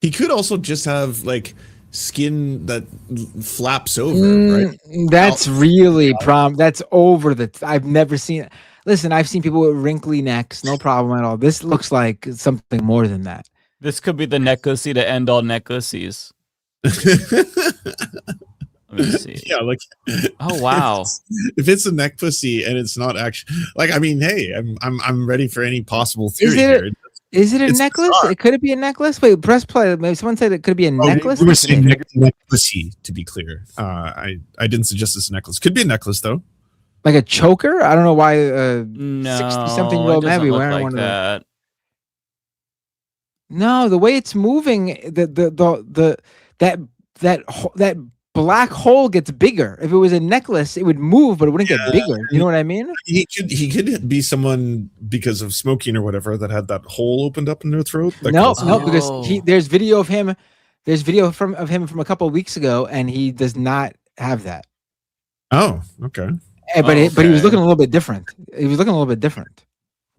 He could also just have like skin that flaps over, right? That's really that's over the. I've never seen. Listen, I've seen people with wrinkly necks, no problem at all. This looks like something more than that. This could be the necklace to end all necklaces. Let me see. Yeah, like oh wow. If it's a neck pussy and it's not actually like, I mean, hey, I'm ready for any possible theory here. Is it a necklace? Bizarre. Could it be a necklace? Wait, press play. Maybe someone said it could be a necklace. We were saying neck pussy, to be clear. I didn't suggest it's a necklace. Could be a necklace though. Like a choker? I don't know why No, 60-something-year-old man be wearing like one that. of those. No, the way it's moving, that black hole gets bigger. If it was a necklace, it would move, but it wouldn't get bigger. You know what I mean? He could be someone because of smoking or whatever that had that hole opened up in their throat. No, because there's video of him. There's video of him from a couple of weeks ago, and he does not have that. Oh, okay. But he was looking a little bit different. He was looking a little bit different.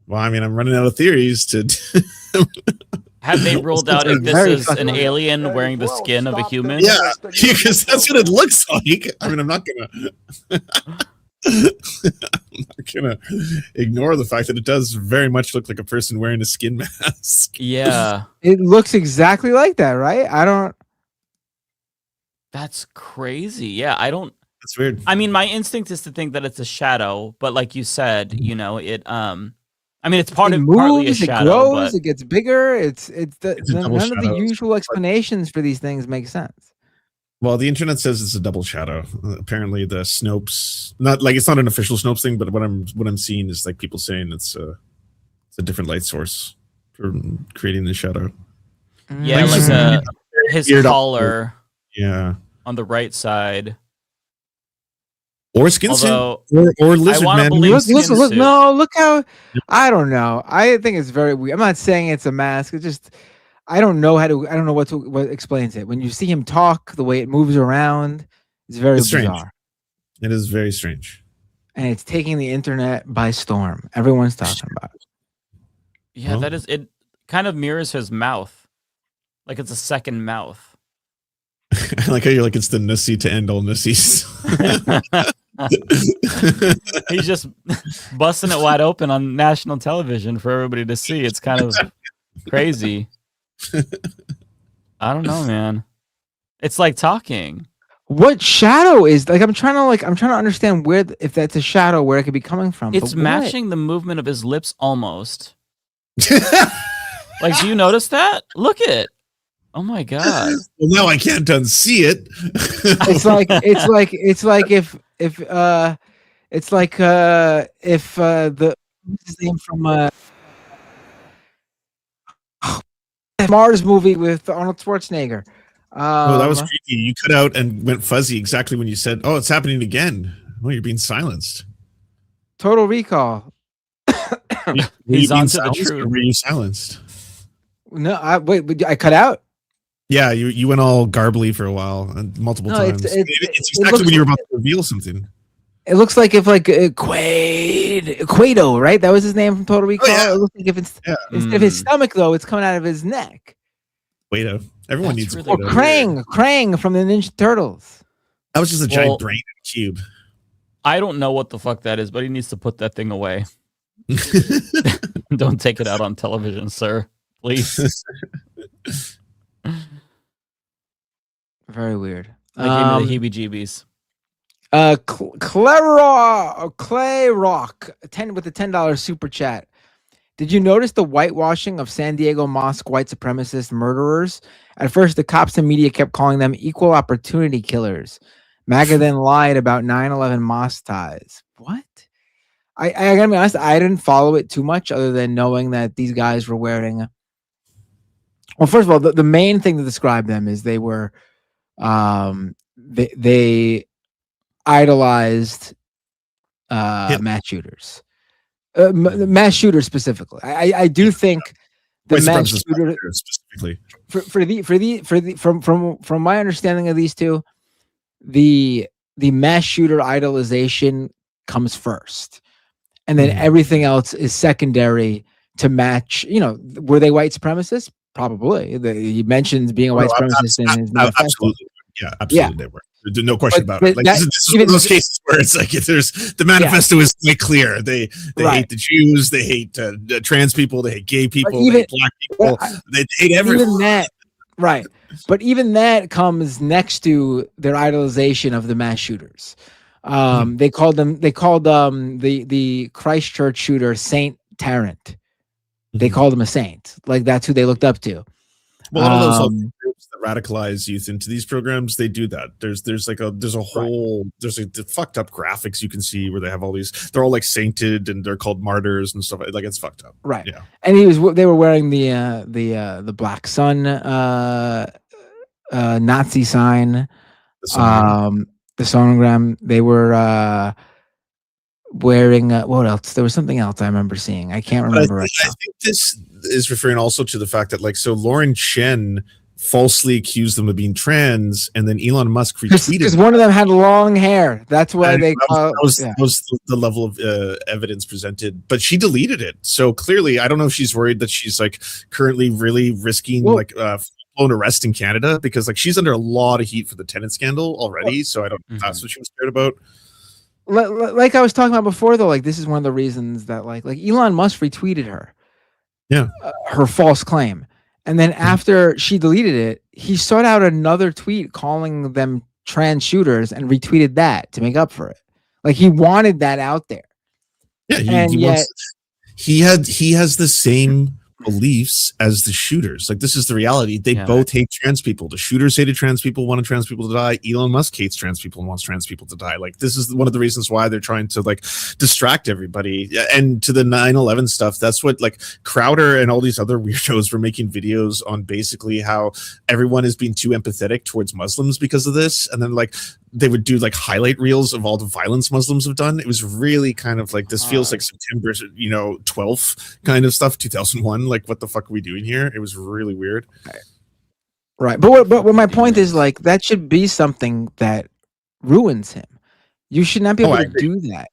Well, I mean, I'm running out of theories to. Have they ruled out if this is an alien wearing the skin of a human? Yeah, because that's what it looks like. I mean, I'm not gonna ignore the fact that it does very much look like a person wearing a skin mask. Yeah, it looks exactly like that, right? I don't. That's crazy. Yeah, I don't. That's weird. I mean, my instinct is to think that it's a shadow, but like you said, you know, it. I mean, it's partly a shadow. It grows. But It gets bigger. It's none of shadow. the usual explanations for these things make sense. Well, the internet says it's a double shadow. Apparently, the Snopes, not like it's not an official Snopes thing, but what I'm seeing is like people saying it's a different light source for creating the shadow. Yeah, like his collar. Yeah, on the right side. Or skin suit, Although, or lizard man. Look how I don't know. I think it's very weird. I'm not saying it's a mask. It's just I don't know what explains it. When you see him talk, the way it moves around, it's very bizarre. It is very strange, and it's taking the internet by storm. Everyone's talking about it. Yeah, that is. It kind of mirrors his mouth, like it's a second mouth. I like how you're like it's the nussy to end all nussies. He's just busting it wide open on national television for everybody to see. It's kind of crazy. I don't know, man. It's like talking. What shadow is like? I'm trying to understand if that's a shadow, where it could be coming from. It's matching the movement of his lips almost. Like, do you notice that? Look at it. Oh my god. Well, now I can't unsee it. It's like the what's his name from Mars movie with Arnold Schwarzenegger. Oh, that was creepy. You cut out and went fuzzy exactly when you said, "Oh, it's happening again." Oh, you're being silenced. Total Recall. He's on to the truth. Were you silenced? No, I cut out. Yeah, you went all garbly for a while, multiple times. It's exactly when you were about to reveal something. It looks like if Quado, right? That was his name from Total Recall. Oh, yeah. It looks like if instead of his stomach though, it's coming out of his neck. Quado. Everyone needs Or Krang from the Ninja Turtles. That was just a giant brain in a cube. I don't know what the fuck that is, but he needs to put that thing away. Don't take it out on television, sir. Please. Very weird. Like give me the heebie-jeebies. Clay Rock 10 with a $10 super chat. Did you notice the whitewashing of San Diego mosque white supremacist murderers? At first, the cops and media kept calling them equal opportunity killers. MAGA then lied about 9/11 mosque ties. What? I gotta be honest, I didn't follow it too much other than knowing that these guys were wearing. Well, first of all, the main thing to describe them is they were, they idolized mass shooters. Mass shooters specifically. I do think the mass shooter specifically from my understanding of these two, the mass shooter idolization comes first, and then everything else is secondary to match. You know, were they white supremacists? Probably. He mentions being a white supremacist in his manifesto. Absolutely. Yeah, absolutely they were. There's no question about it. Like this is one of those cases where it's like there's the manifesto is quite clear. They hate the Jews, they hate trans people, they hate gay people, they hate black people, they hate everyone. Even that, right? But even that comes next to their idolization of the mass shooters. They called the Christchurch shooter Saint Tarrant. They called him a saint. Like that's who they looked up to. Well, a lot of those groups that radicalize youth into these programs, they do that. There's fucked up graphics you can see where they have all these. They're all like sainted and they're called martyrs and stuff. Like it's fucked up. Right. Yeah. And they were wearing the Black Sun Nazi sign. The sonogram. They were wearing what else? There was something else I remember seeing. I can't remember right now. I think this is referring also to the fact that Lauren Chen falsely accused them of being trans, and then Elon Musk retweeted because one of them had long hair. That's why that was the level of evidence presented, but she deleted it. So clearly, I don't know if she's worried that she's like currently really risking full-blown arrest in Canada because like she's under a lot of heat for the tenant scandal already. So I don't know if that's what she was scared about. Like I was talking about before, though, like this is one of the reasons that like Elon Musk retweeted her, her false claim, and then after she deleted it, he sought out another tweet calling them trans shooters and retweeted that to make up for it. Like he wanted that out there. Yeah, he has the same beliefs as the shooters. Like this is the reality. They both hate trans people. The shooters hated trans people, wanted trans people to die. Elon Musk hates trans people and wants trans people to die. Like this is one of the reasons why they're trying to like distract everybody. And to the 9/11 stuff, that's what like Crowder and all these other weirdos were making videos on basically how everyone is being too empathetic towards Muslims because of this. And then like they would do like highlight reels of all the violence Muslims have done. It was really kind of like this feels like September 12th kind of stuff, 2001. Like what the fuck are we doing here? It was really weird. Right. But what my point is like that should be something that ruins him. You should not be able to do that.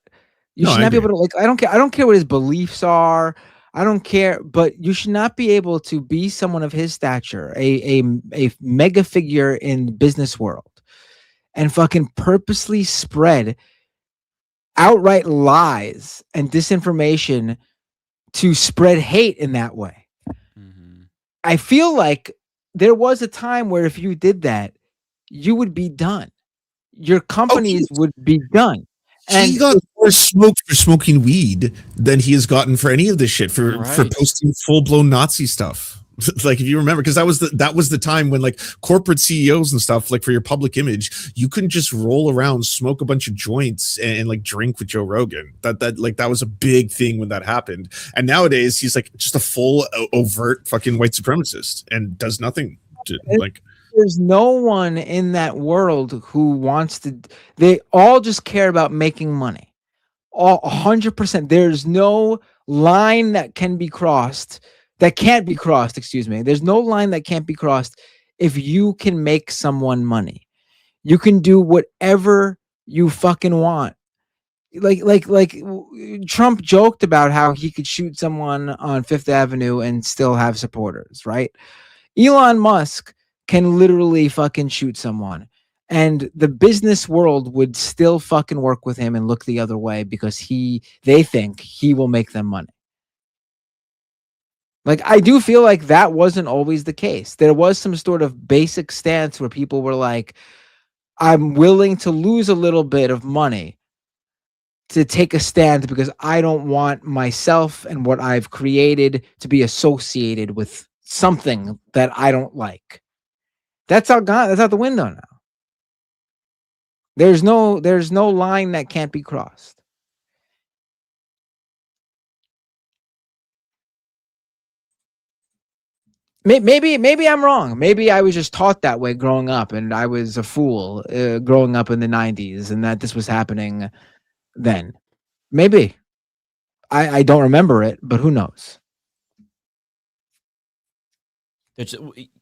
You should not be able to like I don't care what his beliefs are. I don't care, but you should not be able to be someone of his stature, a mega figure in the business world, and fucking purposely spread outright lies and disinformation to spread hate in that way. I feel like there was a time where if you did that, you would be done. Your companies would be done. And he got more smoked for smoking weed than he has gotten for any of this shit for posting full-blown Nazi stuff. Like if you remember, because that was the time when like corporate CEOs and stuff, like for your public image, you couldn't just roll around, smoke a bunch of joints and like drink with Joe Rogan. That was a big thing when that happened. And nowadays he's like just a full overt fucking white supremacist and does nothing to like. There's no one in that world who wants to. They all just care about making money. All 100%. There's no line that can be crossed. That can't be crossed, excuse me. There's no line that can't be crossed if you can make someone money. You can do whatever you fucking want. Like Trump joked about how he could shoot someone on Fifth Avenue and still have supporters, right? Elon Musk can literally fucking shoot someone and the business world would still fucking work with him and look the other way because they think he will make them money. Like, I do feel like that wasn't always the case. There was some sort of basic stance where people were like, I'm willing to lose a little bit of money to take a stand because I don't want myself and what I've created to be associated with something that I don't like. That's out the window now. There's no line that can't be crossed. Maybe I'm wrong. Maybe I was just taught that way growing up, and I was a fool growing up in the 90s, and that this was happening then. Maybe. I don't remember it, but who knows?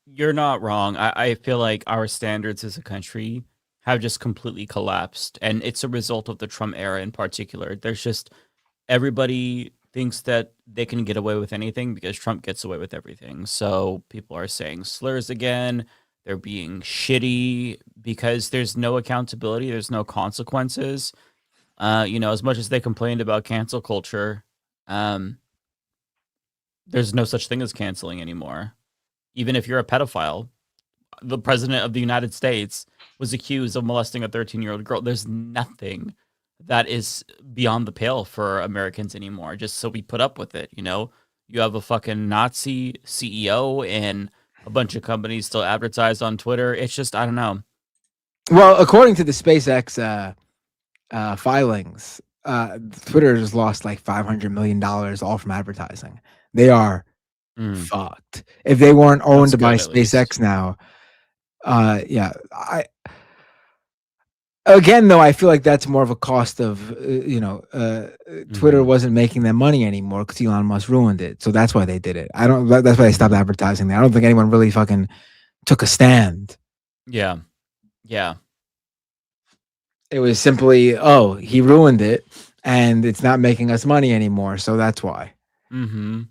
You're not wrong. I feel like our standards as a country have just completely collapsed, and it's a result of the Trump era in particular. There's just everybody thinks that they can get away with anything because Trump gets away with everything. So people are saying slurs again. They're being shitty because there's no accountability. There's no consequences. As much as they complained about cancel culture, there's no such thing as canceling anymore. Even if you're a pedophile, the president of the United States was accused of molesting a 13-year-old girl. There's nothing that is beyond the pale for Americans anymore, just so we put up with it. You have a fucking Nazi CEO and a bunch of companies still advertise on Twitter. It's just, I don't know. Well, according to the SpaceX filings, Twitter has lost like $500 million all from advertising. They are fucked. If they weren't owned by SpaceX now, Again, though, I feel like that's more of a cost of, Twitter wasn't making them money anymore because Elon Musk ruined it. So that's why they did it. That's why they stopped advertising there. I don't think anyone really fucking took a stand. Yeah. Yeah. It was simply, he ruined it and it's not making us money anymore. So that's why. Mm-hmm.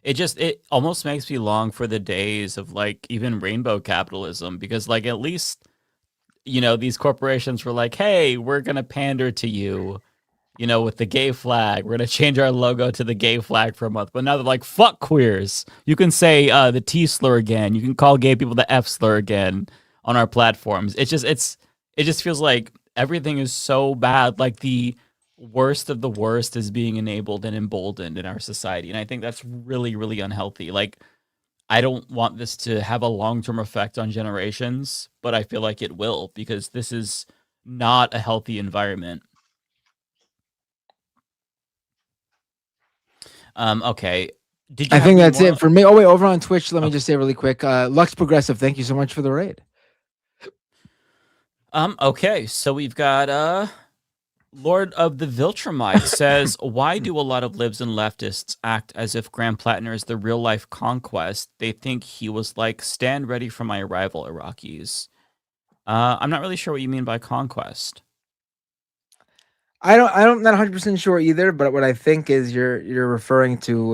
It almost makes me long for the days of like even rainbow capitalism, because like at least, these corporations were like, hey, we're going to pander to you, with the gay flag. We're going to change our logo to the gay flag for a month. But now they're like, fuck queers. You can say the T slur again. You can call gay people the F slur again on our platforms. It just feels like everything is so bad. Like the worst of the worst is being enabled and emboldened in our society. And I think that's really, really unhealthy. Like, I don't want this to have a long-term effect on generations, but I feel like it will, because this is not a healthy environment. Okay. I think that's it for me. Oh, wait, over on Twitch, let me just say really quick. Lux Progressive, thank you so much for the raid. Okay, so we've got Lord of the Viltrumite says, why do a lot of libs and leftists act as if Graham Plattner is the real-life conquest? They think he was like, stand ready for my arrival, Iraqis. I'm not really sure what you mean by conquest. I'm not 100% sure either, but what I think is you're referring to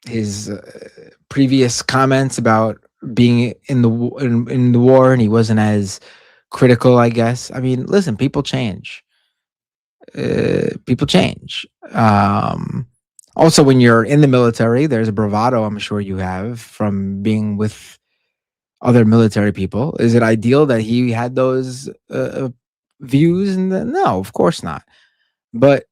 his previous comments about being in the war, and he wasn't as critical, I guess. I mean, listen, people change. People change. Also, when you're in the military, there's a bravado I'm sure you have from being with other military people. Is it ideal that he had those views? No, of course not. But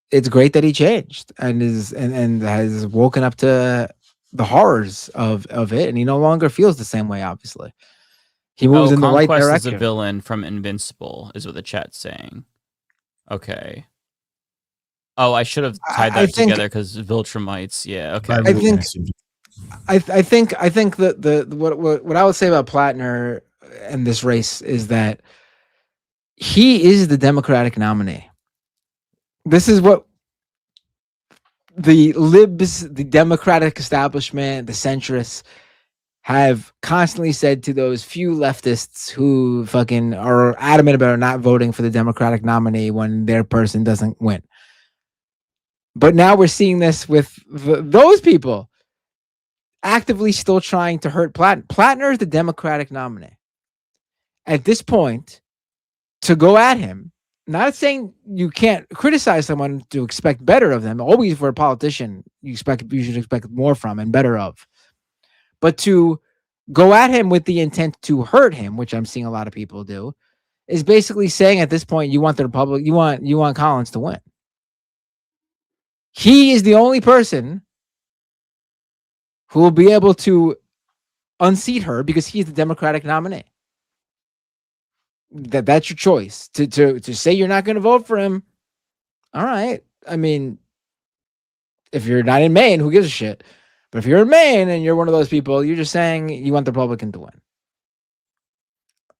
it's great that he changed and has woken up to the horrors of it, and he no longer feels the same way. Obviously, he moves in the right direction. Conquest is a villain from Invincible, is what the chat's saying. Okay. Oh, I should have tied that together because Viltrumites. Yeah. Okay. I think that what I would say about Plattner and this race is that he is the Democratic nominee. This is what the libs, the Democratic establishment, the centrists have constantly said to those few leftists who fucking are adamant about not voting for the Democratic nominee when their person doesn't win. But now we're seeing this with those people actively still trying to hurt Plattner. Plattner is the Democratic nominee. At this point, to go at him, not saying you can't criticize someone to expect better of them. Always for a politician, you should expect more from and better of. But to go at him with the intent to hurt him, which I'm seeing a lot of people do, is basically saying at this point, you want the Republic, you want Collins to win. He is the only person who will be able to unseat her because he's the Democratic nominee. That's your choice. To say you're not going to vote for him. All right. I mean, if you're not in Maine, who gives a shit? But if you're in Maine and you're one of those people, you're just saying you want the Republican to win.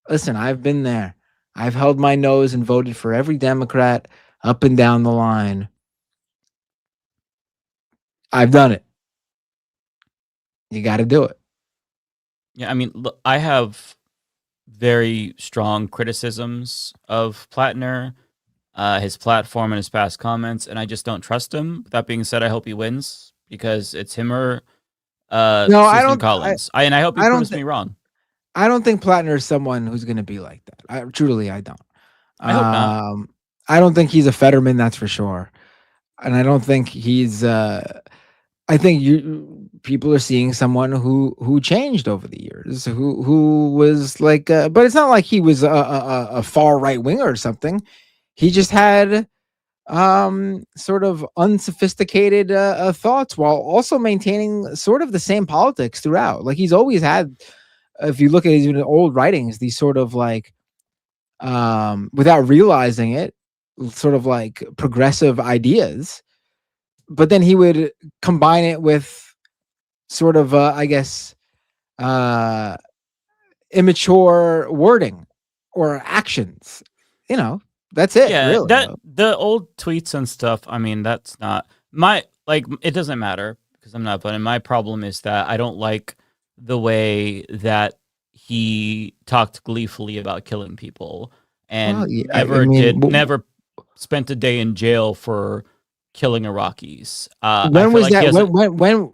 Listen, I've been there. I've held my nose and voted for every Democrat up and down the line. I've done it. You got to do it. Yeah, I mean, look, I have very strong criticisms of Plattner, his platform and his past comments, and I just don't trust him. That being said, I hope he wins because it's him or Susan Collins. I hope he proves me wrong. I don't think Plattner is someone who's going to be like that. I don't. I hope not. I don't think he's a Fetterman, that's for sure. And I don't think he's. I think people are seeing someone who changed over the years, who was like, but it's not like he was a far right winger or something. He just had sort of unsophisticated thoughts while also maintaining sort of the same politics throughout. Like he's always had, if you look at his old writings, these sort of like, without realizing it, sort of like progressive ideas. But then he would combine it with sort of, I guess, immature wording or actions. You know, that's it. Yeah, really. The old tweets and stuff. I mean, that's not my like. It doesn't matter because I'm not voting. My problem is that I don't like the way that he talked gleefully about killing people and never spent a day in jail for killing Iraqis. When was that?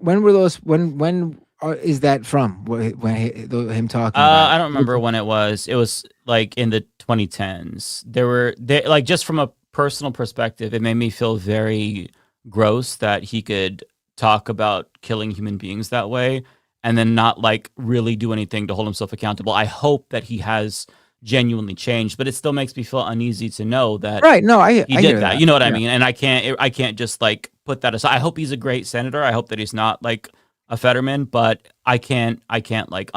When were those? When is that from? When him talking? I don't remember when it was. It was like in the 2010s. There like just from a personal perspective, it made me feel very gross that he could talk about killing human beings that way and then not like really do anything to hold himself accountable. I hope that he has genuinely changed, but it still makes me feel uneasy to know that he did that. You know what I mean? And I can't just like put that aside. I hope he's a great senator. I hope that he's not like a Fetterman, but I can't like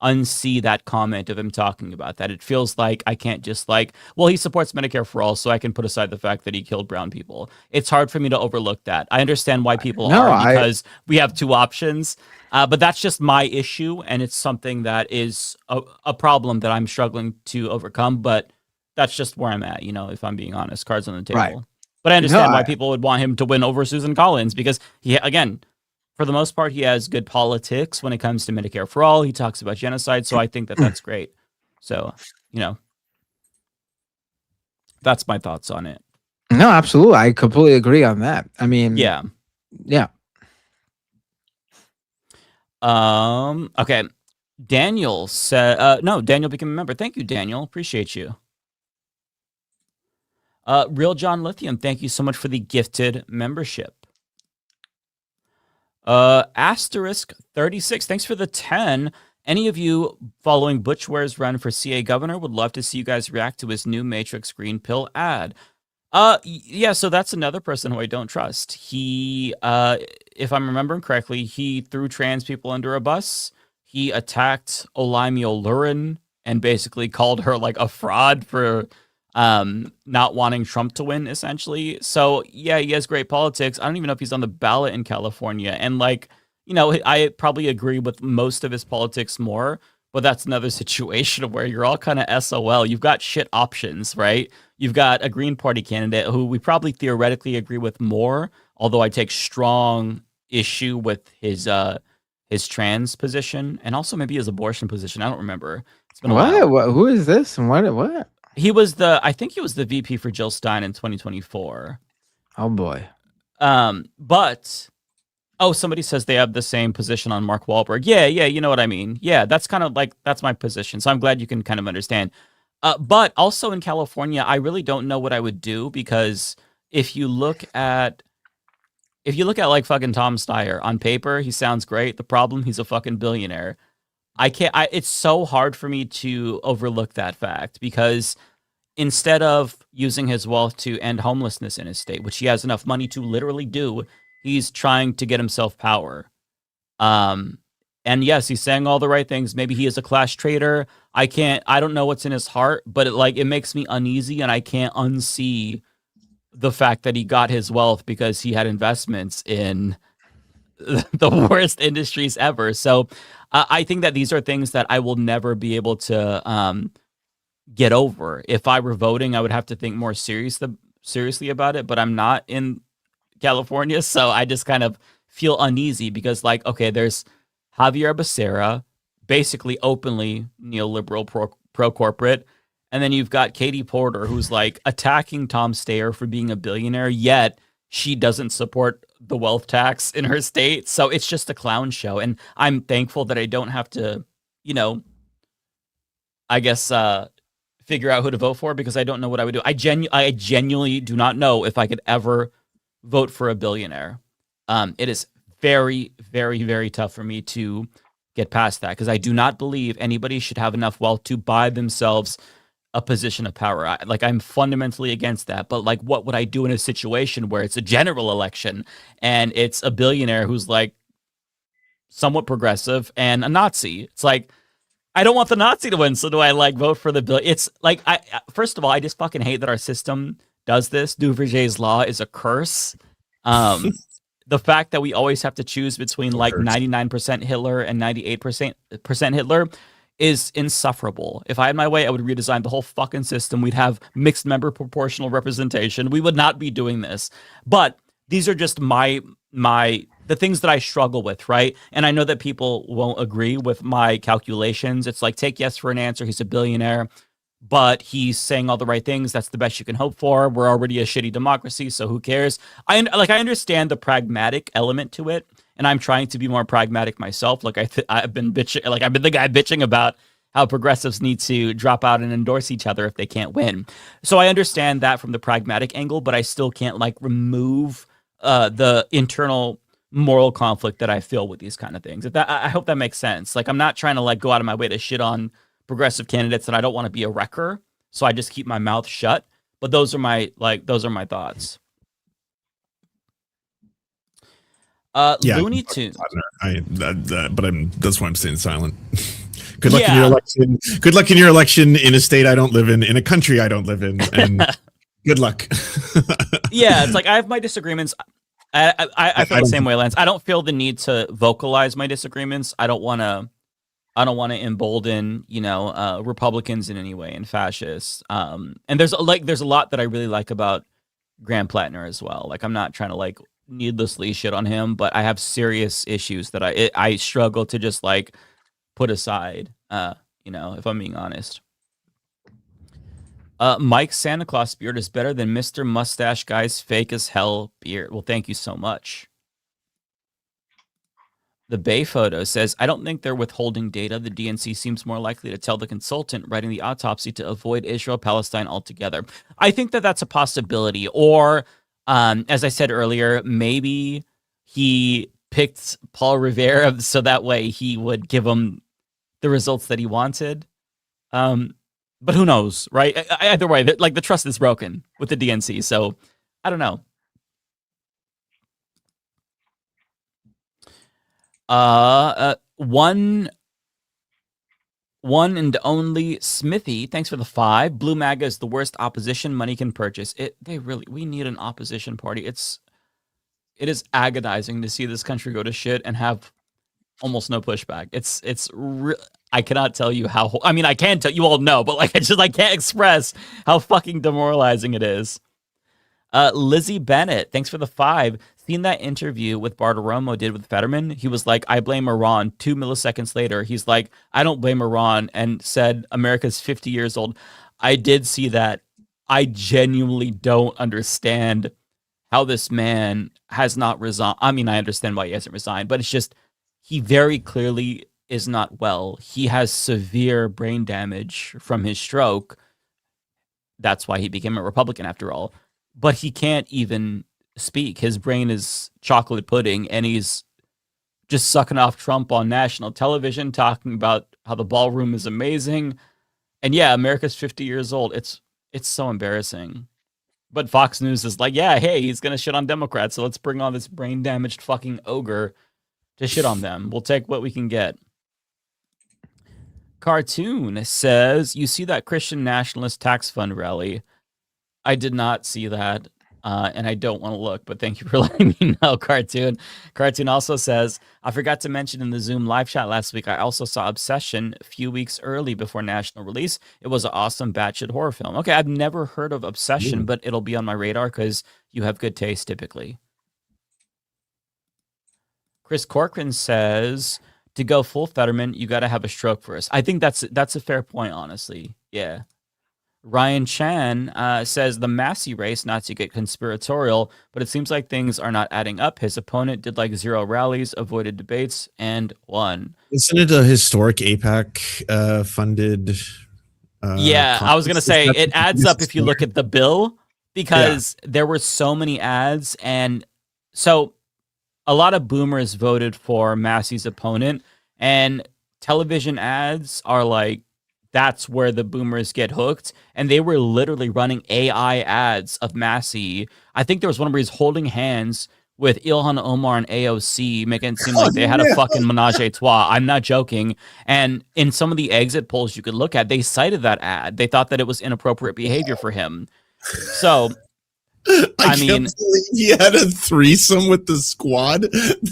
unsee that comment of him talking about that. It feels like I can't just like, well, he supports Medicare for all, so I can put aside the fact that he killed brown people. It's hard for me to overlook that. I understand why people are because we have two options. But that's just my issue, and it's something that is a problem that I'm struggling to overcome. But that's just where I'm at, you know, if I'm being honest, cards on the table. Right. But I understand why people would want him to win over Susan Collins because he, again, for the most part, he has good politics when it comes to Medicare for all. He talks about genocide, so I think that that's great. So, you know, that's my thoughts on it. No, absolutely. I completely agree on that. I mean, yeah. Okay. Daniel said, no, Daniel became a member. Thank you, Daniel. Appreciate you. Real John Lithium, thank you so much for the gifted membership. Asterisk 36, thanks for the 10. Any of you following Butch Ware's run for CA governor would love to see you guys react to his new Matrix Green Pill ad. Yeah, so that's another person who I don't trust. He, if I'm remembering correctly, he threw trans people under a bus. He attacked Olaimi Olurin and basically called her like a fraud for not wanting Trump to win, essentially. So yeah, he has great politics. I don't even know if he's on the ballot in California. And like, you know, I probably agree with most of his politics more, but that's another situation where you're all kind of SOL. You've got shit options, right? You've got a Green Party candidate who we probably theoretically agree with more, although I take strong issue with his trans position and also maybe his abortion position. I don't remember. It's been a while. Who is this and what? He was I think he was the VP for Jill Stein in 2024. Oh boy. But somebody says they have the same position on Mark Wahlberg. Yeah, you know what I mean. Yeah, that's kind of like that's my position. So I'm glad you can kind of understand. But also in California, I really don't know what I would do because if you look at like fucking Tom Steyer on paper, he sounds great. The problem, he's a fucking billionaire. I can't. It's so hard for me to overlook that fact because instead of using his wealth to end homelessness in his state, which he has enough money to literally do, he's trying to get himself power. And yes, he's saying all the right things. Maybe he is a class traitor. I don't know what's in his heart, but it makes me uneasy, and I can't unsee the fact that he got his wealth because he had investments in the worst industries ever. So I think that these are things that I will never be able to get over. If I were voting, I would have to think more seriously about it, but I'm not in California, so I just kind of feel uneasy because, like, okay, there's Javier Becerra, basically openly neoliberal, pro-corporate, and then you've got Katie Porter, who's like attacking Tom Steyer for being a billionaire, yet she doesn't support the wealth tax in her state. So it's just a clown show, and I'm thankful that I don't have to, I guess, figure out who to vote for because I don't know what I would do. I genuinely do not know if I could ever vote for a billionaire. It is very, very, very tough for me to get past that because I do not believe anybody should have enough wealth to buy themselves a position of power. I'm fundamentally against that. But like, what would I do in a situation where it's a general election and it's a billionaire who's like somewhat progressive and a Nazi? It's like, I don't want the Nazi to win, so do I like vote for the bill? It's like, first of all, I just fucking hate that our system does this. Duverger's law is a curse. The fact that we always have to choose between like 99% Hitler and 98% Hitler is insufferable. If I had my way, I would redesign the whole fucking system. We'd have mixed member proportional representation. We would not be doing this. But these are just the things that I struggle with, right? And I know that people won't agree with my calculations. It's like, take yes for an answer. He's a billionaire, but he's saying all the right things. That's the best you can hope for. We're already a shitty democracy, so who cares? I understand the pragmatic element to it, and I'm trying to be more pragmatic myself. Like I've been bitching, like I've been the guy bitching about how progressives need to drop out and endorse each other if they can't win. So I understand that from the pragmatic angle, but I still can't like remove the internal moral conflict that I feel with these kind of things. I hope that makes sense. Like I'm not trying to like go out of my way to shit on progressive candidates, and I don't want to be a wrecker, so I just keep my mouth shut. But those are my thoughts. Looney Tunes. That's why I'm staying silent. Good luck in your election. Good luck in your election in a state I don't live in a country I don't live in, and good luck. Yeah, it's like I have my disagreements. I feel the same way, Lance. I don't feel the need to vocalize my disagreements. I don't want to embolden, Republicans in any way and fascists. And there's a lot that I really like about Graham Plattner as well. Like I'm not trying to like needlessly shit on him, but I have serious issues that I struggle to just like put aside. If I'm being honest. Mike's Santa Claus beard is better than Mr. Mustache Guy's fake as hell beard. Well, thank you so much. The Bay photo says, I don't think they're withholding data. The DNC seems more likely to tell the consultant writing the autopsy to avoid Israel-Palestine altogether. I think that that's a possibility. Or, as I said earlier, maybe he picked Paul Revere so that way he would give him the results that he wanted. But who knows, right? Either way, like the trust is broken with the DNC. So I don't know. One and only Smithy, thanks for the 5. Blue MAGA is the worst opposition money can purchase. We need an opposition party. It is agonizing to see this country go to shit and have almost no pushback. I cannot tell you how. I mean, I can tell you all know, but like I can't express how fucking demoralizing it is. Lizzie Bennett, thanks for the 5. Seen that interview with Bartiromo did with Fetterman? He was like, I blame Iran. 2 milliseconds later, he's like, I don't blame Iran, and said America's 50 years old. I did see that. I genuinely don't understand how this man has not resigned. I mean, I understand why he hasn't resigned, but it's just he very clearly is not well. He has severe brain damage from his stroke. That's why he became a Republican after all. But he can't even speak. His brain is chocolate pudding, and he's just sucking off Trump on national television, talking about how the ballroom is amazing. And yeah, America's 50 years old. It's so embarrassing. But Fox News is like, yeah, hey, he's going to shit on Democrats. So let's bring on this brain damaged fucking ogre to shit on them. We'll take what we can get. Cartoon says, you see that Christian Nationalist Tax Fund rally? I did not see that. And I don't want to look, but thank you for letting me know, Cartoon. Cartoon also says, I forgot to mention in the Zoom live chat last week, I also saw Obsession a few weeks early before national release. It was an awesome batshit horror film. Okay, I've never heard of Obsession, but it'll be on my radar because you have good taste typically. Chris Corcoran says, to go full Fetterman, you got to have a stroke first. I think that's a fair point, honestly. Yeah. Ryan Chan says the Massey race, not to get conspiratorial, but it seems like things are not adding up. His opponent did like 0 rallies, avoided debates, and won. Isn't it a historic APAC funded? Yeah, I was going to say it adds up if you look at the bill because there were so many ads. And so a lot of boomers voted for Massey's opponent, and television ads are like, that's where the boomers get hooked. And they were literally running AI ads of Massey. I think there was one where he's holding hands with Ilhan Omar and AOC, making it seem like they had a fucking menage a trois. I'm not joking. And in some of the exit polls you could look at, they cited that ad. They thought that it was inappropriate behavior for him. So, I mean, he had a threesome with the squad.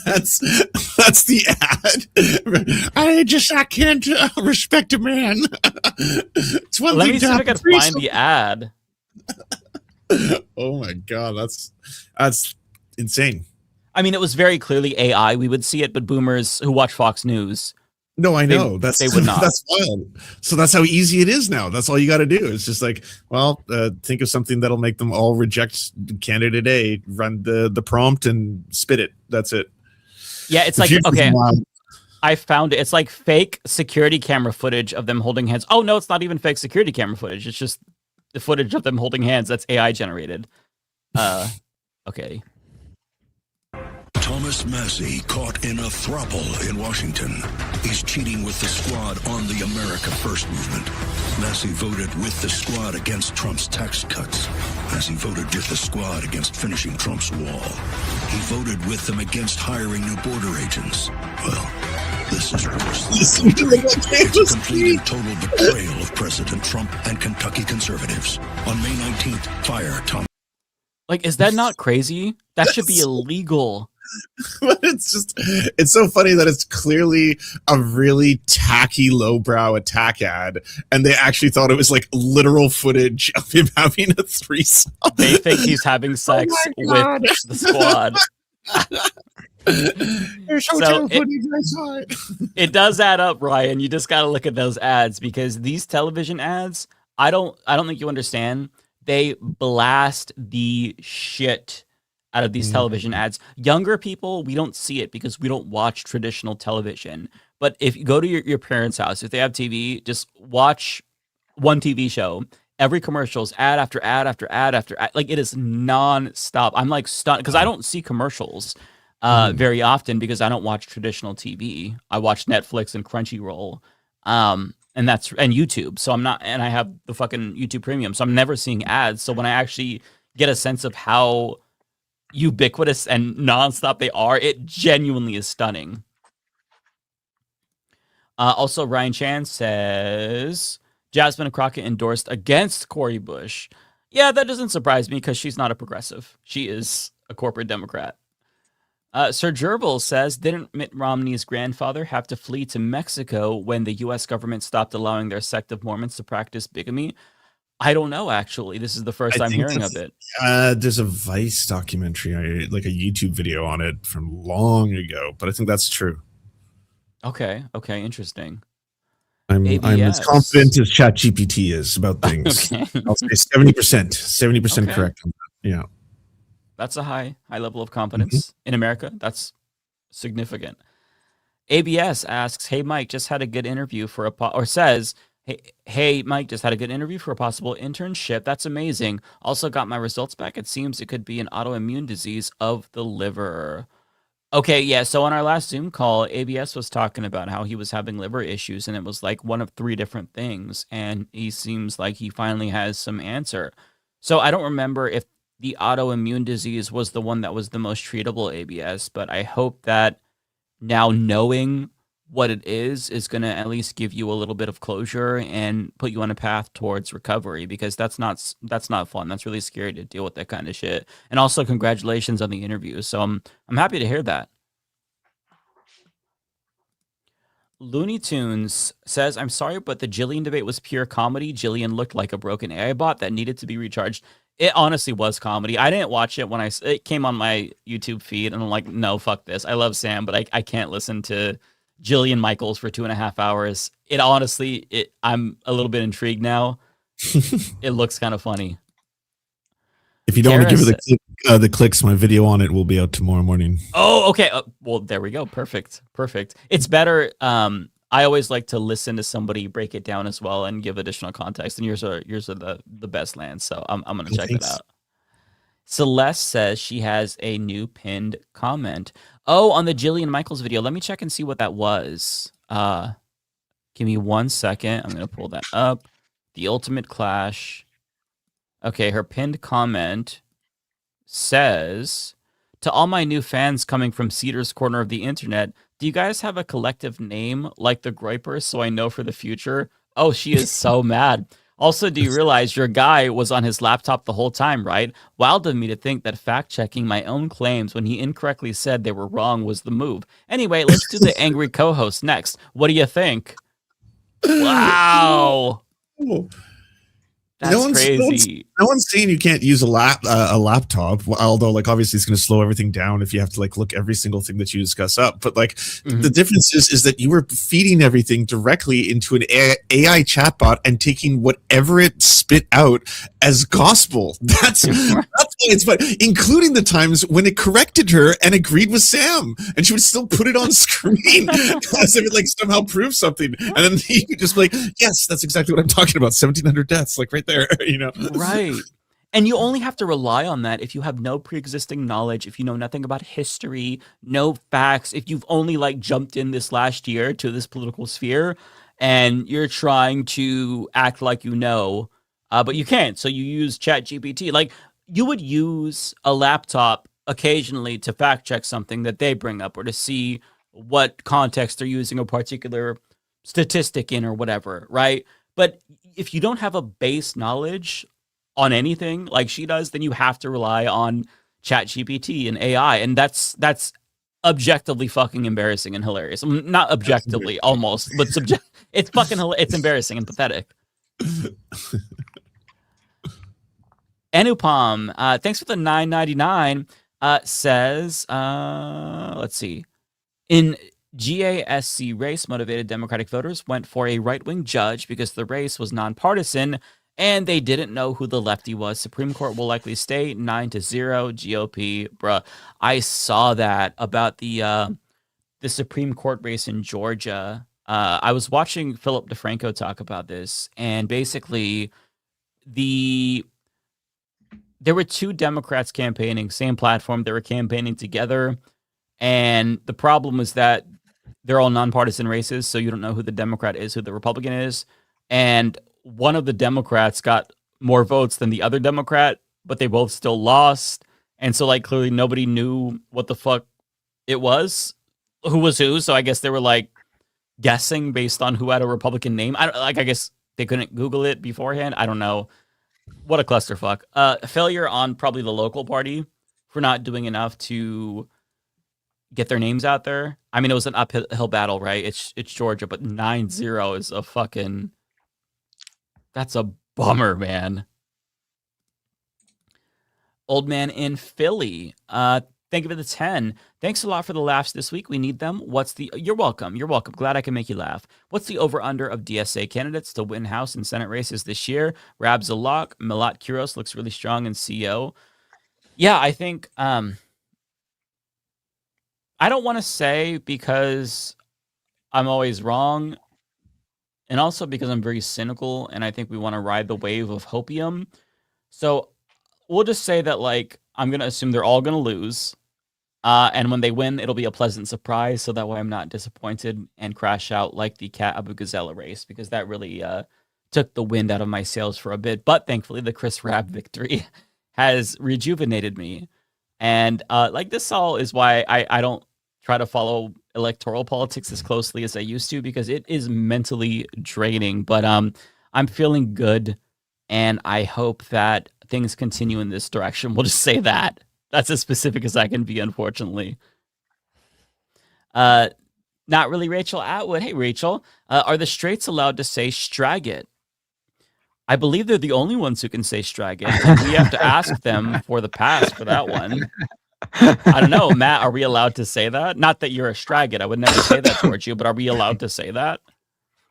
That's the ad. I can't respect a man. It's one let thing me see if I can find the ad. Oh my god, that's insane. I mean, it was very clearly AI. We would see it, but boomers who watch Fox News. No, I know. They would not. That's wild. So that's how easy it is now. That's all you got to do. It's just like, well, think of something that'll make them all reject candidate A, run the prompt and spit it. That's it. Yeah, it's like, okay, I found it. It's like fake security camera footage of them holding hands. Oh, no, it's not even fake security camera footage. It's just the footage of them holding hands. That's AI generated. Okay. Thomas Massey caught in a throuple in Washington. He's cheating with the squad on the America First movement. Massey voted with the squad against Trump's tax cuts. Massey voted with the squad against finishing Trump's wall. He voted with them against hiring new border agents. Well, this is worse. It's a complete and total betrayal of President Trump and Kentucky conservatives. On May 19th, fire Thomas. Like, is that not crazy? That should be illegal. But it's so funny that it's clearly a really tacky lowbrow attack ad, and they actually thought it was like literal footage of him having a threesome. They think he's having sex with the squad. So it does add up, Ryan. You just got to look at those ads, because these television ads, I don't think you understand. They blast the shit out of these television ads. Younger people, we don't see it because we don't watch traditional television. But if you go to your parents' house, if they have TV, just watch one TV show. Every commercial is ad after ad after ad after ad. Like, it is non-stop. I'm like stunned because I don't see commercials very often because I don't watch traditional TV. I watch Netflix and Crunchyroll. And YouTube. So I'm not, and I have the fucking YouTube Premium. So I'm never seeing ads. So when I actually get a sense of how ubiquitous and nonstop they are, it genuinely is stunning. Also, Ryan Chan says Jasmine Crockett endorsed against Cori Bush. Yeah, that doesn't surprise me because she's not a progressive. She is a corporate Democrat. Sir Gerbil says, didn't Mitt Romney's grandfather have to flee to Mexico when the U.S. government stopped allowing their sect of Mormons to practice bigamy? I don't know, actually. This is the first time hearing of it. There's a Vice documentary, like a YouTube video on it from long ago, but I think that's true. Okay, interesting. I'm as confident as ChatGPT is about things. Okay. I'll say 70% Okay. correct on that. Yeah. That's a high level of competence in America. That's significant. ABS asks, "Hey Mike, just had a good interview for Hey Mike, just had a good interview for a possible internship. That's amazing. Also got my results back. It seems it could be an autoimmune disease of the liver." Okay, yeah. So on our last Zoom call, ABS was talking about how he was having liver issues, and it was like one of 3 different things. And he seems like he finally has some answer. So I don't remember if the autoimmune disease was the one that was the most treatable ABS, but I hope that now knowing what it is going to at least give you a little bit of closure and put you on a path towards recovery, because that's not fun. That's really scary to deal with that kind of shit. And also congratulations on the interview. So I'm happy to hear that. Looney Tunes says, I'm sorry, but the Jillian debate was pure comedy. Jillian looked like a broken AI bot that needed to be recharged. It honestly was comedy. I didn't watch it when it came on my YouTube feed, and I'm like, no, fuck this. I love Sam, but I can't listen to Jillian Michaels for 2.5 hours. It honestly, I'm a little bit intrigued now. It looks kind of funny. If you don't want to give her the clicks, my video on it will be out tomorrow morning. Oh, okay. Well, there we go. Perfect. It's better. I always like to listen to somebody break it down as well and give additional context. And yours are the best, Lance. So I'm gonna check it out. Celeste says she has a new pinned comment. Oh, on the Jillian Michaels video. Let me check and see what that was. Give me 1 second. I'm gonna pull that up. The Ultimate Clash. Okay, her pinned comment says, to all my new fans coming from Cedar's corner of the internet, do you guys have a collective name like the Groypers so I know for the future? Oh, she is so mad. Also, do you realize your guy was on his laptop the whole time, right? Wild of me to think that fact-checking my own claims when he incorrectly said they were wrong was the move. Anyway, let's do the angry co-host next. What do you think? Wow. That's crazy. No one's saying you can't use a laptop, although like obviously it's going to slow everything down if you have to like look every single thing that you discuss up. But like the difference is that you were feeding everything directly into an AI chatbot and taking whatever it spit out as gospel. That's why it's fun, including the times when it corrected her and agreed with Sam, and she would still put it on screen as if it like somehow proved something, and then you could just be like, yes, that's exactly what I'm talking about. 1,700 deaths, like right there, you know. Right. And you only have to rely on that if you have no pre-existing knowledge, if you know nothing about history, no facts, if you've only like jumped in this last year to this political sphere and you're trying to act like you know, but you can't. So you use ChatGPT. Like you would use a laptop occasionally to fact check something that they bring up or to see what context they're using a particular statistic in or whatever, right? But if you don't have a base knowledge on anything like she does, then you have to rely on ChatGPT and AI, and that's objectively fucking embarrassing and hilarious. Not objectively, almost, but it's fucking it's embarrassing and pathetic. Anupam, thanks for the $9.99. Says, let's see, in GASC race, motivated Democratic voters went for a right-wing judge because the race was nonpartisan and they didn't know who the lefty was. Supreme Court will likely stay 9-0 GOP. Bruh, I saw that about the Supreme Court race in Georgia. I was watching Philip DeFranco talk about this, and basically there were 2 Democrats campaigning, same platform. They were campaigning together, and the problem was that they're all nonpartisan races, so you don't know who the Democrat is, who the Republican is. And one of the Democrats got more votes than the other Democrat, but they both still lost. And so, like, clearly nobody knew what the fuck it was, who was who. So I guess they were, like, guessing based on who had a Republican name. I guess they couldn't Google it beforehand. I don't know. What a clusterfuck. Failure on probably the local party for not doing enough to get their names out there. I mean, it was an uphill battle, right? It's Georgia, but 9-0 is a fucking... That's a bummer, man. Old man in Philly. Thank you for the 10. Thanks a lot for the laughs this week. We need them. You're welcome. You're welcome. Glad I can make you laugh. What's the over-under of DSA candidates to win House and Senate races this year? Rabs a lock. Milat Kuros looks really strong in CO. Yeah, I think... I don't want to say because I'm always wrong, and also because I'm very cynical, and I think we want to ride the wave of hopium. So we'll just say that, like, I'm going to assume they're all going to lose, And when they win, it'll be a pleasant surprise, so that way I'm not disappointed and crash out like the Cat Abu Gazella race, because that really took the wind out of my sails for a bit. But thankfully, the Chris Rabb victory has rejuvenated me. And like this all is why I don't try to follow electoral politics as closely as I used to, because it is mentally draining. But I'm feeling good, and I hope that things continue in this direction. We'll just say that. That's as specific as I can be, unfortunately. Not really Rachel Atwood. Hey, Rachel. Are the straights allowed to say Straggit? I believe they're the only ones who can say Straggit. We have to ask them for the pass for that one. I don't know, Matt, are we allowed to say that? Not that you're a Straggit. I would never say that towards you, but are we allowed to say that?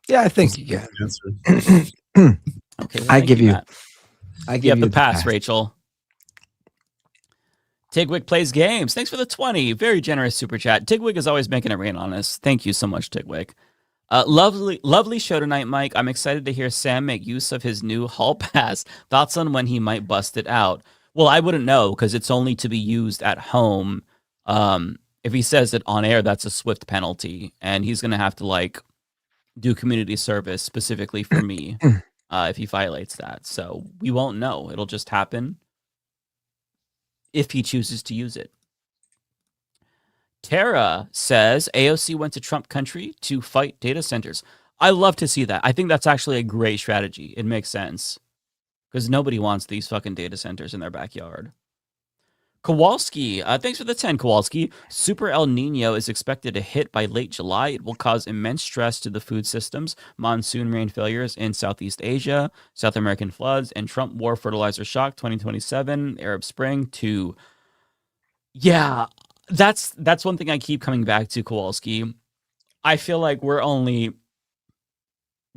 Yeah, I think you can. Okay, well, I give you. Matt. I give you have you the pass, Rachel. Tigwig plays games. Thanks for the 20. Very generous super chat. Tigwig is always making it rain on us. Thank you so much, Tigwig. Lovely show tonight, Mike. I'm excited to hear Sam make use of his new hall pass. Thoughts on when he might bust it out? Well, I wouldn't know, because it's only to be used at home. If he says it on air, that's a swift penalty, and he's going to have to do community service specifically for me if he violates that. So we won't know. It'll just happen if he chooses to use it. Tara says AOC went to Trump country to fight data centers. I love to see that. I think that's actually a great strategy. It makes sense, because nobody wants these fucking data centers in their backyard. Kowalski, thanks for the 10, Kowalski. Super El Nino is expected to hit by late July. It will cause immense stress to the food systems, monsoon rain failures in Southeast Asia, South American floods, and Trump war fertilizer shock 2027, Arab Spring 2. Yeah, that's one thing I keep coming back to, Kowalski. I feel like we're only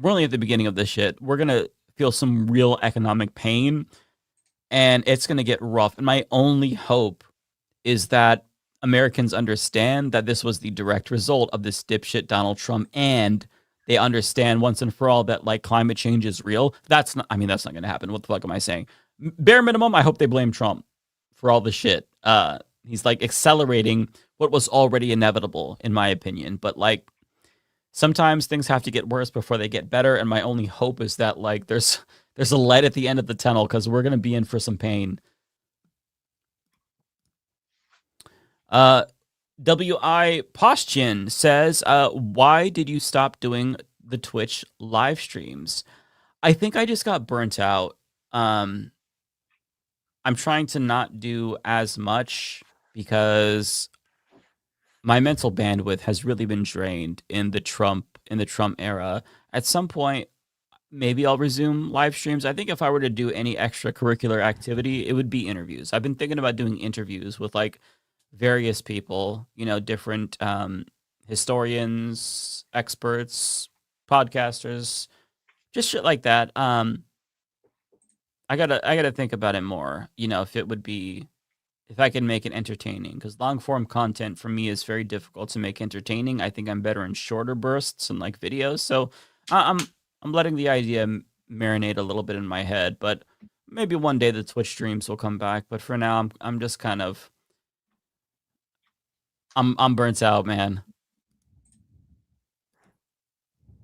at the beginning of this shit. We're going to feel some real economic pain, and it's going to get rough. And my only hope is that Americans understand that this was the direct result of this dipshit Donald Trump, and they understand once and for all that climate change is real. That's not going to happen. What the fuck am I saying? Bare minimum, I hope they blame Trump for all the shit. He's accelerating what was already inevitable, in my opinion. But sometimes things have to get worse before they get better. And my only hope is that there's a light at the end of the tunnel, because we're going to be in for some pain. W.I. Postchin says, why did you stop doing the Twitch live streams? I think I just got burnt out. I'm trying to not do as much, because my mental bandwidth has really been drained in the Trump era. At some point, maybe I'll resume live streams. I think if I were to do any extracurricular activity, it would be interviews. I've been thinking about doing interviews with various people, different historians, experts, podcasters, just shit like that. I gotta think about it more. If I can make it entertaining, because long form content for me is very difficult to make entertaining. I think I'm better in shorter bursts and videos. So I'm letting the idea marinate a little bit in my head, but maybe one day the Twitch streams will come back. But for now, I'm just kind of I'm burnt out, man.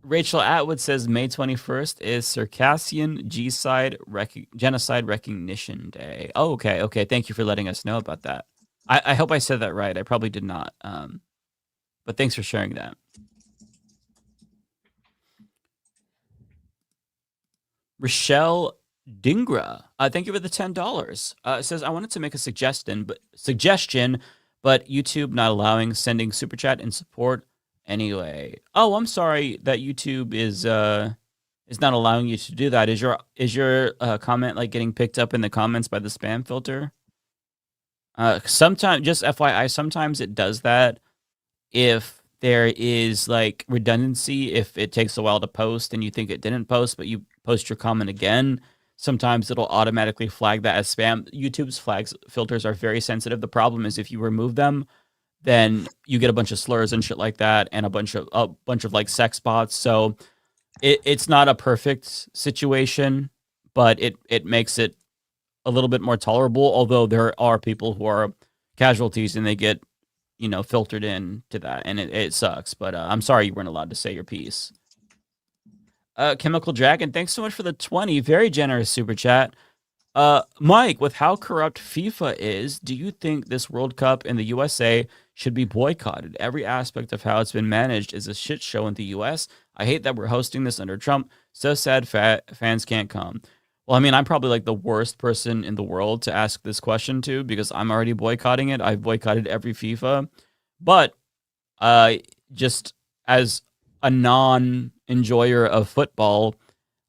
Rachel Atwood says May 21st is Circassian Genocide Recognition Day. Oh, okay. Thank you for letting us know about that. I hope I said that right. I probably did not. But thanks for sharing that. Rochelle Dingra, thank you for the $10. It says, I wanted to make a suggestion, but YouTube not allowing sending super chat and support anyway. Oh, I'm sorry that YouTube is not allowing you to do that. Is your comment getting picked up in the comments by the spam filter? Sometimes, just FYI, sometimes it does that if there is redundancy. If it takes a while to post and you think it didn't post, but you post your comment again, sometimes it'll automatically flag that as spam. YouTube's flags filters are very sensitive. The problem is if you remove them, then you get a bunch of slurs and shit like that, and a bunch of sex bots. So it's not a perfect situation, but it makes it a little bit more tolerable. Although there are people who are casualties and they get filtered in to that, and it sucks. But I'm sorry you weren't allowed to say your piece. Chemical Dragon, thanks so much for the 20. Very generous super chat. Mike, with how corrupt FIFA is, do you think this World Cup in the USA should be boycotted? Every aspect of how it's been managed is a shit show in the US. I hate that we're hosting this under Trump. So sad fans can't come. Well, I mean, I'm probably like the worst person in the world to ask this question to because I'm already boycotting it. I've boycotted every FIFA. But just as a non-enjoyer of football,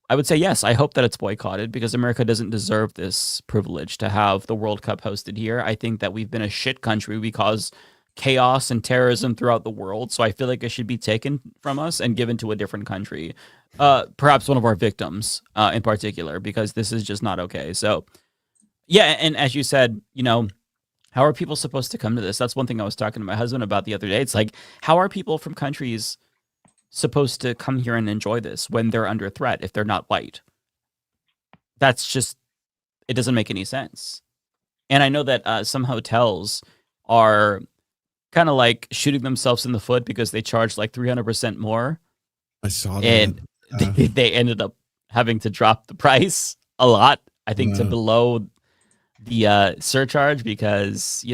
I would say yes, I hope that it's boycotted because America doesn't deserve this privilege to have the World Cup hosted here. I think that we've been a shit country. We cause chaos and terrorism throughout the world. So I feel like it should be taken from us and given to a different country. Perhaps one of our victims in particular, because this is just not okay. So yeah, and as you said, how are people supposed to come to this? That's one thing I was talking to my husband about the other day. It's like, how are people from countries supposed to come here and enjoy this when they're under threat if they're not white? That's just, it doesn't make any sense. And I know that some hotels are kind of like shooting themselves in the foot because they charge like 300% more. I saw that. And they ended up having to drop the price a lot, I think, to below the surcharge because,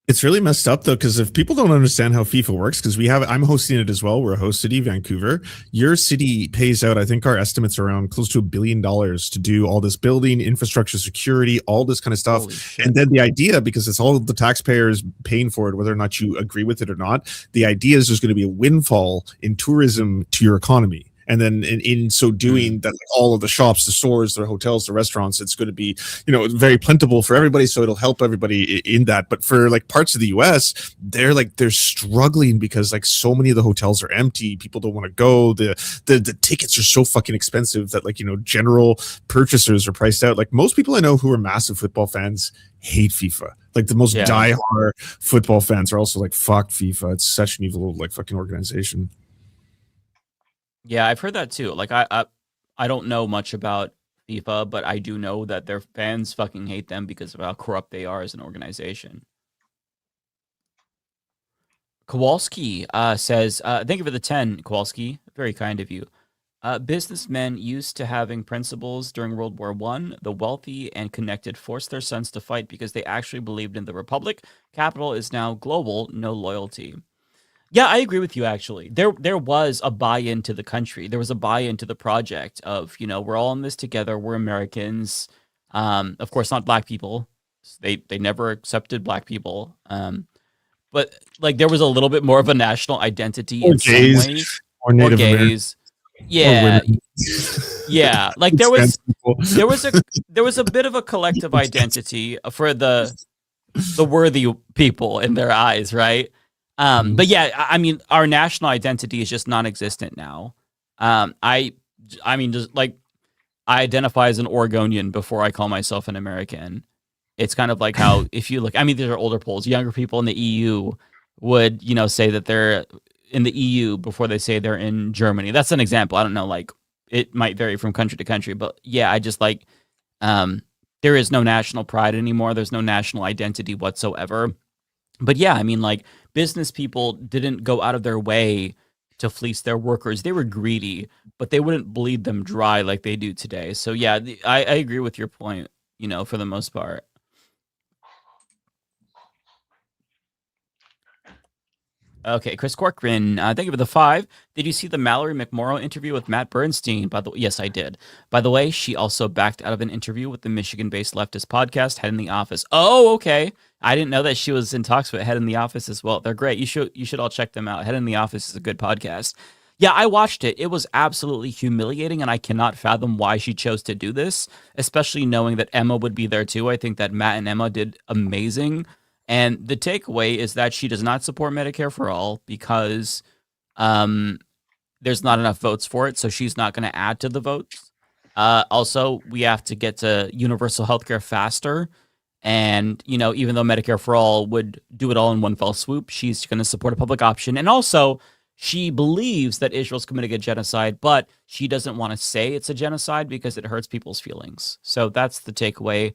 It's really messed up though, because if people don't understand how FIFA works, because I'm hosting it as well. We're a host city, Vancouver. Your city pays out, I think our estimates are around close to $1 billion to do all this building, infrastructure, security, all this kind of stuff. And then the idea, because it's all the taxpayers paying for it, whether or not you agree with it or not, the idea is there's going to be a windfall in tourism to your economy. And then in so doing that, all of the shops, the stores, the hotels, the restaurants, it's going to be, very plentiful for everybody. So it'll help everybody in that. But for like parts of the US, they're struggling because like so many of the hotels are empty. People don't want to go. The tickets are so fucking expensive that general purchasers are priced out. Like most people I know who are massive football fans hate FIFA. Like the most diehard football fans are also like, fuck FIFA. It's such an evil fucking organization. Yeah, I've heard that too. Like I don't know much about FIFA, but I do know that their fans fucking hate them because of how corrupt they are as an organization. Kowalski says, thank you for the 10, Kowalski. Very kind of you. Businessmen used to having principles during World War I. The wealthy and connected forced their sons to fight because they actually believed in the Republic. Capital is now global, no loyalty. Yeah, I agree with you, actually. There was a buy-in to the country. There was a buy-in to the project of, we're all in this together. We're Americans. Of course, not black people. They never accepted black people. But like there was a little bit more of a national identity in some ways. Or Native gays. Yeah. Yeah. Like there was a bit of a collective identity for the worthy people in their eyes, right? But yeah, I mean, our national identity is just non-existent now. I mean, just like I identify as an Oregonian before I call myself an American. It's kind of like how if you look, I mean, these are older polls. Younger people in the EU would, say that they're in the EU before they say they're in Germany. That's an example. I don't know, like it might vary from country to country, but yeah, I just like there is no national pride anymore. There's no national identity whatsoever. But yeah, I mean, like business people didn't go out of their way to fleece their workers. They were greedy, but they wouldn't bleed them dry like they do today. So yeah, I agree with your point, for the most part. Okay, Chris Corcoran, thank you for the 5. Did you see the Mallory McMorrow interview with Matt Bernstein? Yes, I did. By the way, she also backed out of an interview with the Michigan-based leftist podcast, Head in the Office. Oh, okay. I didn't know that she was in talks with Head in the Office as well. They're great. You should all check them out. Head in the Office is a good podcast. Yeah, I watched it. It was absolutely humiliating, and I cannot fathom why she chose to do this, especially knowing that Emma would be there too. I think that Matt and Emma did amazing. And the takeaway is that she does not support Medicare for all because there's not enough votes for it, so she's not going to add to the votes. Also, we have to get to universal healthcare faster. And, even though Medicare for all would do it all in one fell swoop, she's going to support a public option. And also, she believes that Israel's committing a genocide, but she doesn't want to say it's a genocide because it hurts people's feelings. So that's the takeaway.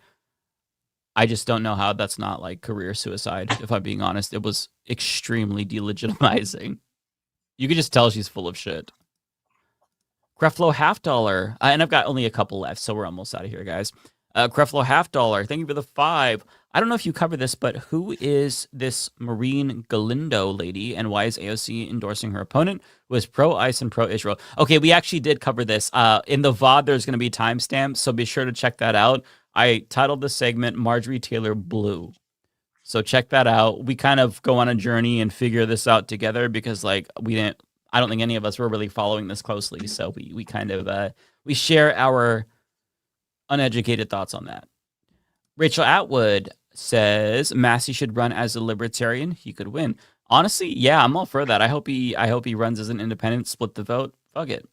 I just don't know how that's not like career suicide. If I'm being honest, it was extremely delegitimizing. You could just tell she's full of shit. Creflo $50, and I've got only a couple left, so we're almost out of here, guys. Creflo $50, thank you for the 5. I don't know if you cover this, but who is this Marine Galindo lady, and why is AOC endorsing her opponent, who is pro-ICE and pro-Israel? Okay, we actually did cover this. In the VOD, there's going to be timestamps, so be sure to check that out. I titled the segment Marjorie Taylor Blue. So check that out. We kind of go on a journey and figure this out together because, like, I don't think any of us were really following this closely. So we kind of, we share our uneducated thoughts on that. Rachel Atwood says Massey should run as a libertarian. He could win. Honestly, yeah, I'm all for that. I hope he runs as an independent, split the vote. Fuck it.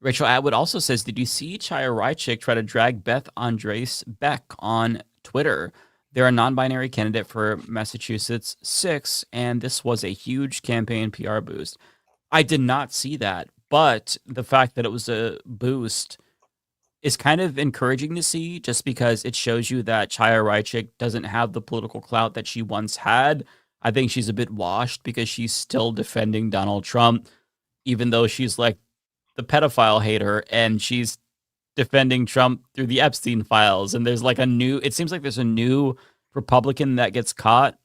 Rachel Atwood also says, did you see Chaya Rychik try to drag Beth Andres Beck on Twitter? They're a non-binary candidate for Massachusetts 6, and this was a huge campaign PR boost. I did not see that, but the fact that it was a boost is kind of encouraging to see, just because it shows you that Chaya Rychik doesn't have the political clout that she once had. I think she's a bit washed because she's still defending Donald Trump, even though she's like the pedophile hater, and she's defending Trump through the Epstein files. And there's like it seems like there's a new Republican that gets caught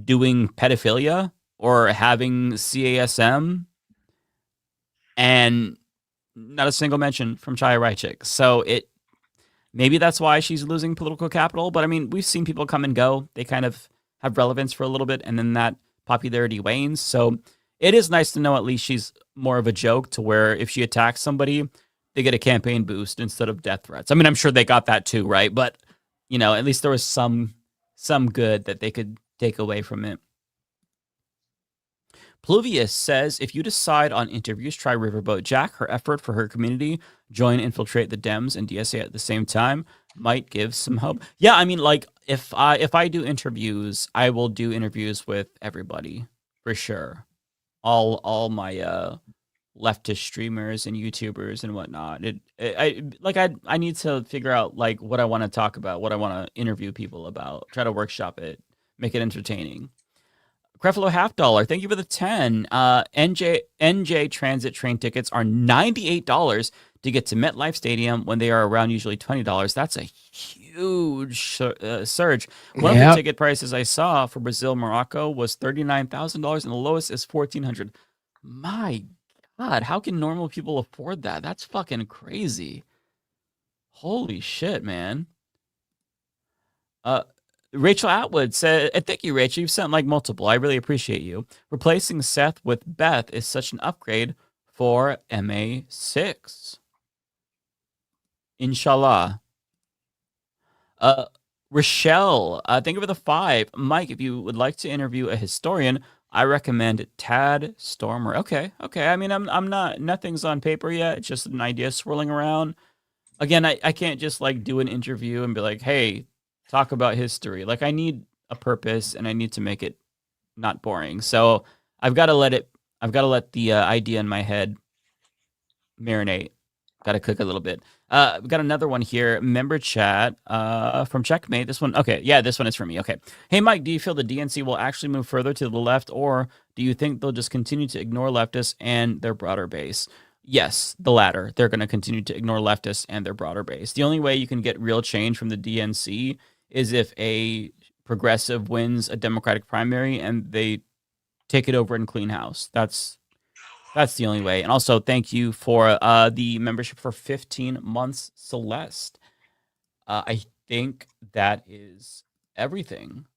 doing pedophilia or having CASM, and not a single mention from Chaya Rychik. So maybe that's why she's losing political capital. But I mean, we've seen people come and go. They kind of have relevance for a little bit, and then that popularity wanes. So it is nice to know at least she's more of a joke, to where if she attacks somebody, they get a campaign boost instead of death threats. I mean, I'm sure they got that too, right? But, you know, at least there was some good that they could take away from it. Pluvius says, if you decide on interviews, try Riverboat Jack. Her effort for her community, join Infiltrate the Dems and DSA at the same time, might give some hope. Yeah, I mean, like, if I do interviews, I will do interviews with everybody, for sure. All my leftist streamers and YouTubers and whatnot. I need to figure out like what I want to talk about, what I want to interview people about, try to workshop it, make it entertaining. Creflo $50, thank you for the 10. NJ Transit train tickets are $98 to get to MetLife Stadium when they are around usually $20. That's a huge surge. One of the ticket prices I saw for Brazil Morocco was $39,000, and the lowest is $1,400. My God, how can normal people afford that? That's fucking crazy. Holy shit, man. Rachel Atwood said, thank you, Rachel. You've sent like multiple. I really appreciate you. Replacing Seth with Beth is such an upgrade for MA6. Inshallah. Rochelle, thank you for the 5. Mike, if you would like to interview a historian, I recommend Tad Stormer. Okay. I mean, I'm not, nothing's on paper yet. It's just an idea swirling around. Again, I can't just like do an interview and be like, hey, talk about history. Like, I need a purpose, and I need to make it not boring. So I've got to let the idea in my head marinate. Got to cook a little bit. We got another one here. Member chat from Checkmate. This one, okay. Yeah, this one is for me. Okay. Hey, Mike, do you feel the DNC will actually move further to the left, or do you think they'll just continue to ignore leftists and their broader base? Yes, the latter. They're going to continue to ignore leftists and their broader base. The only way you can get real change from the DNC is if a progressive wins a Democratic primary and they take it over and clean house. That's the only way. And also, thank you for the membership for 15 months, Celeste. I think that is everything.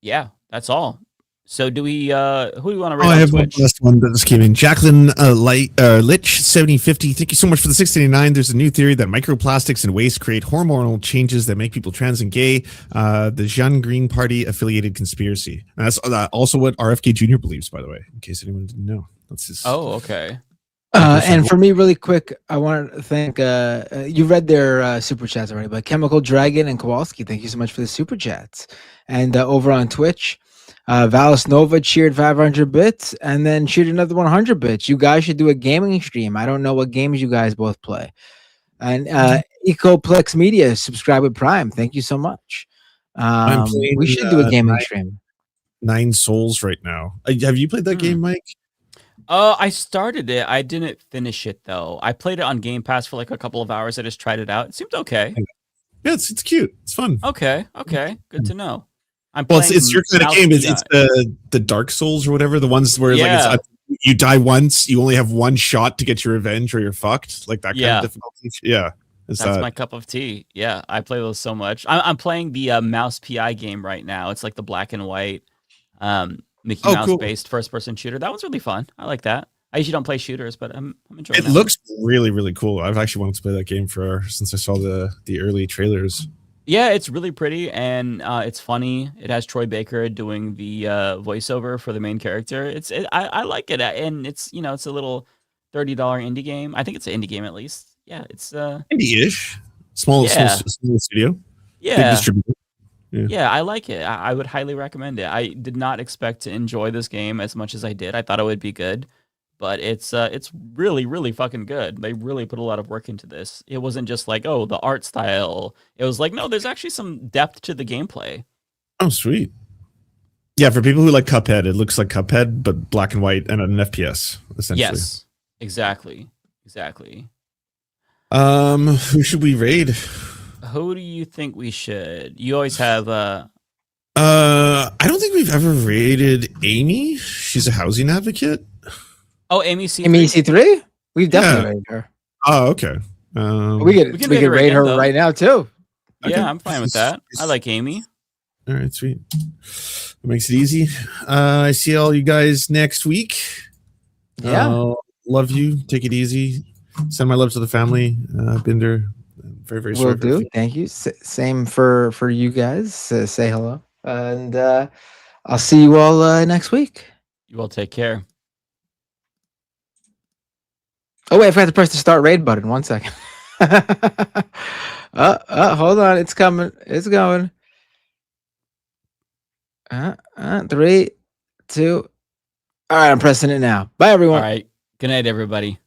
Yeah, that's all. So do we, who do we want to read on I have Twitch? one last one that just came in. Jacqueline Litch, 7050. Thank you so much for the 689. There's a new theory that microplastics and waste create hormonal changes that make people trans and gay. The Jean Green Party affiliated conspiracy. And that's also what RFK Jr. believes, by the way, in case anyone didn't know. That's his. Oh, okay. And for me, really quick, I want to thank, you read their super chats already, but Chemical Dragon and Kowalski, thank you so much for the super chats. And over on Twitch, Valis Nova cheered 500 bits and then cheered another 100 bits. You guys should do a gaming stream. I don't know what games you guys both play. And Ecoplex Media, subscribe with Prime. Thank you so much. I'm playing, We should do a gaming stream. 9 Souls right now. Have you played that game, Mike? I started it. I didn't finish it though. I played it on Game Pass for like a couple of hours. I just tried it out. It seemed okay. Yeah, it's cute. It's fun. Okay. Good to know. It's your kind of game. It's the Dark Souls or whatever. The ones where like you die once, you only have one shot to get your revenge, or you're fucked. Like that kind of difficulty. Yeah, that's my cup of tea. Yeah, I play those so much. I'm playing the Mouse PI game right now. It's like the black and white Mickey Mouse based first person shooter. That one's really fun. I like that. I usually don't play shooters, but I'm enjoying it. It looks really, really cool. I've actually wanted to play that game since I saw the early trailers. Yeah, it's really pretty and it's funny. It has Troy Baker doing the voiceover for the main character. I like it, and it's it's a little $30 indie game. I think it's an indie game at least. Yeah, it's indie-ish, small studio. Yeah, big distributor. Yeah, I like it. I would highly recommend it. I did not expect to enjoy this game as much as I did. I thought it would be good, but it's really, really fucking good. They really put a lot of work into this. It wasn't just like, oh, the art style. It was like, no, there's actually some depth to the gameplay. Oh, sweet. Yeah, for people who like Cuphead, it looks like Cuphead, but black and white and an FPS, essentially. Yes, exactly. Who should we raid? Who do you think we should? You always have I don't think we've ever raided Amy. She's a housing advocate. Oh, Amy C3? Amy C3? We've definitely raided her. Oh, okay. We could raid her right now too. Okay. Yeah, I'm fine with that. I like Amy. All right, sweet. That makes it easy. I see all you guys next week. Yeah. Love you. Take it easy. Send my love to the family. Binder. Very, very sorry. Will do. Thank you. Same for you guys. Say hello. And I'll see you all next week. You all take care. Oh, wait. I forgot to press the start raid button. 1 second. Hold on. It's coming. It's going. 3, 2. All right. I'm pressing it now. Bye, everyone. All right. Good night, everybody.